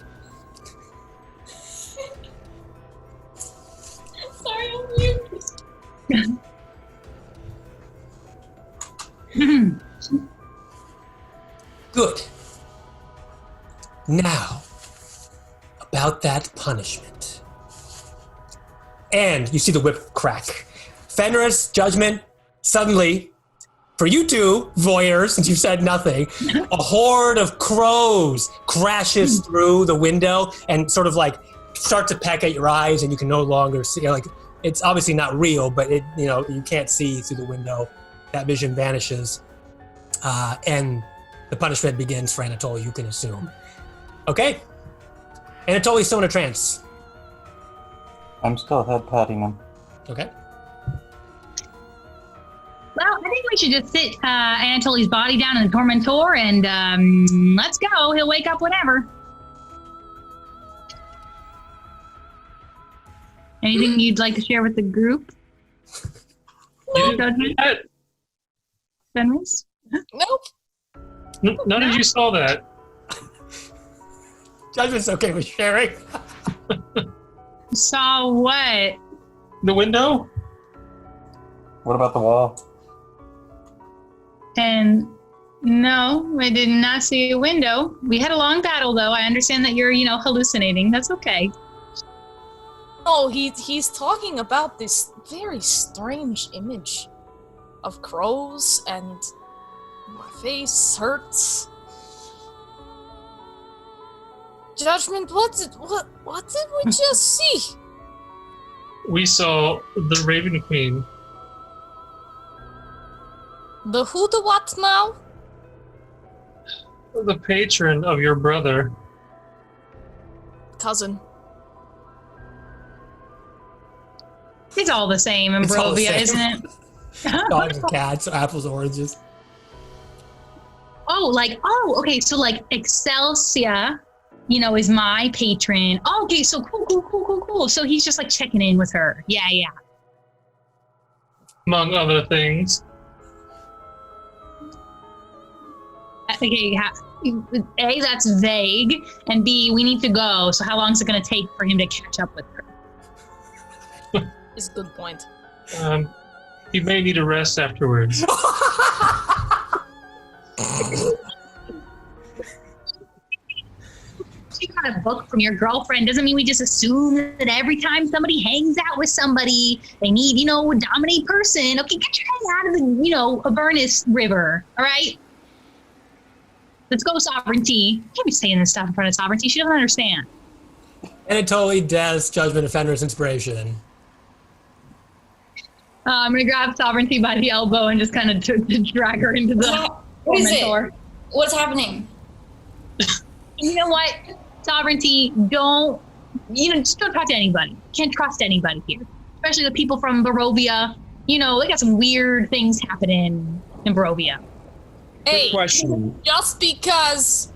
Sorry, I'm mute. Good. Now, about that punishment. And you see the whip crack. Fenris, Judgment, suddenly, For you two voyeurs, since you said nothing, a horde of crows crashes through the window and sort of like starts to peck at your eyes, and you can no longer see. Like, it's obviously not real, but you can't see through the window. That vision vanishes, and the punishment begins for Anatoly, you can assume. Okay. Anatoly's still in a trance. I'm still head patting him. Okay. Well, I think we should just sit Anatoly's body down in the Tormentor and let's go. He'll wake up whenever. Anything you'd like to share with the group? You didn't do that? Fenris? Nope. None of you saw that. Judgment's okay with sharing. Saw what? The window? What about the wall? And no, I did not see a window. We had a long battle, though. I understand that you're, hallucinating. That's okay. Oh, he's talking about this very strange image of crows, and my face hurts. Judgment, what did we just see? We saw the Raven Queen. The who, the what now? The patron of your brother. Cousin. It's all the same in It's all the Barovia, same. isn't it? Dogs and cats, apples, oranges. Okay, so like Excelsia, is my patron. Oh, okay, so cool. So he's just like checking in with her. Yeah. Among other things. Okay, A, that's vague, and B, we need to go, so how long is it going to take for him to catch up with her? Is a good point. You may need a rest afterwards. You got a book from your girlfriend doesn't mean we just assume that every time somebody hangs out with somebody, they need, a dominate person. Okay, get your head out of the, Avernus River, all right? Let's go, Sovereignty. Can't be saying this stuff in front of Sovereignty. She doesn't understand. Anatoly, Death, Judgment, Offender's Inspiration. I'm going to grab Sovereignty by the elbow and just kind of drag her into the What is Tormentor. it? What's happening? You know what? Sovereignty, just don't talk to anybody. Can't trust anybody here. Especially the people from Barovia. They got some weird things happening in Barovia. Hey, Question. just because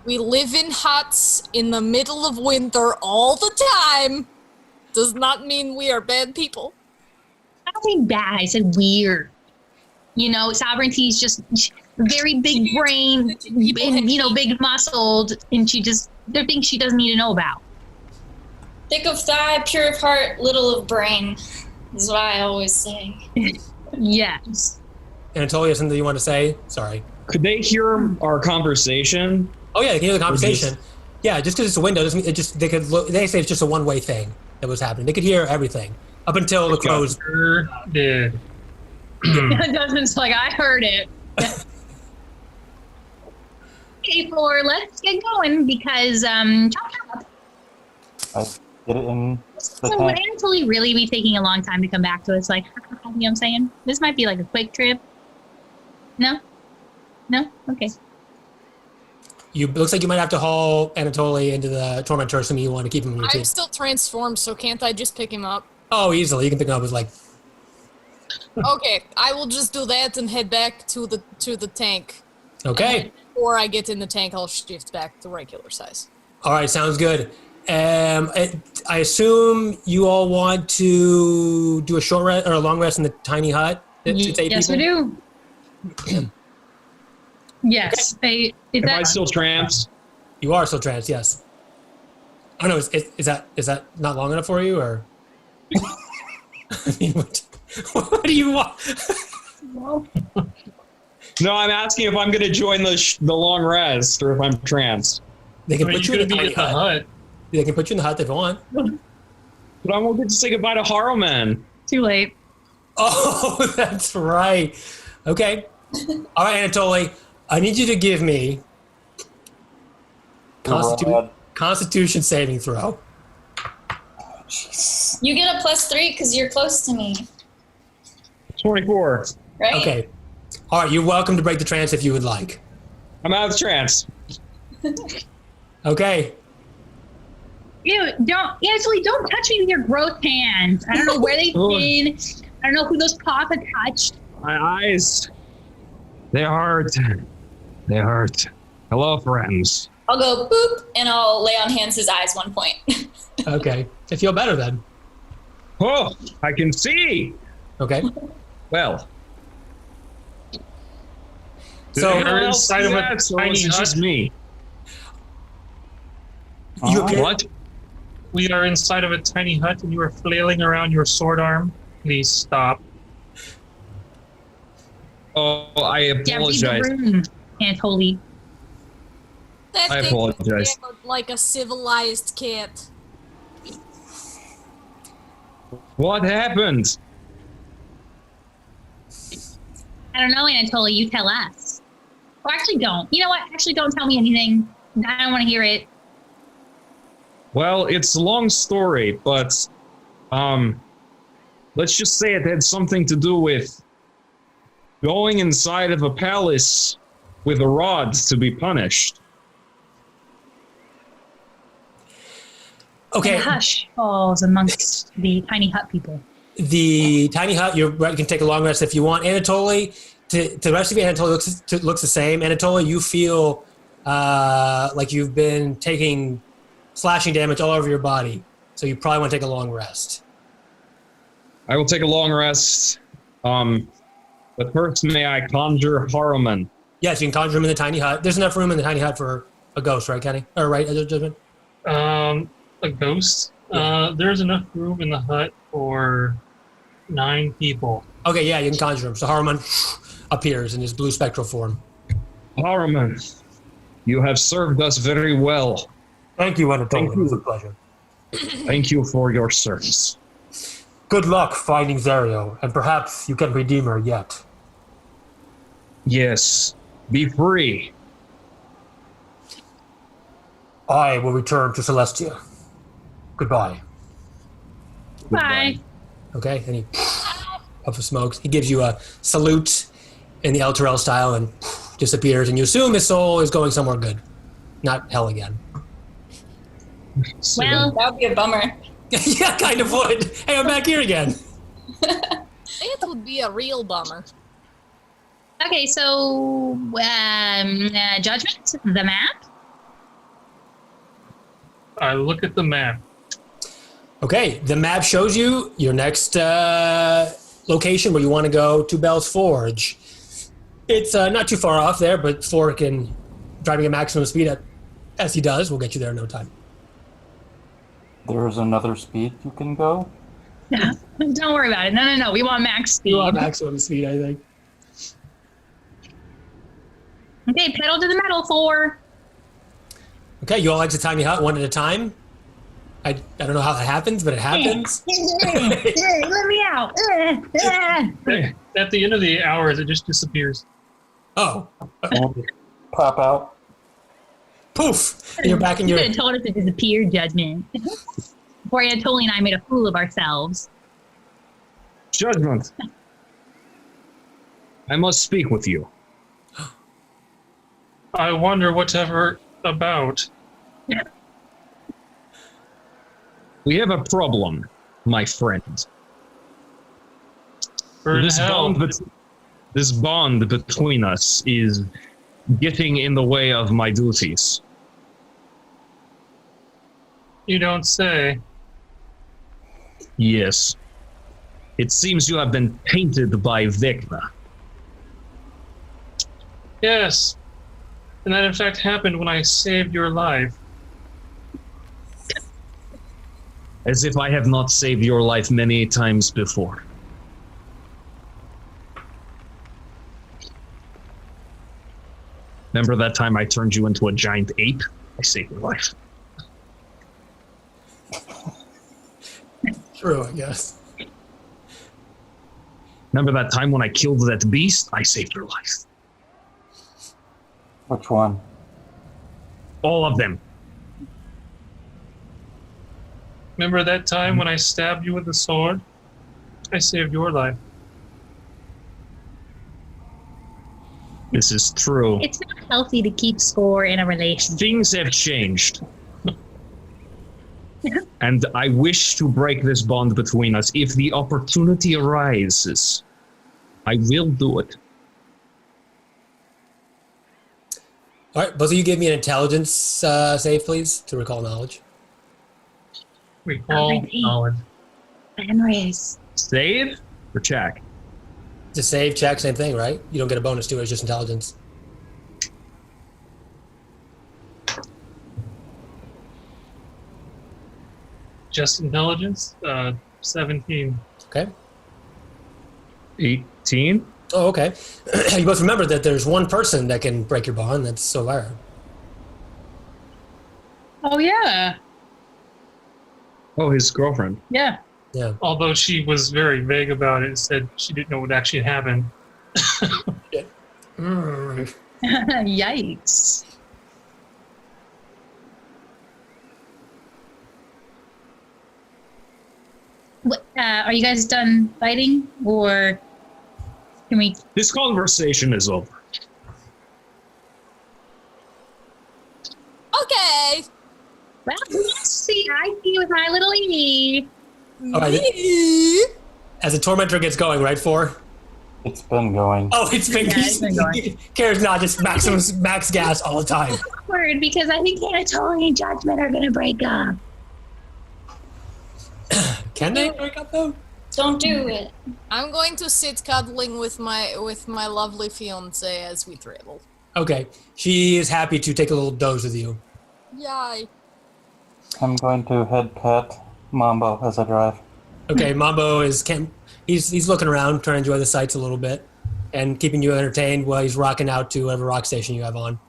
we live in huts in the middle of winter all the time does not mean we are bad people. I don't say bad, I said weird. Sovereignty's just very big brain and, big muscled, and there are things she doesn't need to know about. Thick of thigh, pure of heart, little of brain, is what I always say. Yes. Anatoly, something you want to say? Sorry. Could they hear our conversation? Oh yeah, they can hear the conversation. Yeah, just because it's a window doesn't mean they say it's just a one-way thing that was happening. They could hear everything up until the crows. Sure did. Dustin's like, I heard it. Okay, Thor, let's get going because chop. I get it in the So would tank. Anatoly really be taking a long time to come back to us? Like, you know what I'm saying? This might be like a quick trip. No? Okay. Looks like you might have to haul Anatoly into the Tormentor, assuming you want to keep him in your team. I'm still transformed, so can't I just pick him up? Oh, easily. You can pick him up as like. Okay, I will just do that and head back to the tank. Okay. And before I get in the tank, I'll shift back to regular size. All right, sounds good. I assume you all want to do a short rest or a long rest in the tiny hut. It's 8 Yes, people? we do. Yes. Is Am I that still tranced? You are still trans, yes. Oh no, is that not long enough for you, or? I mean, what do you want? No, I'm asking if I'm going to join the long rest or if I'm tranced. They can I mean, put you're you in the gonna be tiny at the hut. hut. They can put you in the hut if they want. But I won't get to say goodbye to Harrowman. too late? Oh, that's right. Okay. All right, Anatoly. I need you to give me Constitution saving throw. You get a +3 because you're close to me. 24. Right? Okay. All right, you're welcome to break the trance if you would like. I'm out of trance. Okay. Ew, Angeli, don't touch me with your gross hands. I don't know where they've been. I don't know who those paws have touched. My eyes. They hurt. They hurt. Hello, friends. I'll go boop, and I'll lay on Hans' eyes 1 point. Okay. I feel better then. Oh, I can see. Okay. Well. So You're inside of a tiny it's just hut. me. You appear- What? We are inside of a tiny hut, and you are flailing around your sword arm. Please stop. Oh, I Yeah, leave the apologize. room, Anatoly. That I thing apologize. was like a civilized cat. What happened? I don't know, Anatoly. You tell us. Well, actually, don't. You know what? Actually, don't tell me anything. I don't want to hear it. Well, it's a long story, but let's just say it had something to do with going inside of a palace with a rod to be punished. Okay. And hush falls amongst the tiny hut people. The tiny hut, you can take a long rest if you want. Anatoly, to the rest of you, Anatoly looks the same. Anatoly, you feel like you've been taking slashing damage all over your body, so you probably want to take a long rest. I will take a long rest. But first, may I conjure Haruman? Yes, you can conjure him in the tiny hut. There's enough room in the tiny hut for a ghost, right, Kenny? Or right, Judgment? A ghost? There's enough room in the hut for 9 people. Okay, yeah, you can conjure him. So Haruman appears in his blue spectral form. Haruman, you have served us very well. Thank you, Anatoly. Thank It was a you. pleasure. Thank you for your service. Good luck finding Zario, and perhaps you can redeem her yet. Yes, be free. I will return to Celestia. Goodbye. Bye. Okay, and he puff of smokes. He gives you a salute in the El Terrell style and disappears, and you assume his soul is going somewhere good. Not hell again. Well, That would be a bummer. Yeah, kind of would. Hey, I'm back here again. It would be a real bummer. okay, so judgment, the map. I look at the map. Okay, the map shows you your next location where you want to go to Bell's Forge. It's not too far off there, but Fork and driving at maximum speed as he does will get you there in no time. There's another speed you can go. Don't worry about it. No. We want max speed. You want maximum speed, I think. Okay, pedal to the metal, 4. Okay, you all exit tiny hut one at a time. I don't know how that happens, but it happens. Let me out. At the end of the hours, it just disappears. Oh, Pop out. poof! And you're back in You your. could have told us to disappear, judgment. Before Anatoly and I made a fool of ourselves. Judgment. I must speak with you. I wonder whatever about. We have a problem, my friend. For This hell. bond between us is getting in the way of my duties. You don't say. Yes. It seems you have been painted by Vecna. Yes. And that in fact happened when I saved your life. As if I have not saved your life many times before. Remember that time I turned you into a giant ape? I saved your life. True, I guess. Remember that time when I killed that beast? I saved your life. Which one? All of them. Remember that time when I stabbed you with a sword? I saved your life. This is true. It's not healthy to keep score in a relationship. Things have changed. And I wish to break this bond between us. If the opportunity arises, I will do it. All right, both of you give me an intelligence save, please, to recall knowledge. Recall knowledge. Memories. Save or check? To save, check, same thing, right? You don't get a bonus to it, it's just intelligence. Just intelligence? 17. Okay. 18. Oh, okay. You both remember that there's one person that can break your bond, that's Solera. Oh, yeah. Oh, his girlfriend. Yeah. Yeah. Although she was very vague about it, said she didn't know what actually happened. Yikes. Are you guys done fighting, or can we? This conversation is over. Okay. Well, let's see. I see with my little E. All right. As the tormentor gets going, right, Four? It's been going. Oh, it's been going. Kara's not just max gas all the time. Awkward, because I think Anatoly and Judgment are gonna break up. Can they break up though? Don't do it. I'm going to sit cuddling with my lovely fiance as we travel. Okay. She is happy to take a little doze with you. Yay. I'm going to head pet Mambo as I drive. Okay, Mambo is he's looking around, trying to enjoy the sights a little bit, and keeping you entertained while he's rocking out to whatever rock station you have on.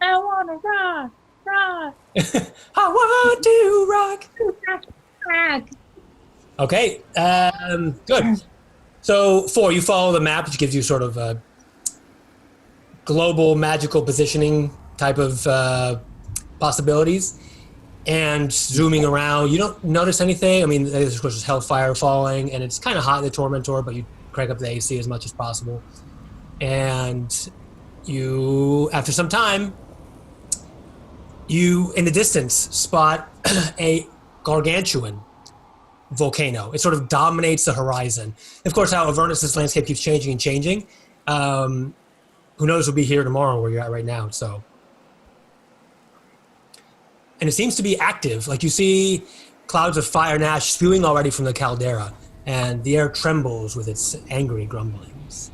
I wanna rock. I want to rock. Rock. Okay, good. So, Four, you follow the map, which gives you sort of a global magical positioning type of possibilities. And zooming around, you don't notice anything. I mean, there's of course hellfire falling, and it's kind of hot in the Tormentor, but you crank up the AC as much as possible. And you, after some time, you, in the distance, spot a gargantuan volcano. It sort of dominates the horizon. Of course, how Avernus' landscape keeps changing and changing. Who knows, we'll be here tomorrow where you're at right now, so. And it seems to be active. Like you see clouds of fire and ash spewing already from the caldera, and the air trembles with its angry grumblings.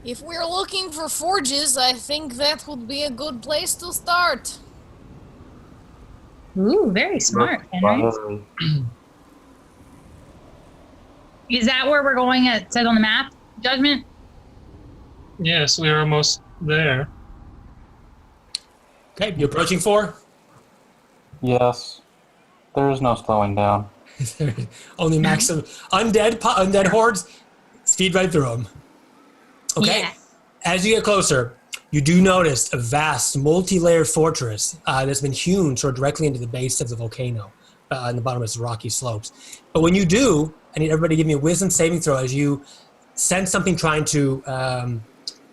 If we're looking for forges, I think that would be a good place to start. Ooh, very smart, Henry. Is that where we're going? It says on the map, Judgment? Yes, we are almost there. Okay, you're approaching Four? Yes. There is no slowing down. Only maximum. Undead hordes, speed right through them. Okay, Yeah. As you get closer, you do notice a vast, multi-layered fortress that's been hewn sort of directly into the base of the volcano on the bottom of its rocky slopes. But when you do, I need everybody to give me a wisdom saving throw as you sense something trying to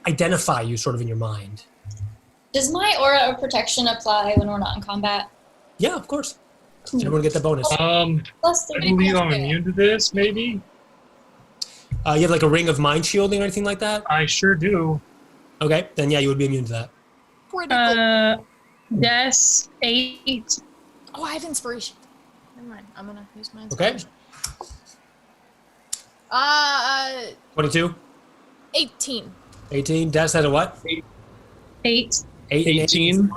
identify you sort of in your mind. Does my aura of protection apply when we're not in combat? Yeah, of course. Does everyone get the bonus? Plus I believe I'm immune to this, maybe? You have like a ring of mind shielding or anything like that? I sure do. Okay, then yeah, you would be immune to that. Critical. Yes, 8. Oh, I have inspiration. Never mind. I'm gonna use my Okay. inspiration. 22? 18. 18. Des had a what? 8. 18.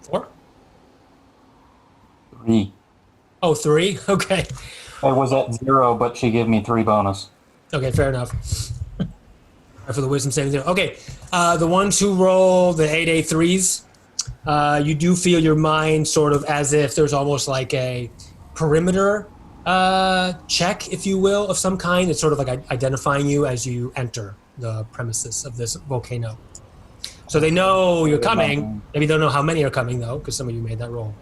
4? 3. Oh, 3? Okay. I was at 0, but she gave me 3 bonus. Okay, fair enough. For the wisdom saving throw. Okay, the ones who roll the 8A3s, you do feel your mind sort of as if there's almost like a perimeter check, if you will, of some kind. It's sort of like identifying you as you enter the premises of this volcano. So they know you're coming. Maybe they don't know how many are coming, though, because some of you made that roll.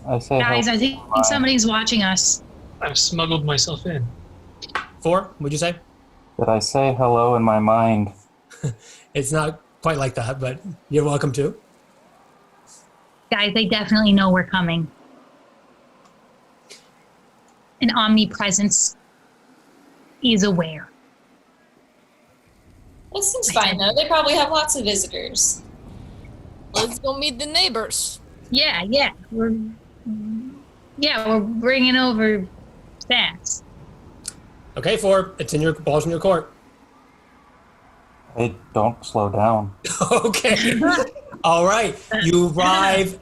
Guys, I think somebody's watching us. I've smuggled myself in. 4, what'd you say? Did I say hello in my mind? It's not quite like that, but you're welcome to. Guys, they definitely know we're coming. An omnipresence is aware. That seems fine, though. They probably have lots of visitors. Let's go meet the neighbors. Yeah. We're bringing over stats. Okay, 4, it's in your balls in your court. Hey, don't slow down. Okay. All right. You arrive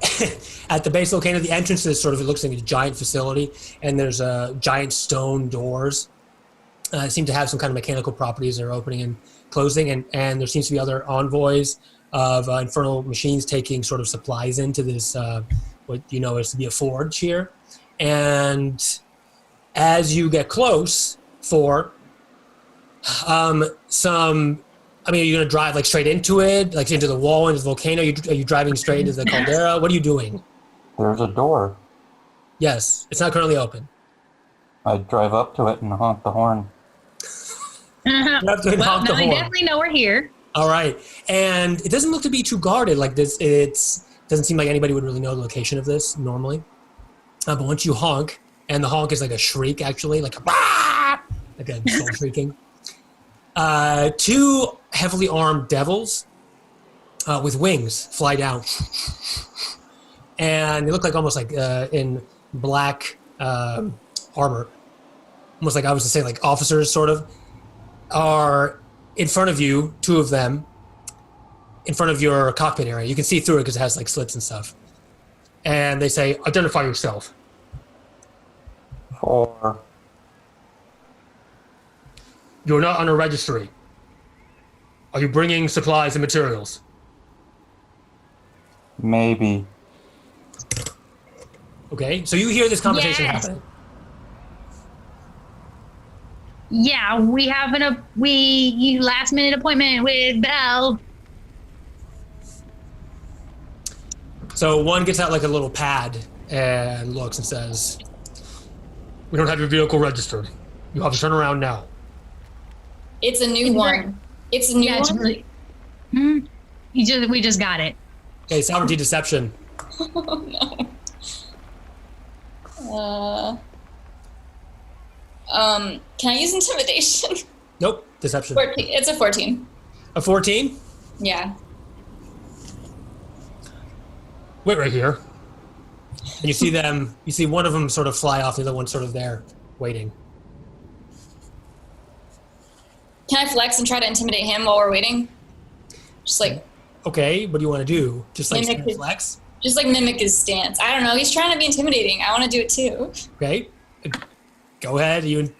at the base volcano. The entrance is sort of, it looks like a giant facility, and there's giant stone doors. Seem to have some kind of mechanical properties that are opening and closing, and there seems to be other envoys of infernal machines taking sort of supplies into this, what you know is to be a forge here. And as you get close, are you going to drive like straight into it, like into the wall, into the volcano? Are you driving straight into the caldera? What are you doing? There's a door. Yes, it's not currently open. I drive up to it and honk the horn. Well, now they definitely know we're here. All right, and it doesn't look to be too guarded. Like this, it doesn't seem like anybody would really know the location of this normally. But once you honk, and the honk is like a shriek, actually, like a soul shrieking. 2 heavily armed devils with wings fly down, and they look like almost like in black armor, almost like I was to say like officers, sort of, are in front of you. 2 of them in front of your cockpit area. You can see through it because it has like slits and stuff. And they say, "Identify yourself." 4. You're not on a registry. Are you bringing supplies and materials? Maybe. Okay, so you hear this conversation happen. Yeah, we have last minute appointment with Belle. So one gets out like a little pad and looks and says, "We don't have your vehicle registered. You have to turn around now." It's a new one. It's a new one? Really, we just got it. Okay, sovereignty deception. Oh, no. Can I use intimidation? Nope, deception. 14. It's a 14. A 14? Yeah. Wait right here. And you see one of them sort of fly off, the other one's sort of there, waiting. Can I flex and try to intimidate him while we're waiting? Just like... Okay, what do you want to do? Just like flex? Just like mimic his stance. I don't know, he's trying to be intimidating. I want to do it too. Okay. Go ahead. You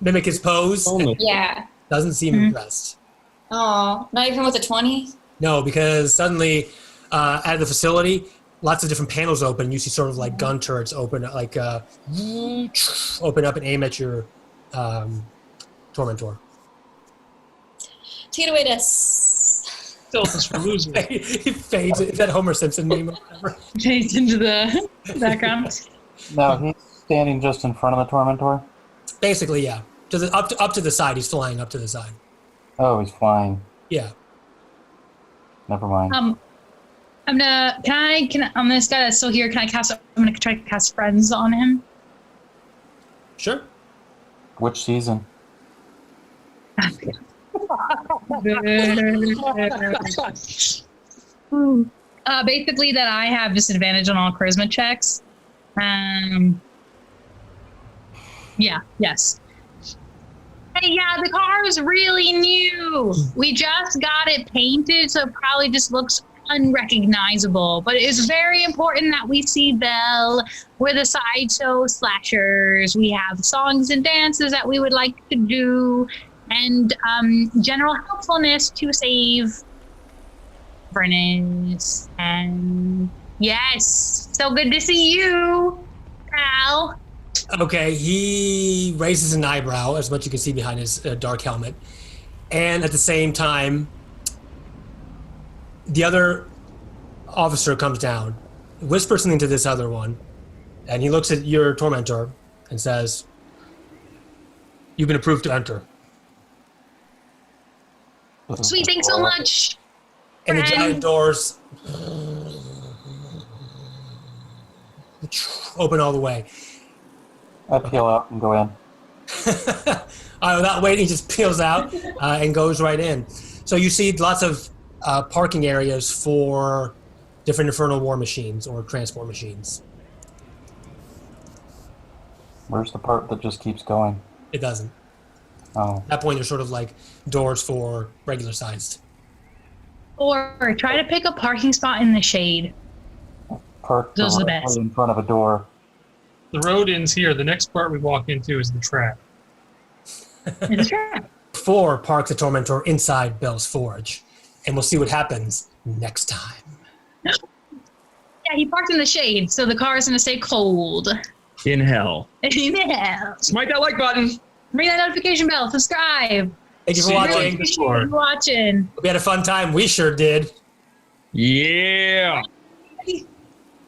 mimic his pose. Yeah. Doesn't seem impressed. Oh, not even with a 20? No, because suddenly out of the facility, lots of different panels open. You see sort of like gun turrets open, like open up and aim at your tormentor. Take it away, Des. Selfish for losing. He fades. Is that Homer Simpson meme or whatever? Fades into the background. No, he's standing just in front of the tormentor. Basically, yeah. Up to the side. He's flying up to the side. Oh, he's flying. Yeah. Never mind. I'm this guy that's still here. I'm gonna try to cast friends on him. Sure. Which season? Basically that I have disadvantage on all charisma checks. Yes. Hey, yeah, the car is really new. We just got it painted, so it probably just looks unrecognizable. But it is very important that we see Belle. We're the Sideshow Slashers. We have songs and dances that we would like to do, and general helpfulness to save Avernus and Yes. So good to see you, pal. Okay, he raises an eyebrow, as much you can see behind his dark helmet. And at the same time, the other officer comes down, whispers something to this other one, and he looks at your tormentor and says, "You've been approved to enter." Sweet, thanks so much. And the giant doors open all the way. I peel out and go in. Without waiting, he just peels out and goes right in. So you see lots of parking areas for different Infernal War machines or transport machines. Where's the part that just keeps going? It doesn't. Oh. At that point, there's sort of like doors for regular sized. Or try to pick a parking spot in the shade. Park Those are the directly best. in front of a door. The road ends here. The next part we walk into is the trap. It's a trap. 4 park the Tormentor inside Bell's Forge. And we'll see what happens next time. Yeah, he parked in the shade, so the car is going to stay cold. In hell. Yeah. Smite that like button. Ring that notification bell. Subscribe. Thank you for See you on watching. Discord. Watching. Hope you had a fun time. We sure did. Yeah.